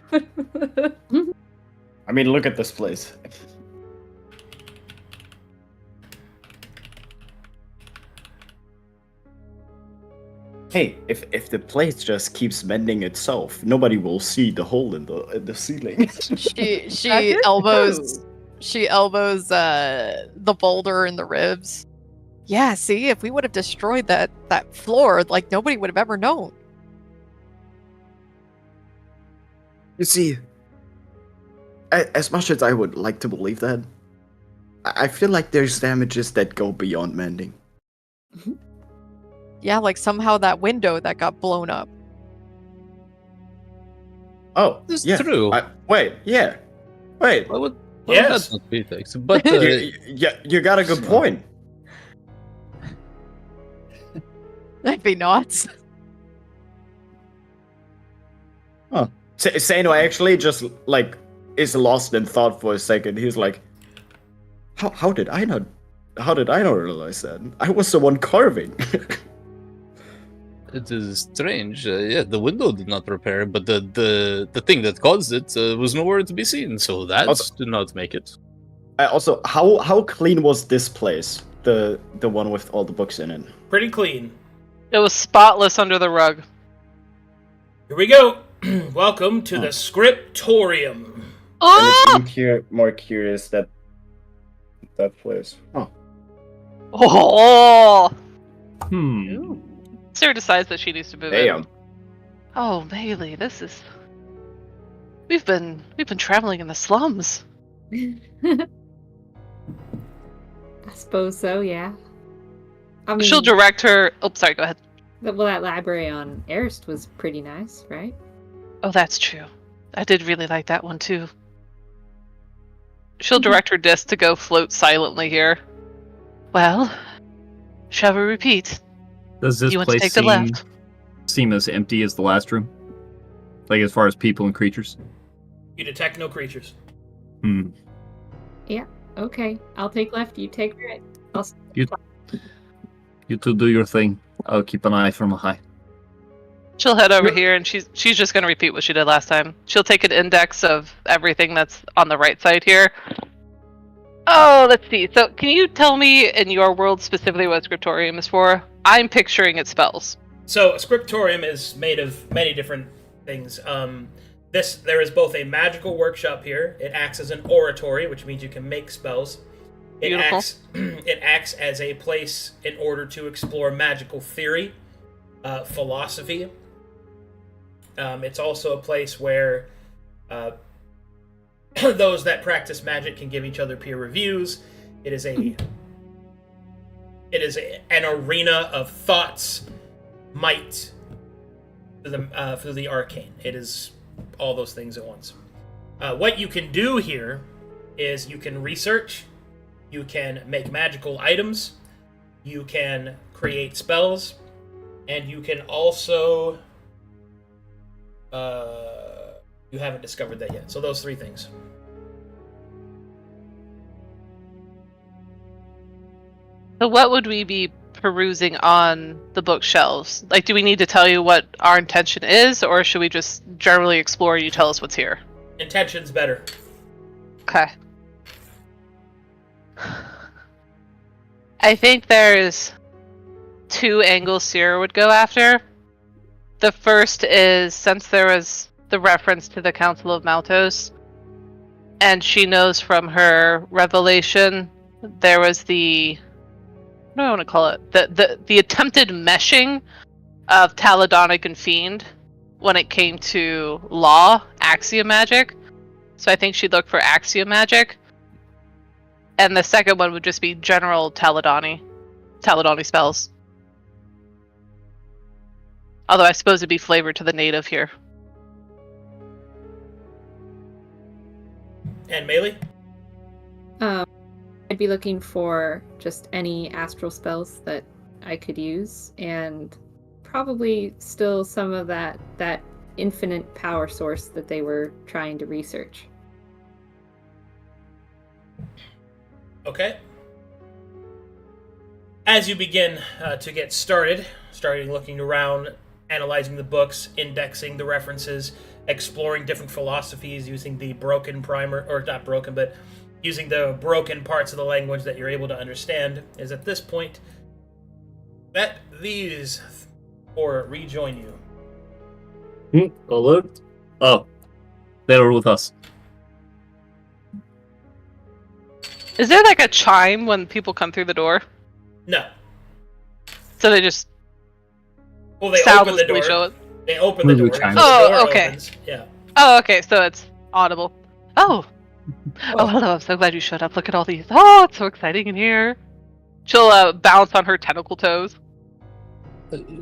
I mean, look at this place. Hey, if the place just keeps mending itself, nobody will see the hole in the ceiling. she elbows the boulder in the ribs. Yeah, see, if we would have destroyed that floor, like nobody would have ever known. You see, as much as I would like to believe that, I feel like there's damages that go beyond mending. Yeah, like somehow that window that got blown up. Oh, This is yeah. true. Wait. Why would Yes. that not be fixed? But You got a good point. Maybe not. Sano actually just like is lost in thought for a second. He's like, "How did I not realize that? I was the one carving." it is strange. Yeah, the window did not repair, but the thing that caused it was nowhere to be seen. So that Also- did not make it. Also, how clean was this place? The one with all the books in it. Pretty clean. It was spotless under the rug. Here we go. Welcome to the scriptorium. Oh! And it's more curious that place. Oh. Oh! Sarah decides that she needs to move Damn. in. Oh, Bailey, this is. We've been traveling in the slums. I suppose so, yeah. I mean, She'll direct her. Oh, sorry. Go ahead. well, that library on Erst was pretty nice, right? Oh, that's true. I did really like that one too. She'll direct her disc to go float silently here. Well, shall we repeat? Does this You want to place take the left? seem as empty as the last room? Like as far as people and creatures? You detect no creatures. Okay, I'll take left, you take right. You two do your thing. I'll keep an eye from high. She'll head over here, and she's just going to repeat what she did last time. She'll take an index of everything that's on the right side here. Oh, let's see. So, can you tell me in your world specifically what a scriptorium is for? I'm picturing it spells. So a scriptorium is made of many different things. There is both a magical workshop here. It acts as an oratory, which means you can make spells. It acts as a place in order to explore magical theory, philosophy. It's also a place where those that practice magic can give each other peer reviews. It is an arena of thoughts, might, through the arcane. It is all those things at once. What you can do here is you can research, you can make magical items, you can create spells, and you can also... you haven't discovered that yet. So those 3 things. So what would we be perusing on the bookshelves? Like, do we need to tell you what our intention is, or should we just generally explore and you tell us what's here? Intention's better. Okay. I think there's 2 angles Sierra would go after. The first is, since there was the reference to the Council of Maltos, and she knows from her revelation there was the... what do I want to call it? The attempted meshing of Taladonic and Fiend when it came to law, Axia magic. So I think she'd look for Axia magic. And the second one would just be general Taladani spells. Although I suppose it'd be flavored to the native here. And Melee? I'd be looking for just any astral spells that I could use, and probably still some of that infinite power source that they were trying to research. Okay. As you begin to get started looking around, analyzing the books, indexing the references, exploring different philosophies using the broken primer, or not broken, but using the broken parts of the language that you're able to understand, is at this point that these 4 rejoin you. Alert. Oh, they're with us. Is there like a chime when people come through the door? No. So they just Well, they open the soundlessly show door. it? They open the Blue door. chime. The Oh, door okay. opens. Yeah. Oh, okay, so it's audible. Oh, hello, I'm so glad you showed up. Look at all these. Oh, it's so exciting in here. She'll bounce on her tentacle toes.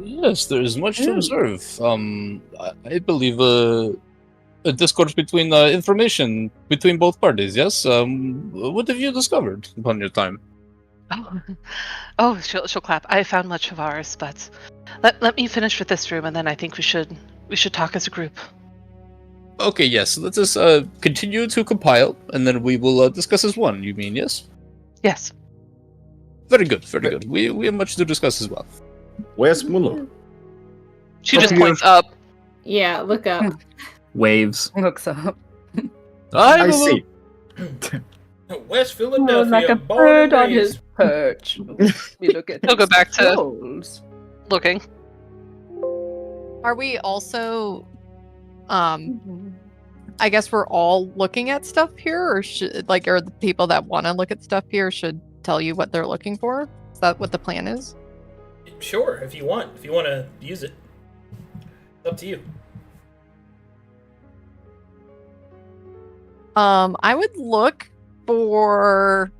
Yes, there is much to observe. I believe a discourse between information between both parties. Yes. What have you discovered upon your time? She'll clap. I found much of ours, but let me finish with this room, and then I think we should talk as a group. Okay. Yes. Let us continue to compile, and then we will discuss as one. You mean yes? Yes. Very good. Very good. We have much to discuss as well. Where's Mulu? She just points up. Yeah, look up. Waves. Looks up. I see. West Philadelphia, like a born bird and on his raised. perch. We look at He'll go his back to- clothes. Looking. Are we also I guess we're all looking at stuff here, or are the people that want to look at stuff here should tell you what they're looking for? Is that what the plan is? Sure, if you want to use it. It's up to you. I would look for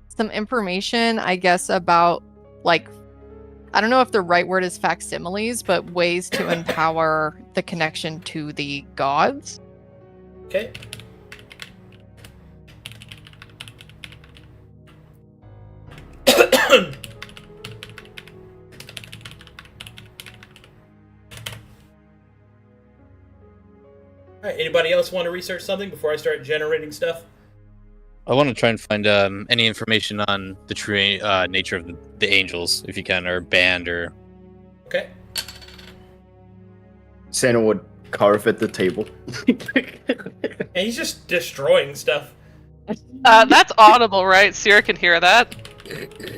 some information, I guess, about, like, I don't know if the right word is facsimiles, but ways to empower the connection to the gods. Okay. Alright, anybody else want to research something before I start generating stuff? I want to try and find any information on the true nature of the angels, if you can, or band, or... Okay. Santa would carve at the table. And he's just destroying stuff. That's audible, right? Sierra can hear that.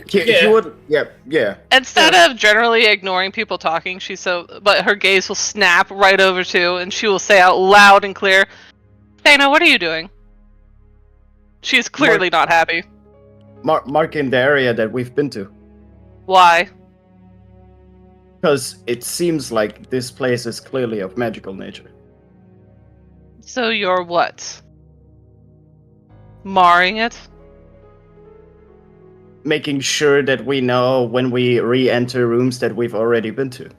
He would, yeah. Instead of generally ignoring people talking, but her gaze will snap right over to, and she will say out loud and clear, "Dana, what are you doing?" She's clearly not happy. Marking the area that we've been to. Why? Because it seems like this place is clearly of magical nature. So you're what? Marring it? Making sure that we know when we re-enter rooms that we've already been to.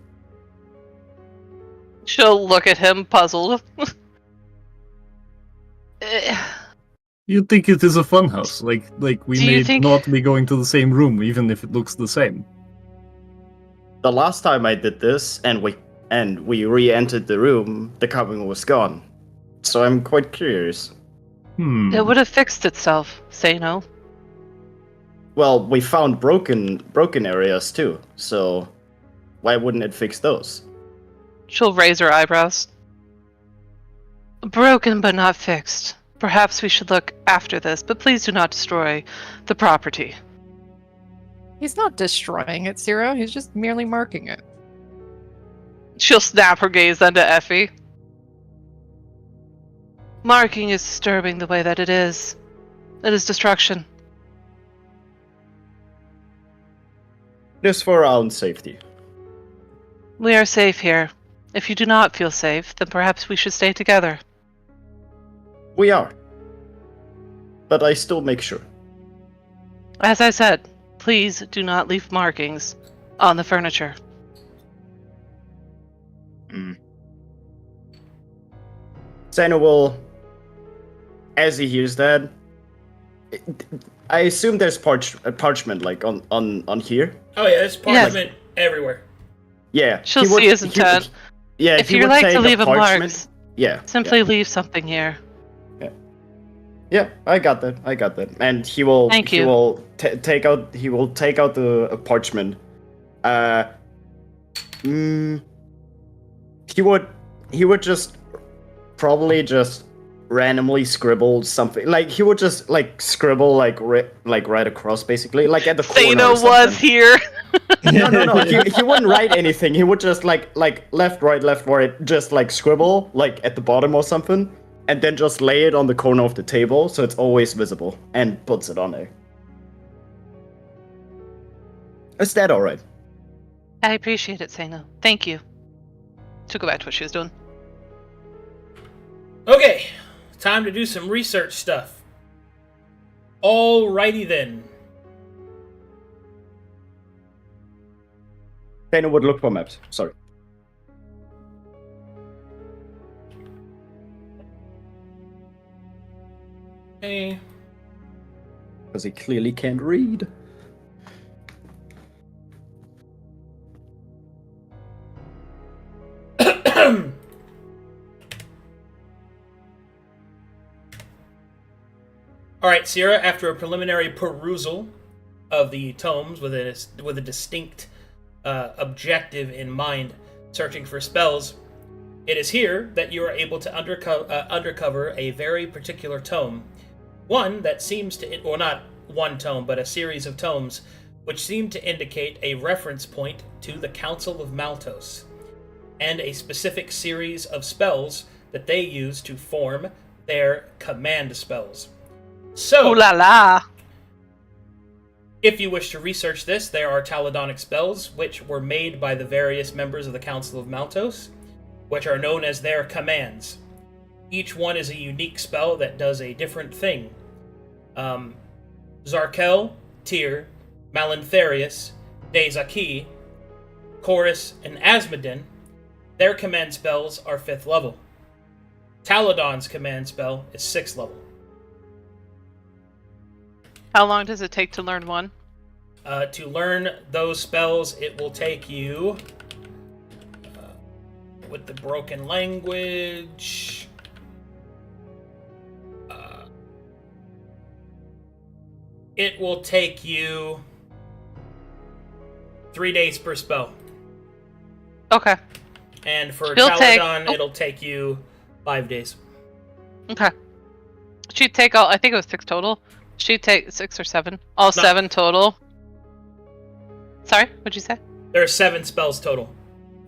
She'll look at him puzzled. You think it is a funhouse? Like we Do you may think- not be going to the same room, even if it looks the same. The last time I did this, and we re-entered the room, the covering was gone. So I'm quite curious. It would have fixed itself, say no. Well, we found broken areas too, so why wouldn't it fix those? She'll raise her eyebrows. Broken but not fixed. Perhaps we should look after this, but please do not destroy the property. He's not destroying it, Zero. He's just merely marking it. She'll snap her gaze onto Effie. Marking is disturbing the way that it is. It is destruction. Just for our own safety. We are safe here. If you do not feel safe, then perhaps we should stay together. We are. But I still make sure. As I said, please do not leave markings on the furniture. Sano will, as he hears that, I assume there's parchment like on here. Oh yeah, there's parchment everywhere. Yeah, She'll he would- see his he intent. would- yeah, If he you'd would like take to leave a parchment. marks, Yeah, simply leave something here. yeah, I got that. And he will. Thank He you. will take out. He will take out the parchment. He would just probably just randomly scribble something. Like he would just like scribble like right across, basically, like at the corner. Sano or something. was here. No. He wouldn't write anything. He would just like left, right, just like scribble like at the bottom or something, and then just lay it on the corner of the table so it's always visible, and puts it on there. Is that all right? I appreciate it, Sano. Thank you. To go back to what she was doing. Okay, time to do some research stuff. Alrighty then. Dana would look for maps. Sorry. Hey. Because he clearly can't read. Alright, Sierra, after a preliminary perusal of the tomes with a distinct objective in mind, searching for spells, it is here that you are able to undercover a very particular tome. One that seems to, well, not one tome, but a series of tomes, which seem to indicate a reference point to the Council of Maltos, and a specific series of spells that they use to form their command spells. So, Ooh la la! if you wish to research this, there are Taladonic spells, which were made by the various members of the Council of Maltos, which are known as their commands. Each one is a unique spell that does a different thing. Zarkel, Tyr, Malantharius, Dezaki, Chorus, and Asmodin, their command spells are 5th level. Taladon's command spell is 6th level. How long does it take to learn one? To learn those spells, it will take you, with the broken language, it will take you 3 days per spell. Okay. And for She'll take- Taladon, it'll take you 5 days. Okay. She'd take all, I think it was 6 total. She'd take 6 or 7. All 7 total. Sorry, what'd you say? There are 7 spells total.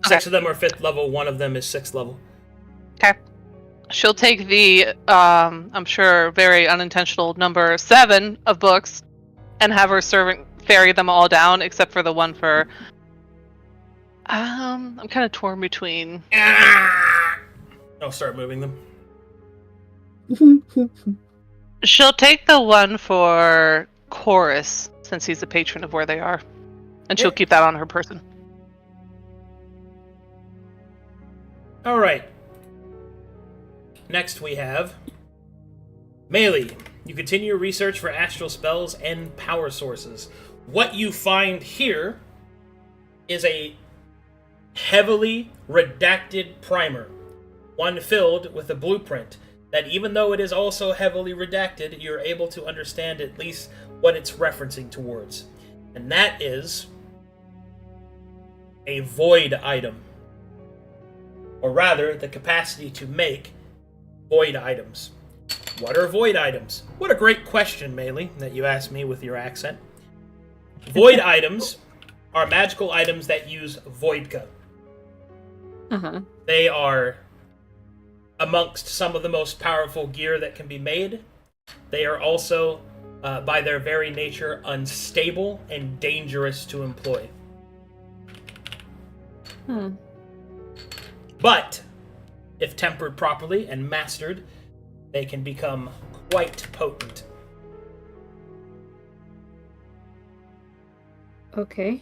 Okay. 6 of them are 5th level, 1 of them is 6th level. Okay. She'll take the, I'm sure, very unintentional number 7 of books and have her servant ferry them all down, except for the one for... I'm kind of torn between... I'll start moving them. She'll take the one for Chorus, since he's a patron of where they are. And she'll keep that on her person. Alright. Next we have Melee, you continue your research for astral spells and power sources. What you find here is a heavily redacted primer, one filled with a blueprint that, even though it is also heavily redacted, you're able to understand at least what it's referencing towards. And that is a void item. Or rather, the capacity to make void items. What are void items? What a great question, Melee, that you asked me with your accent. Void items are magical items that use Voidka. Uh-huh. They are amongst some of the most powerful gear that can be made. They are also, by their very nature, unstable and dangerous to employ. But, if tempered properly and mastered, they can become quite potent. Okay.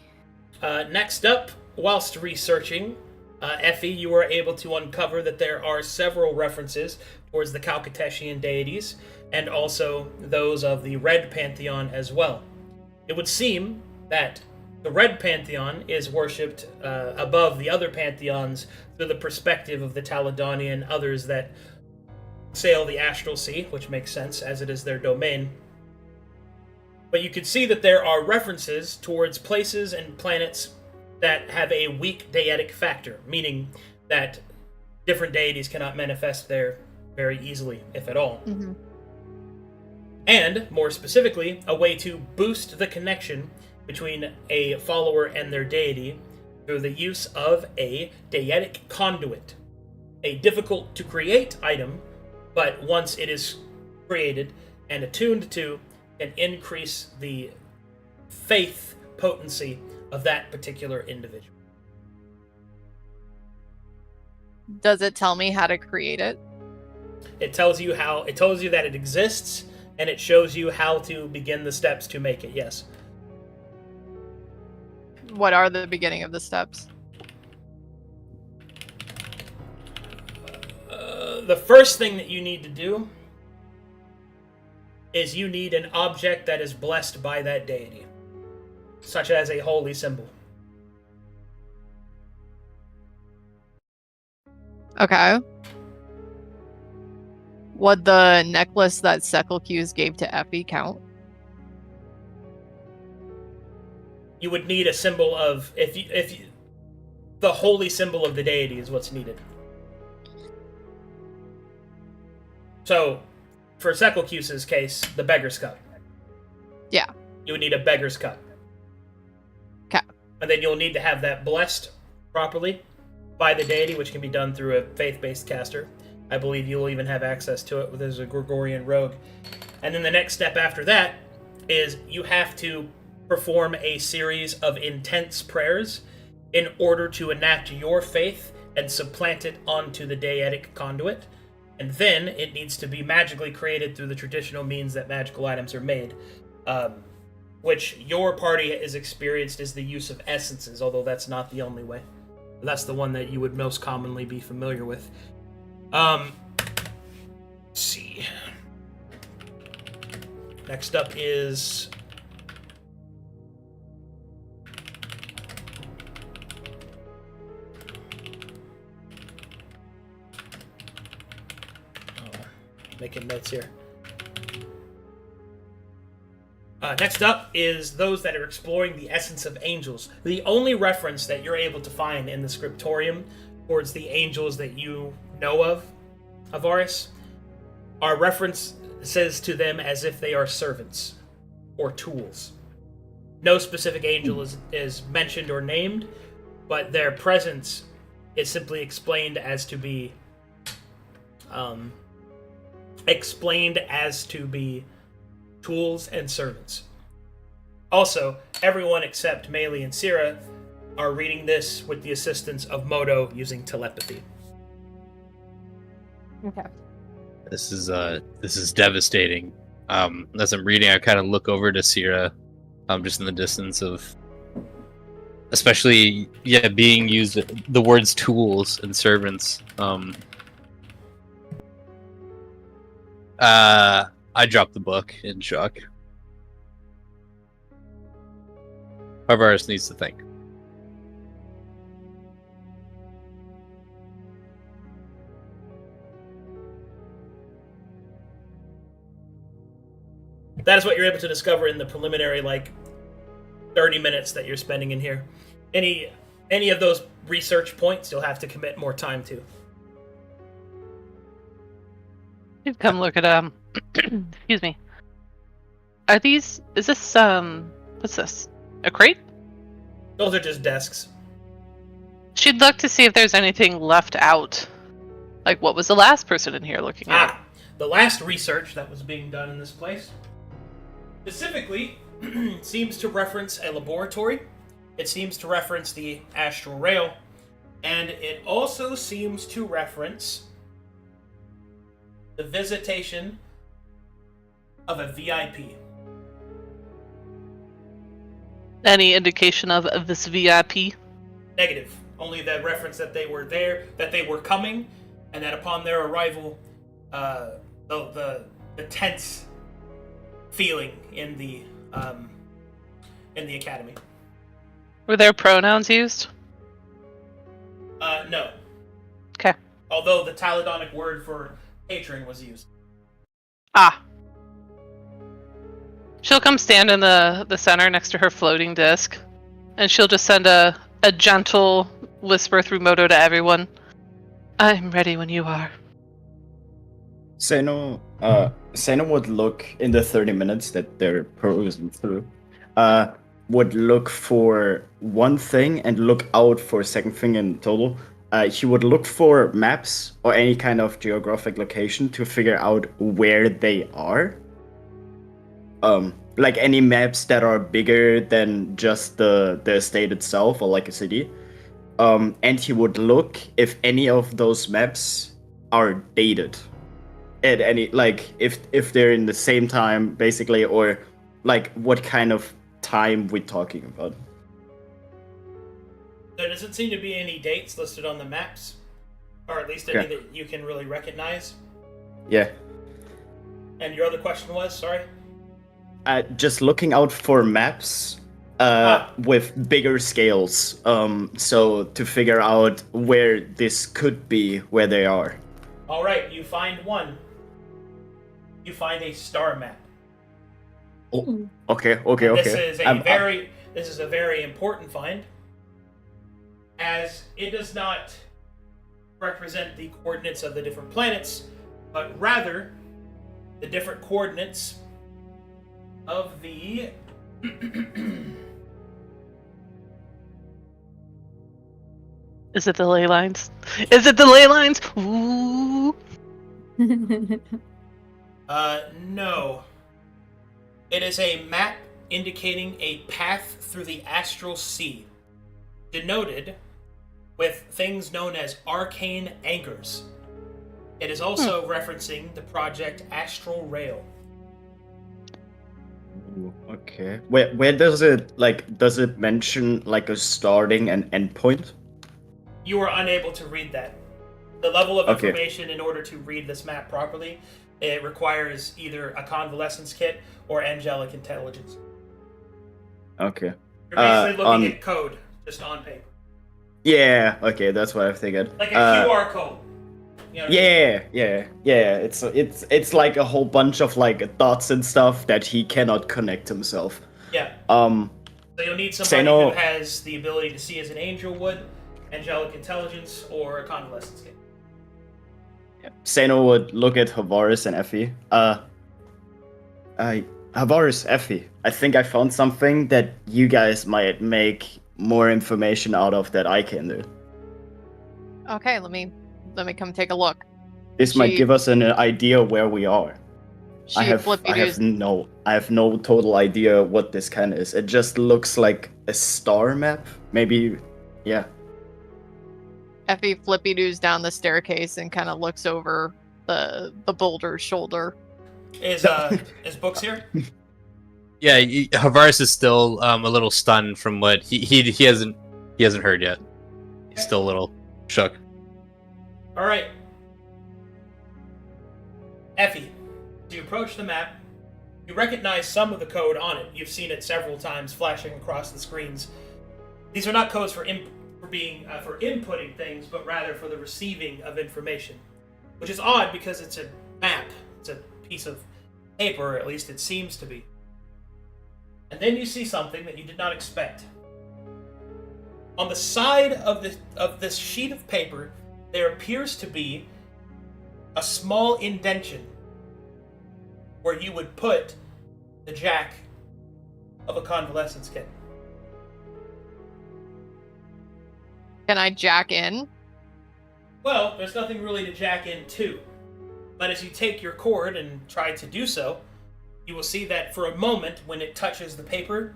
Next up, whilst researching, Effie, you were able to uncover that there are several references towards the Kalkateshian deities, and also those of the Red Pantheon as well. It would seem that the Red Pantheon is worshipped above the other pantheons through the perspective of the Taladani and others that sail the Astral Sea, which makes sense as it is their domain. But you can see that there are references towards places and planets that have a weak deity factor, meaning that different deities cannot manifest there very easily, if at all. Mm-hmm. And, more specifically, a way to boost the connection between a follower and their deity through the use of a deitic conduit. A difficult to create item, but once it is created and attuned to, can increase the faith potency of that particular individual. Does it tell me how to create it? It tells you that it exists, and it shows you how to begin the steps to make it, yes. What are the beginning of the steps? The first thing that you need to do is you need an object that is blessed by that deity, such as a holy symbol. Okay. Would the necklace that Sekel'Q's gave to Effie count? You would need a symbol of the holy symbol of the deity is what's needed. So, for Sekel'Q's case, the beggar's cup. Yeah. You would need a beggar's cup. Okay. And then you'll need to have that blessed properly by the deity, which can be done through a faith-based caster. I believe you'll even have access to it as a Gregorian rogue. And then the next step after that is you have to perform a series of intense prayers in order to enact your faith and supplant it onto the deitic conduit. And then it needs to be magically created through the traditional means that magical items are made, which your party has experienced is the use of essences, although that's not the only way. That's the one that you would most commonly be familiar with. Let's see. Next up is... making notes here. Next up is those that are exploring the essence of angels. The only reference that you're able to find in the scriptorium towards the angels that you know of, Avaris, are references to them as if they are servants or tools. No specific angel is mentioned or named, but their presence is simply explained as to be tools and servants. Also, everyone except Melee and Syrah are reading this with the assistance of Moto using telepathy. Okay. This is devastating. As I'm reading, I kind of look over to Syrah, just in the distance of, especially being used the words tools and servants. I dropped the book in shock. Harvaris needs to think. That is what you're able to discover in the preliminary, 30 minutes that you're spending in here. Any of those research points, you'll have to commit more time to. You've come look at excuse me. Is this what's this? A crate? Those are just desks. She'd look to see if there's anything left out. Like, what was the last person in here looking at? The last research that was being done in this place specifically seems to reference a laboratory. It seems to reference the astral rail, and it also seems to reference the visitation of a VIP. Any indication of this VIP? Negative. Only the reference that they were there, that they were coming, and that upon their arrival, the tense feeling in the academy. Were there pronouns used? No. Okay. Although the Taladonic word for patron was used. Ah. She'll come stand in the center next to her floating disc, and she'll just send a gentle whisper through Moto to everyone. I'm ready when you are. Seno would look in the 30 minutes that they're perusing through, would look for one thing and look out for a second thing in total. He would look for maps or any kind of geographic location to figure out where they are. Like any maps that are bigger than just the estate itself or like a city. And he would look if any of those maps are dated. At any, like, if they're in the same time, basically, or like what kind of time we're talking about. There doesn't seem to be any dates listed on the maps, or at least any that you can really recognize. Yeah. And your other question was, sorry? Just looking out for maps with bigger scales, so to figure out where this could be, where they are. All right, you find one. You find a star map. Oh, okay. This is a very important find, as it does not represent the coordinates of the different planets, but rather the different coordinates of the Is it the ley lines? Is it the ley lines? Ooh. No. It is a map indicating a path through the astral sea, denoted with things known as arcane anchors. It is also referencing the project Astral Rail. Ooh, okay. Where does it mention like a starting and end point? You are unable to read that. The level of information in order to read this map properly, it requires either a convalescence kit or angelic intelligence. Okay. You're basically looking at code, just on paper. Yeah, okay, that's what I figured. Like a QR code. You know what yeah. It's like a whole bunch of like dots and stuff that he cannot connect himself. Yeah. So you'll need somebody who has the ability to see as an angel would, angelic intelligence, or a convalescence kit. Seno would look at Havaris and Effie. Havaris, Effie, I think I found something that you guys might make more information out of that I can do. Okay, let me come take a look. This might give us an idea where we are. I have no total idea what this kind of is. It just looks like a star map, maybe. Yeah. Effie flippy-doos down the staircase and kind of looks over the boulder's shoulder. Is Books here? Yeah, Havaris is still a little stunned from what he hasn't heard yet. He's still a little shook. All right, Effie, As you approach the map, you recognize some of the code on it. You've seen it several times flashing across the screens. These are not codes for inputting things, but rather for the receiving of information, which is odd because it's a map. It's a piece of paper, or at least it seems to be. And then you see something that you did not expect. On the side of this sheet of paper, there appears to be a small indentation where you would put the jack of a convalescence kit. Can I jack in? Well, there's nothing really to jack into. But as you take your cord and try to do so, you will see that for a moment, when it touches the paper,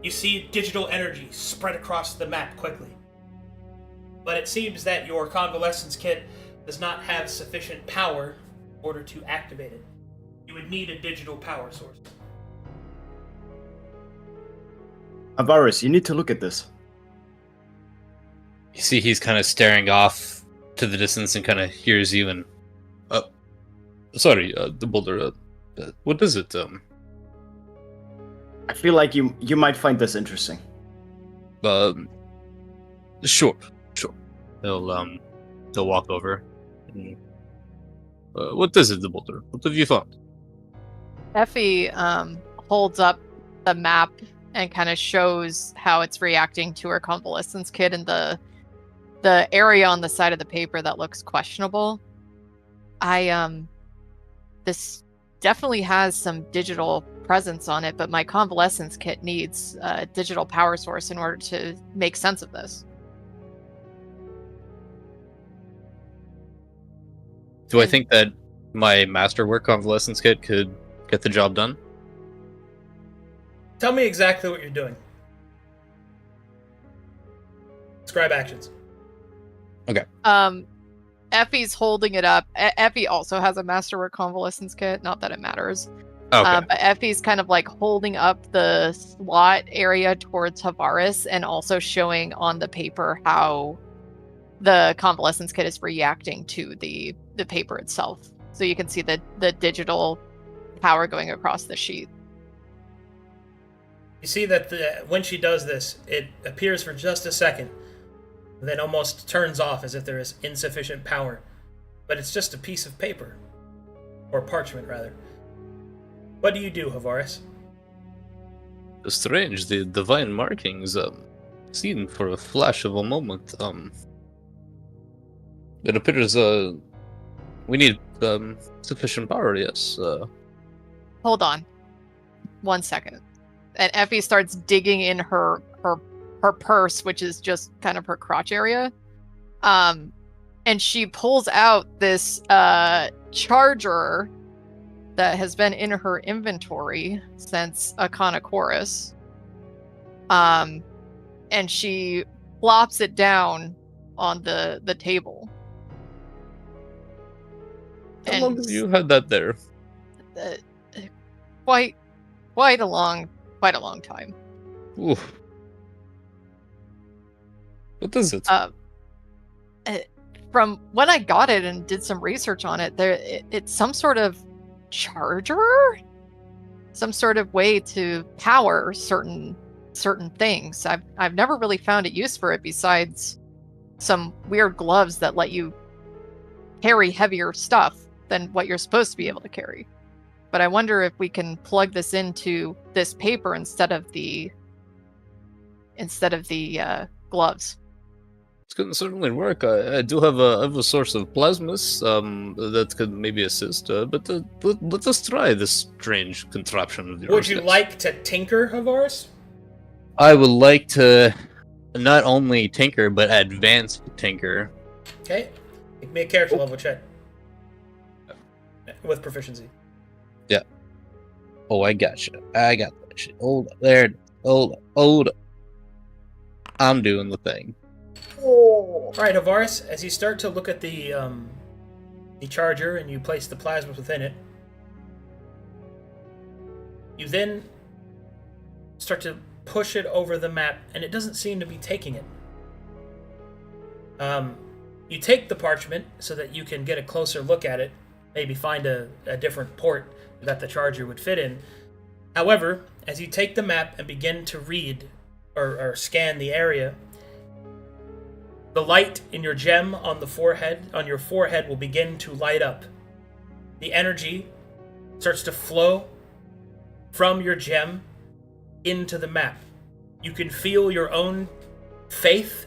you see digital energy spread across the map quickly. But it seems that your convalescence kit does not have sufficient power in order to activate it. You would need a digital power source. Avaris, you need to look at this. You see, he's kind of staring off to the distance and kind of hears you and, sorry, the boulder. What is it? I feel like you might find this interesting. Sure. He'll walk over. And, what is it, the boulder? What have you found? Effie holds up the map and kind of shows how it's reacting to her convalescence kit and the area on the side of the paper that looks questionable. This definitely has some digital presence on it, but my convalescence kit needs a digital power source in order to make sense of this. Do I think that my masterwork convalescence kit could get the job done? Tell me exactly what you're doing. Describe actions. Okay. Effie's holding it up. Effie also has a masterwork convalescence kit. Not that it matters. Okay. But Effie's kind of like holding up the slot area towards Havaris and also showing on the paper how the convalescence kit is reacting to the paper itself. So you can see the digital power going across the sheet. You see that when she does this, it appears for just a second, then almost turns off as if there is insufficient power. But it's just a piece of paper. Or parchment, rather. What do you do, Havaris? Strange, the divine markings, seen for a flash of a moment, it appears, we need, sufficient power, yes, Hold on. 1 second. And Effie starts digging in her purse, which is just kind of her crotch area. And she pulls out this charger that has been in her inventory since Akana. And she plops it down on the table. How long have you had that there? Quite a long time. Oof. What is it? From when I got it and did some research on it, it's some sort of charger, some sort of way to power certain things. I've never really found a use for it besides some weird gloves that let you carry heavier stuff than what you're supposed to be able to carry. But I wonder if we can plug this into this paper instead of the gloves. It's going to certainly work. I do have a source of plasmas that could maybe assist, but let us try this strange contraption of yours. Would you like to tinker, Havaris? I would like to not only tinker, but advanced tinker. Okay. Make me a character level check. With proficiency. Yeah. Oh, I got you. I got that shit. Hold up. There. Hold up. I'm doing the thing. Alright, Havaris, as you start to look at the charger and you place the plasma within it, you then start to push it over the map, and it doesn't seem to be taking it. You take the parchment so that you can get a closer look at it, maybe find a different port that the charger would fit in. However, as you take the map and begin to read or scan the area, the light in your gem on your forehead will begin to light up. The energy starts to flow from your gem into the map. You can feel your own faith,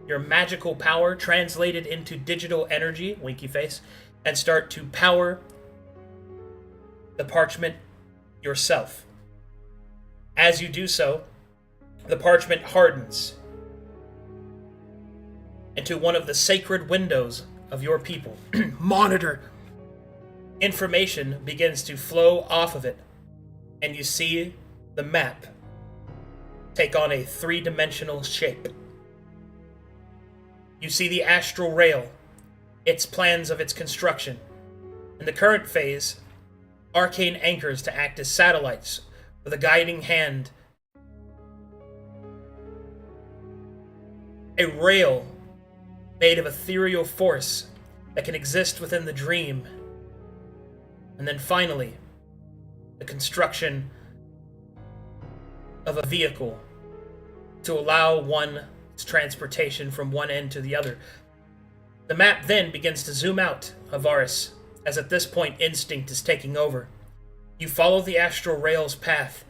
your magical power translated into digital energy, winky face, and start to power the parchment yourself. As you do so, the parchment hardens into one of the sacred windows of your people. Monitor! Information begins to flow off of it, and you see the map take on a 3-dimensional shape. You see the astral rail, its plans of its construction. In the current phase, arcane anchors to act as satellites with a guiding hand. A rail made of ethereal force that can exist within the dream. And then finally, the construction of a vehicle to allow one's transportation from one end to the other. The map then begins to zoom out of Varus, as at this point instinct is taking over. You follow the astral rail's path.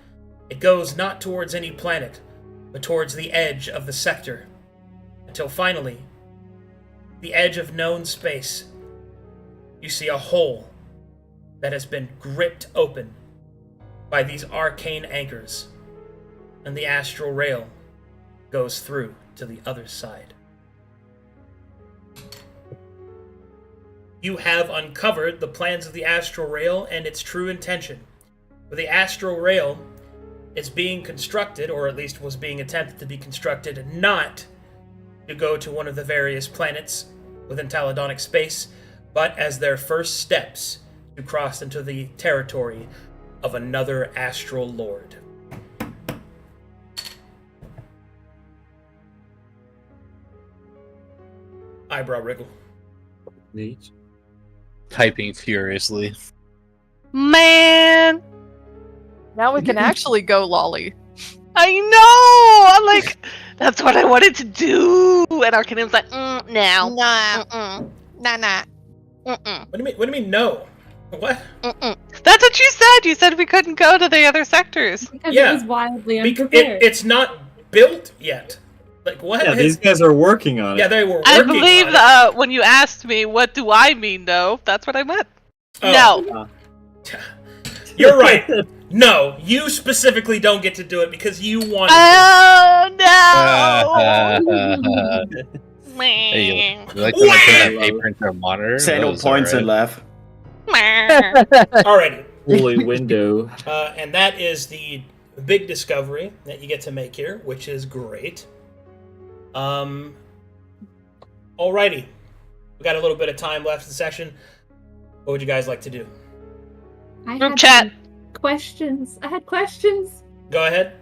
It goes not towards any planet, but towards the edge of the sector, until finally, the edge of known space, you see a hole that has been gripped open by these arcane anchors, and the astral rail goes through to the other side. You have uncovered the plans of the astral rail and its true intention. For the astral rail is being constructed, or at least was being attempted to be constructed, not to go to one of the various planets within Taladonic space, but as their first steps to cross into the territory of another astral lord. Eyebrow wriggle. Neat. Typing furiously. Man, Now we can actually go lolly. I know! I'm like, that's what I wanted to do! And Arcanium's like, no. Nah. Nah. What do you mean no? What? That's what you said! You said we couldn't go to the other sectors. Because Yeah. it was wildly unprepared. It's not built yet. Like, what? Yeah, these guys are working on it. Yeah, they were working I believe on it. when you asked me, what do I mean, no? That's what I meant. Oh. No. You're right. No, you specifically don't get to do it because you want Oh, no! Hey, you like when I turn that paper into a monitor? Say That no was points and alright. laugh. Alrighty. Holy window. And that is the big discovery that you get to make here, which is great. Alrighty. We got a little bit of time left in the session. What would you guys like to do? I Group had chat. some questions. I had questions. Go ahead.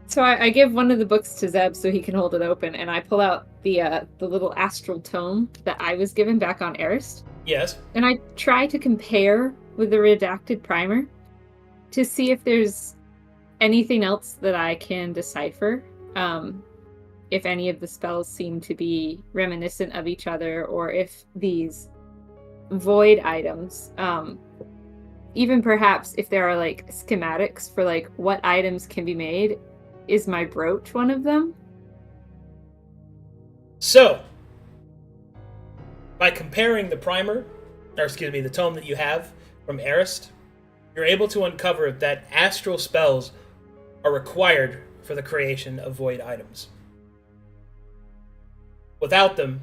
So I give one of the books to Zeb so he can hold it open, and I pull out the little astral tome that I was given back on Arist, Yes. and I try to compare with the redacted primer to see if there's anything else that I can decipher. If any of the spells seem to be reminiscent of each other, or if these void items, even perhaps if there are like schematics for like what items can be made. Is my brooch one of them? So, by comparing the primer, or excuse me, the tome that you have from Arist, you're able to uncover that astral spells are required for the creation of void items. Without them,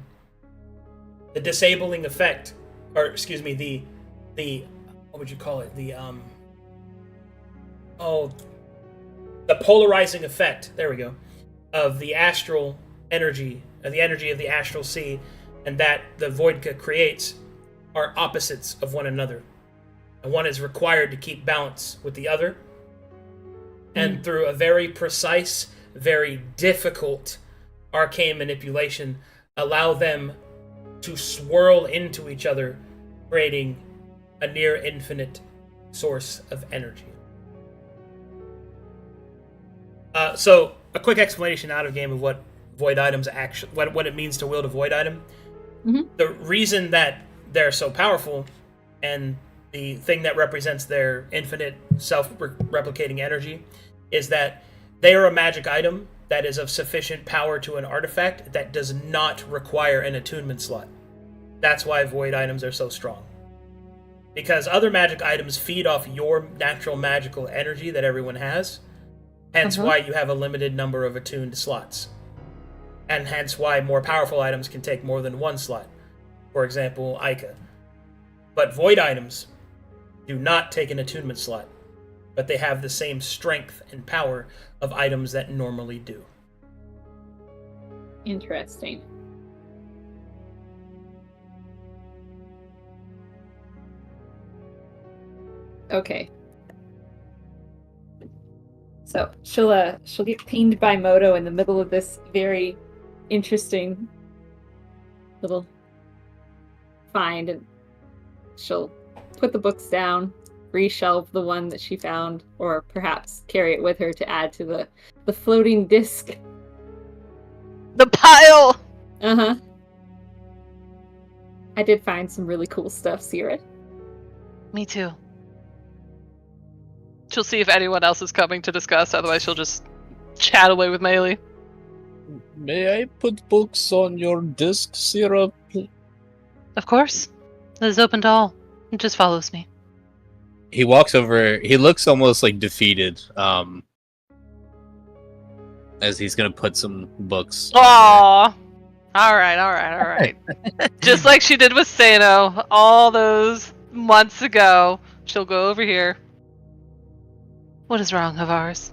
the disabling effect, or excuse me, the what would you call it? The polarizing effect, there we go, of the astral energy, the energy of the astral sea, and that the Voidka creates are opposites of one another. And one is required to keep balance with the other. And through a very precise, very difficult arcane manipulation, allow them to swirl into each other, creating a near infinite source of energy. So a quick explanation out of game of what void items actually, what it means to wield a void item. Mhm. The reason that they're so powerful, and the thing that represents their infinite self-replicating energy, is that they are a magic item that is of sufficient power to an artifact that does not require an attunement slot. That's why void items are so strong. Because other magic items feed off your natural magical energy that everyone has, hence why you have a limited number of attuned slots. And hence why more powerful items can take more than one slot. For example, Ica. But void items do not take an attunement slot, but they have the same strength and power of items that normally do. Interesting. Okay. So she'll get pinged by Moto in the middle of this very interesting little find, and she'll put the books down, reshelve the one that she found, or perhaps carry it with her to add to the floating disc. The pile! Uh-huh. I did find some really cool stuff, Sierra. Me too. She'll see if anyone else is coming to discuss, otherwise she'll just chat away with Melee. May I put books on your disc, Sierra? Of course. It is open to all. It just follows me. He walks over. He looks almost like defeated. As he's gonna put some books. Aww. Alright. Just like she did with Sano all those months ago, she'll go over here. What is wrong, Havars?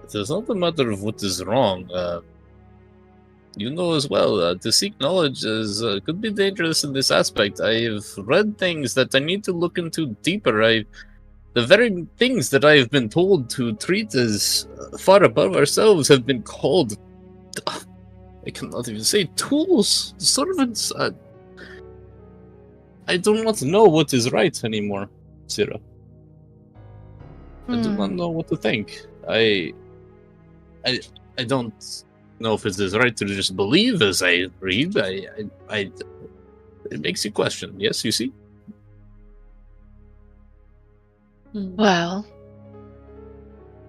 It is not a matter of what is wrong. You know as well, to seek knowledge could be dangerous in this aspect. I've read things that I need to look into deeper. The very things that I have been told to treat as far above ourselves have been called... I cannot even say tools, servants. I do not know what is right anymore, Sierra. I do not know what to think. I don't know if it is right to just believe as I read. It makes you question. Yes, you see? Well,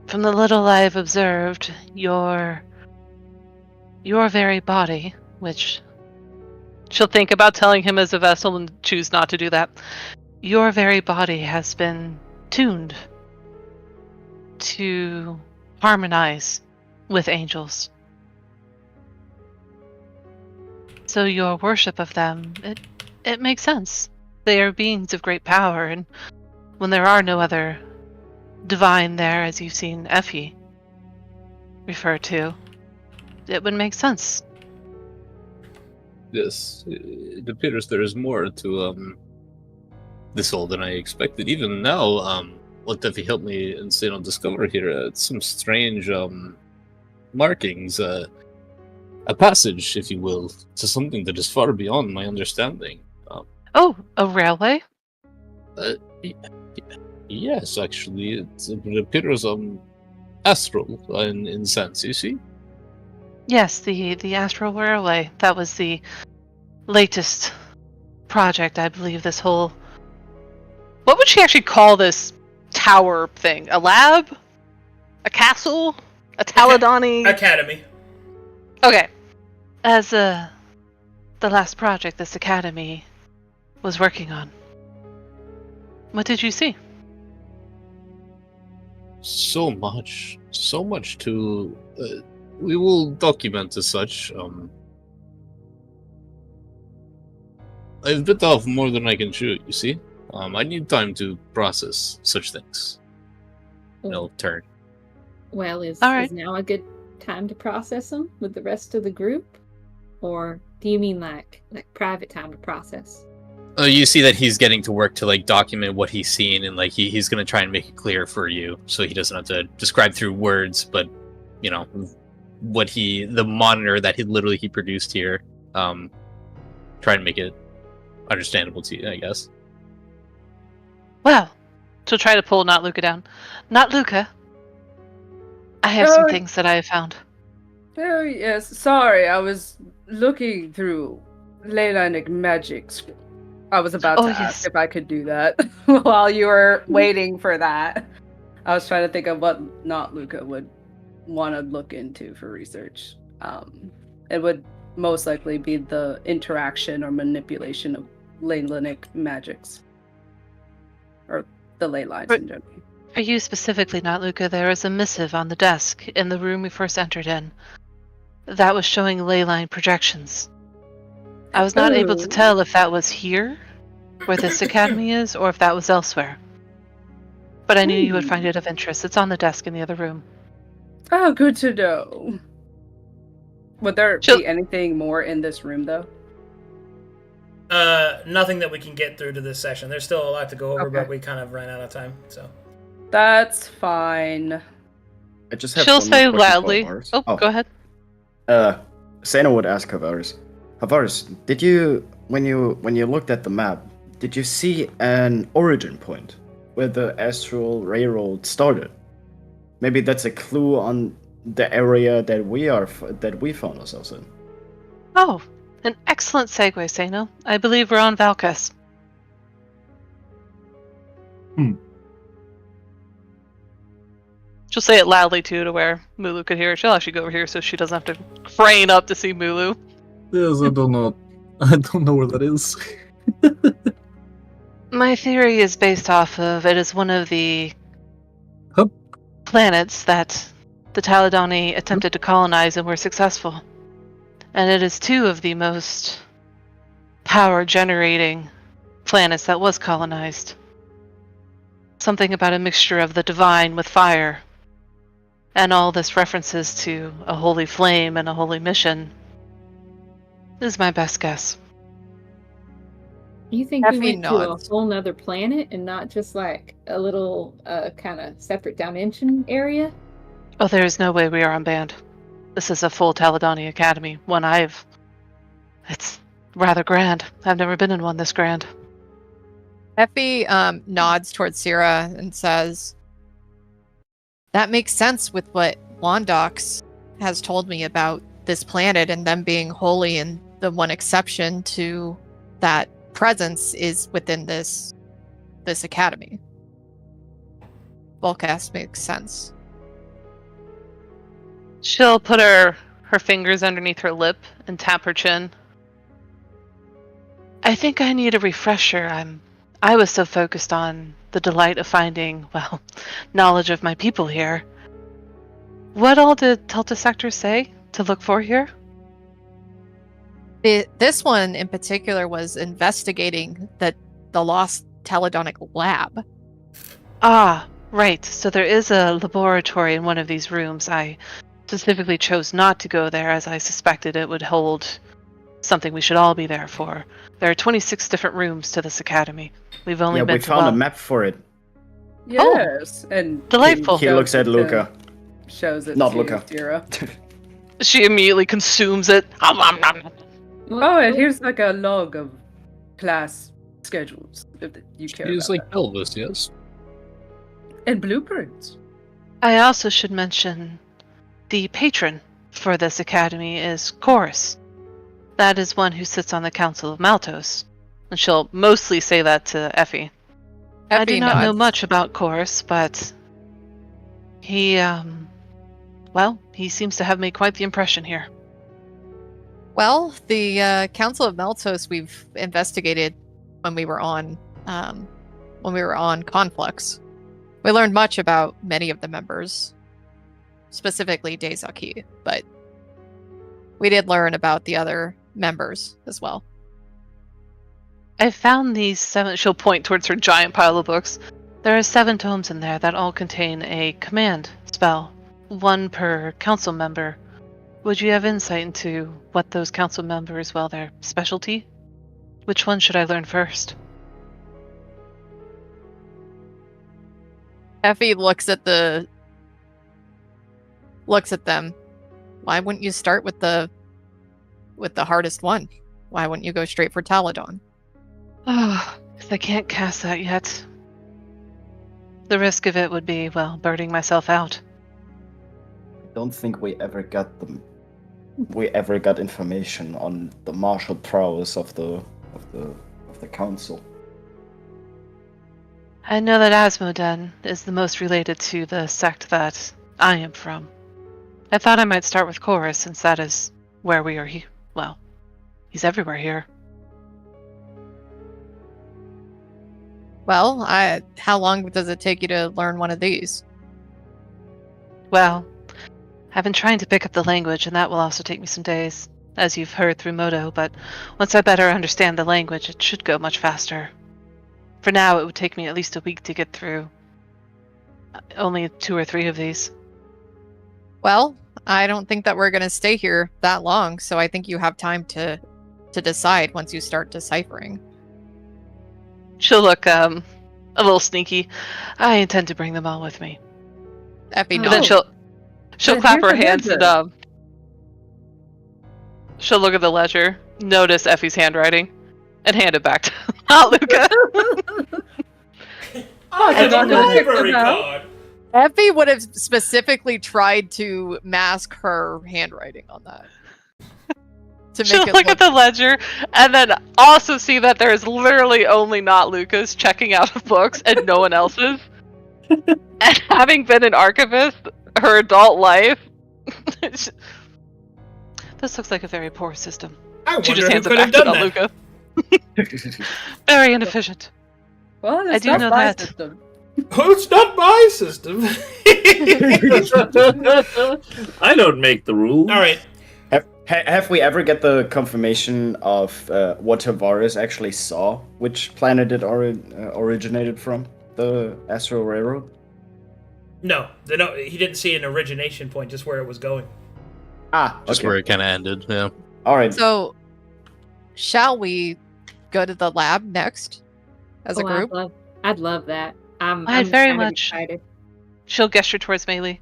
from the little I've observed, your very body, which she'll think about telling him as a vessel and choose not to do that, your very body has been tuned to harmonize with angels. So your worship of them, it makes sense. They are beings of great power, and when there are no other divine there, as you've seen Effie refer to, it would make sense. Yes, it appears there is more to this all than I expected. Even now, what Effie helped me and Sano discover here, it's some strange markings, a passage, if you will, to something that is far beyond my understanding. Oh, a railway? Yes, actually, it appears astral in sense. You see? Yes, the Astral Railway. That was the latest project, I believe. This whole... What would she actually call this tower thing? A lab? A castle? A Taladani? Academy. Okay. As the last project this academy was working on. What did you see? So much to... we will document as such. I've bit off more than I can chew, you see? I need time to process such things. No turn. Well, is Alright. now a good time to process them with the rest of the group? Or do you mean like private time to process? You see that he's getting to work to document what he's seen, and he's gonna try and make it clear for you, so he doesn't have to describe through words, but what the monitor that he produced here, try and make it understandable to you, I guess. Well, she'll try to pull Not Luca down. Not Luca. I have some things that I have found. Oh, yes. Sorry, I was looking through Leylandic magic. I was about to ask if I could do that while you were waiting for that. I was trying to think of what Not Luca would want to look into for research. It would most likely be the interaction or manipulation of Leylandic magics. Or the ley lines in general. For you specifically, Not Luca, there is a missive on the desk in the room we first entered in. That was showing ley line projections. I was not able to tell if that was here, where this academy is, or if that was elsewhere. But I knew you would find it of interest. It's on the desk in the other room. Oh, good to know. Would there be anything more in this room, though? Nothing that we can get through to this session. There's still a lot to go over, but we kind of ran out of time, so. That's fine. I just have She'll one say more question loudly. for Havaris. Oh, go ahead. Sena would ask Havaris. Havaris, did you, when you looked at the map, did you see an origin point where the astral railroad started? Maybe that's a clue on the area that we found ourselves in. Oh, an excellent segue, Seno. I believe we're on Valkas. She'll say it loudly too, to where Mulu could hear it. She'll actually go over here so she doesn't have to crane up to see Mulu. Yes, I don't know where that is. My theory is based off of it is one of the planets that the Taladani attempted to colonize and were successful. And it is two of the most power-generating planets that was colonized. Something about a mixture of the divine with fire. And all this references to a holy flame and a holy mission. This is my best guess. You think we went to a whole nother planet and not just like a little kind of separate dimension area? Oh, there is no way we are unbanned. This is a full Taladani Academy, one it's rather grand. I've never been in one this grand. Effie nods towards Sierra and says, that makes sense with what Wandox has told me about this planet and them being holy, and the one exception to that presence is within this academy. Volcast makes sense. She'll put her fingers underneath her lip and tap her chin. I think I need a refresher. I was so focused on the delight of finding, well, knowledge of my people here. What all did Telta Sector say to look for here? This one in particular was investigating the lost Taladonic lab. Ah, right. So there is a laboratory in one of these rooms. I specifically chose not to go there as I suspected it would hold something we should all be there for. There are 26 different rooms to this academy. We've only been to we found a map for it. Yes, and delightful. He looks at Luca. Shows it Not to Luca. Tira. She immediately consumes it. Oh, and here's like a log of class schedules if you care He's about like Elvis, yes. And blueprints. I also should mention the patron for this academy is Chorus. That is one who sits on the Council of Maltos. And she'll mostly say that to Effie. I do not know much about Chorus, but he seems to have made quite the impression here. Well, the Council of Maltos we've investigated when we were on Conflux. We learned much about many of the members, specifically Dezaki, but we did learn about the other members as well. I found these 7. She'll point towards her giant pile of books. There are 7 tomes in there that all contain a command spell, 1 per council member. Would you have insight into what those council members, their specialty? Which one should I learn first? Effie looks at them. Why wouldn't you start with the hardest one? Why wouldn't you go straight for Taladon? Oh, because I can't cast that yet. The risk of it would be, well, burning myself out. I don't think we ever got information on the martial prowess of the council. I know that Asmoden is the most related to the sect that I am from. I thought I might start with Chorus, since that is where we are well, he's everywhere here. Well, how long does it take you to learn one of these? Well, I've been trying to pick up the language, and that will also take me some days, as you've heard through Moto, but once I better understand the language, it should go much faster. For now, it would take me at least a week to get through only 2 or 3 of these. Well, I don't think that we're going to stay here that long, so I think you have time to decide once you start deciphering. She'll look a little sneaky. I intend to bring them all with me. Effie, And no. then she'll clap here's her the hands ledger. and she'll look at the ledger, notice Effie's handwriting, and hand it back to Luca. I got don't a pick library them out. card. Effie would have specifically tried to mask her handwriting on that. To She'll make it look at the ledger and then also see that there is literally only not Lucas checking out of books and no one else's. And having been an archivist her adult life, this looks like a very poor system. I She wonder just who hands it could back have to done that. Luca. Very inefficient. Well, I it's do not know my that. system. Oh, it's not my system. I don't make the rules. All right. Have we ever get the confirmation of what Tavares actually saw? Which planet it originated from? The Astral Railroad? No, he didn't see an origination point, just where it was going. Ah, Just okay. where it kind of ended, yeah. All right. So, shall we go to the lab next as a group? I'd love that. I'm very kind of much. excited. She'll gesture towards Meili.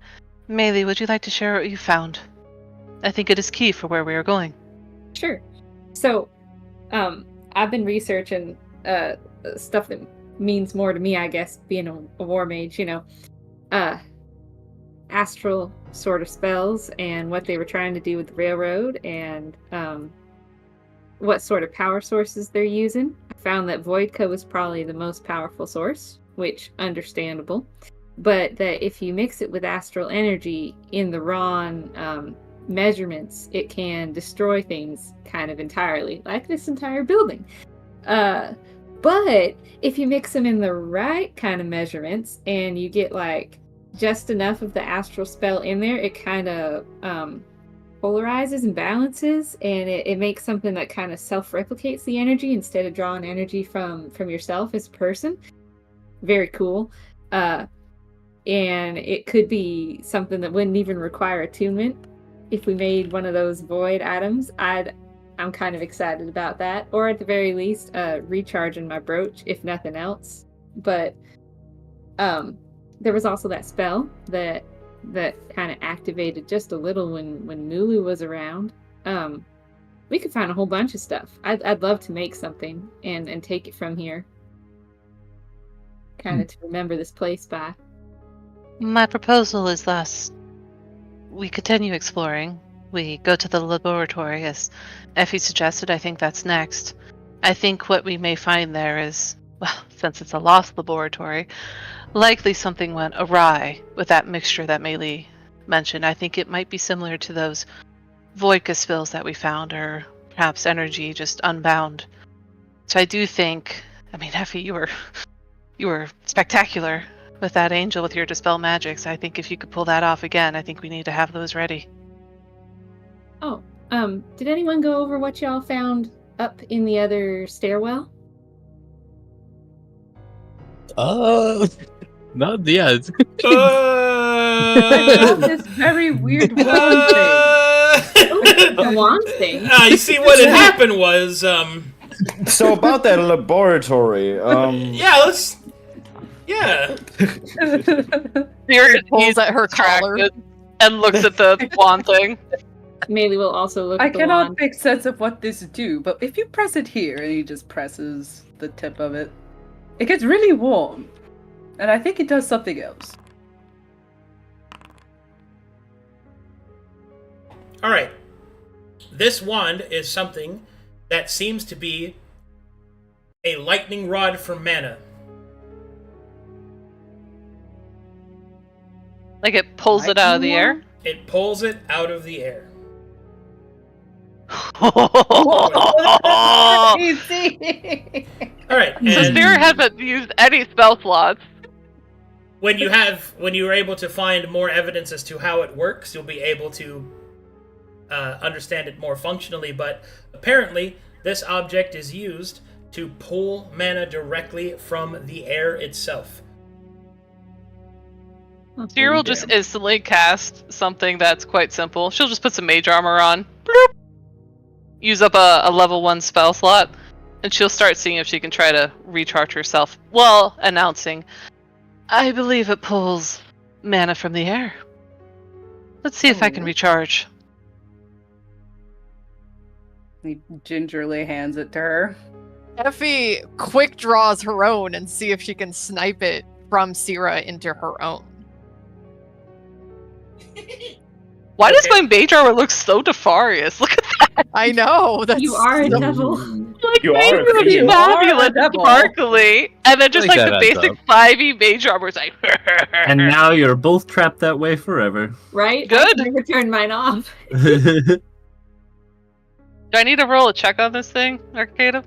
Meili, would you like to share what you found? I think it is key for where we are going. Sure. So, I've been researching stuff that means more to me, I guess, being a war mage, astral sort of spells and what they were trying to do with the railroad and what sort of power sources they're using. I found that Voidka was probably the most powerful source, which understandable, but that if you mix it with astral energy in the wrong measurements, it can destroy things kind of entirely, like this entire building. But if you mix them in the right kind of measurements and you get like just enough of the astral spell in there, it kind of polarizes and balances, and it makes something that kind of self-replicates the energy instead of drawing energy from yourself as a person. Very cool. And it could be something that wouldn't even require attunement. If we made one of those void items, I'm kind of excited about that. Or at the very least, recharging my brooch, if nothing else. But there was also that spell that kind of activated just a little when Mulu was around. We could find a whole bunch of stuff. I'd love to make something and take it from here. Kind of to remember this place by. My proposal is thus. We continue exploring. We go to the laboratory, as Effie suggested. I think that's next. I think what we may find there is, well, since it's a lost laboratory, likely something went awry with that mixture that Meili mentioned. I think it might be similar to those Voidka spills that we found, or perhaps energy just unbound. So I do think, Effie, you were spectacular with that angel with your dispel magics. I think if you could pull that off again, I think we need to have those ready. Oh, did anyone go over what y'all found up in the other stairwell? Not yet. I found this very weird wand The wand thing? You see, what had happened was, So about that laboratory, yeah. Spirit Pulls at her collar. and looks at the wand thing. Meili will also look I at the cannot wand. make sense of what this do, but if you press it here, and he just presses the tip of it, it gets really warm. And I think it does something else. Alright. This wand is something that seems to be a lightning rod for mana. Like it pulls it out of the air? It pulls it out of the air. Easy. Alright, So and Sarah hasn't used any spell slots. when you are able to find more evidence as to how it works, you'll be able to understand it more functionally, but apparently this object is used to pull mana directly from the air itself. Sarah will just instantly cast something that's quite simple. She'll just put some mage armor on. Bloop. Use up a level 1 spell slot. And she'll start seeing if she can try to recharge herself while announcing, I believe it pulls mana from the air. Let's see if I can recharge. He gingerly hands it to her. Effie quick draws her own and see if she can snipe it from Syrah into her own. Why does my mage armor look so nefarious? Look at that! I know. That's You are a so- devil. Like, You mage are a armor is thief. fabulous, devil. sparkly, and then just Like like the that, basic 5e mage armor is like. And now you're both trapped that way forever. Right? Good. I never turned mine off. Do I need to roll a check on this thing, Arcada?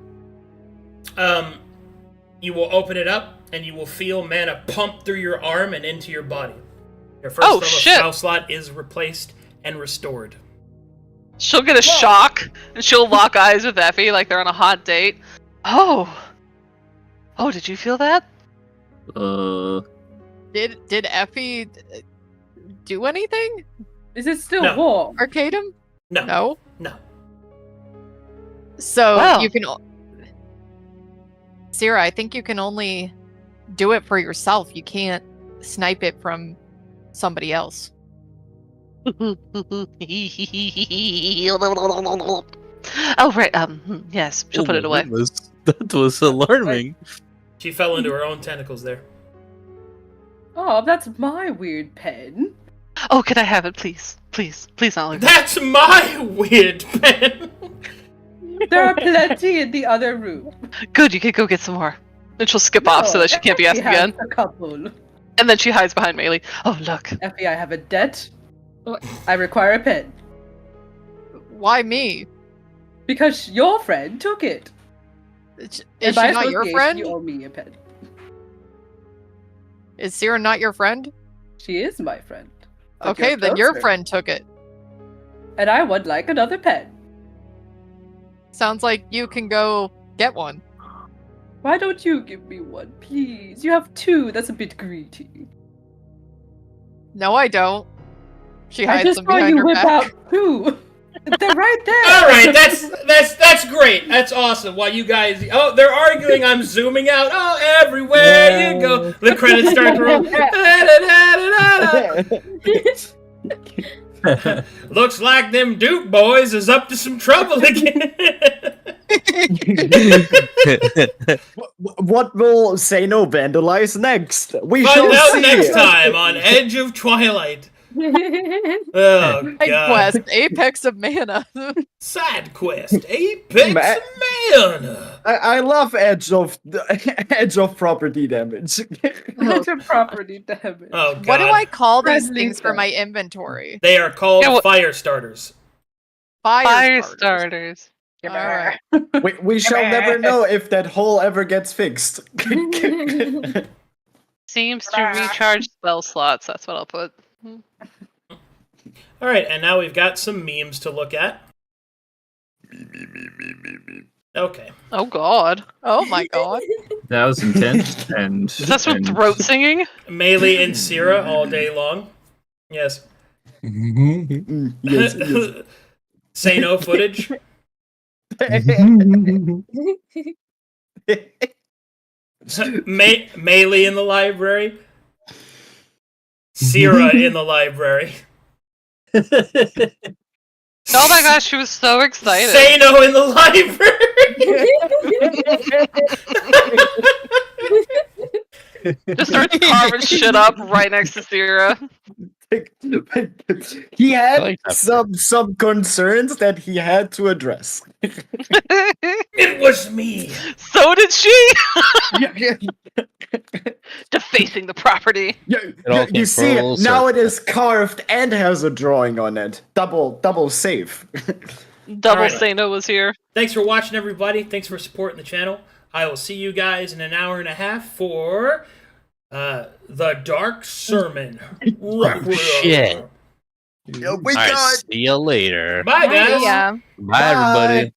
You will open it up, and you will feel mana pump through your arm and into your body. Your first Oh, level shit. spell slot is replaced and restored. She'll get a shock, and she'll lock eyes with Effie like they're on a hot date. Oh, did you feel that? Did Effie do anything? Is it still No. warm? Arcadum? No. No. So Wow. you can. Syrah, I think you can only do it for yourself. You can't snipe it from somebody else. Oh right. Yes, she'll put it away. That was alarming. She fell into her own tentacles there. Oh, that's my weird pen. Oh, can I have it, please? Please not like that. That's my weird pen! There are plenty in the other room. Good, you can go get some more. Then she'll skip off so that she can't be asked Effie has again. A couple. And then she hides behind Melee. Oh, look. Effie, I have a debt. What? I require a pen. Why me? Because your friend took it. Is And she by not your association, friend? You owe me a pen. Is Syrah not your friend? She is my friend. But Okay, you're then your closer. friend took it. And I would like another pen. Sounds like you can go get one. Why don't you give me one, please? You have two. That's a bit greedy. No, I don't. She I hides just them saw behind you her whip back. out two. They're right there. Alright, that's great. That's awesome. While you guys they're arguing, I'm zooming out. Oh, everywhere you go. The credits start to roll. Looks like them Duke boys is up to some trouble again. What will Say No vandalize next? We Find shall out see. next time on Edge of Twilight. Oh, Side God. quest, Apex of Mana. Side quest, Apex Ma- Mana. I love edge of property damage. Such a property damage. Oh, God. What do I call these Friendly things for stuff. my inventory? They are called Yeah, fire starters. Fire starters. Alright. we shall never know if that hole ever gets fixed. Seems to recharge spell slots. That's what I'll put. All right, and now we've got some memes to look at. Okay. Oh God. Oh my god. That was intense. And Is that some and- throat singing? Melee and Syrah all day long. Yes. Yes, yes. Say no footage. Melee in the library. Syrah in the library. Oh my gosh, she was so excited. Say no in the library. Just starts carving shit up right next to Sierra. He had like that some concerns that he had to address. It was me. So did she. Yeah, Defacing the property. all you came see, full now it circle. is carved and has a drawing on it. Double safe. Double Alright. Sano was here. Thanks for watching, everybody. Thanks for supporting the channel. I will see you guys in an hour and a half for the Dark Sermon. Shit. Oh my Alright, god. see you later. Bye, guys. Yeah. Bye, everybody.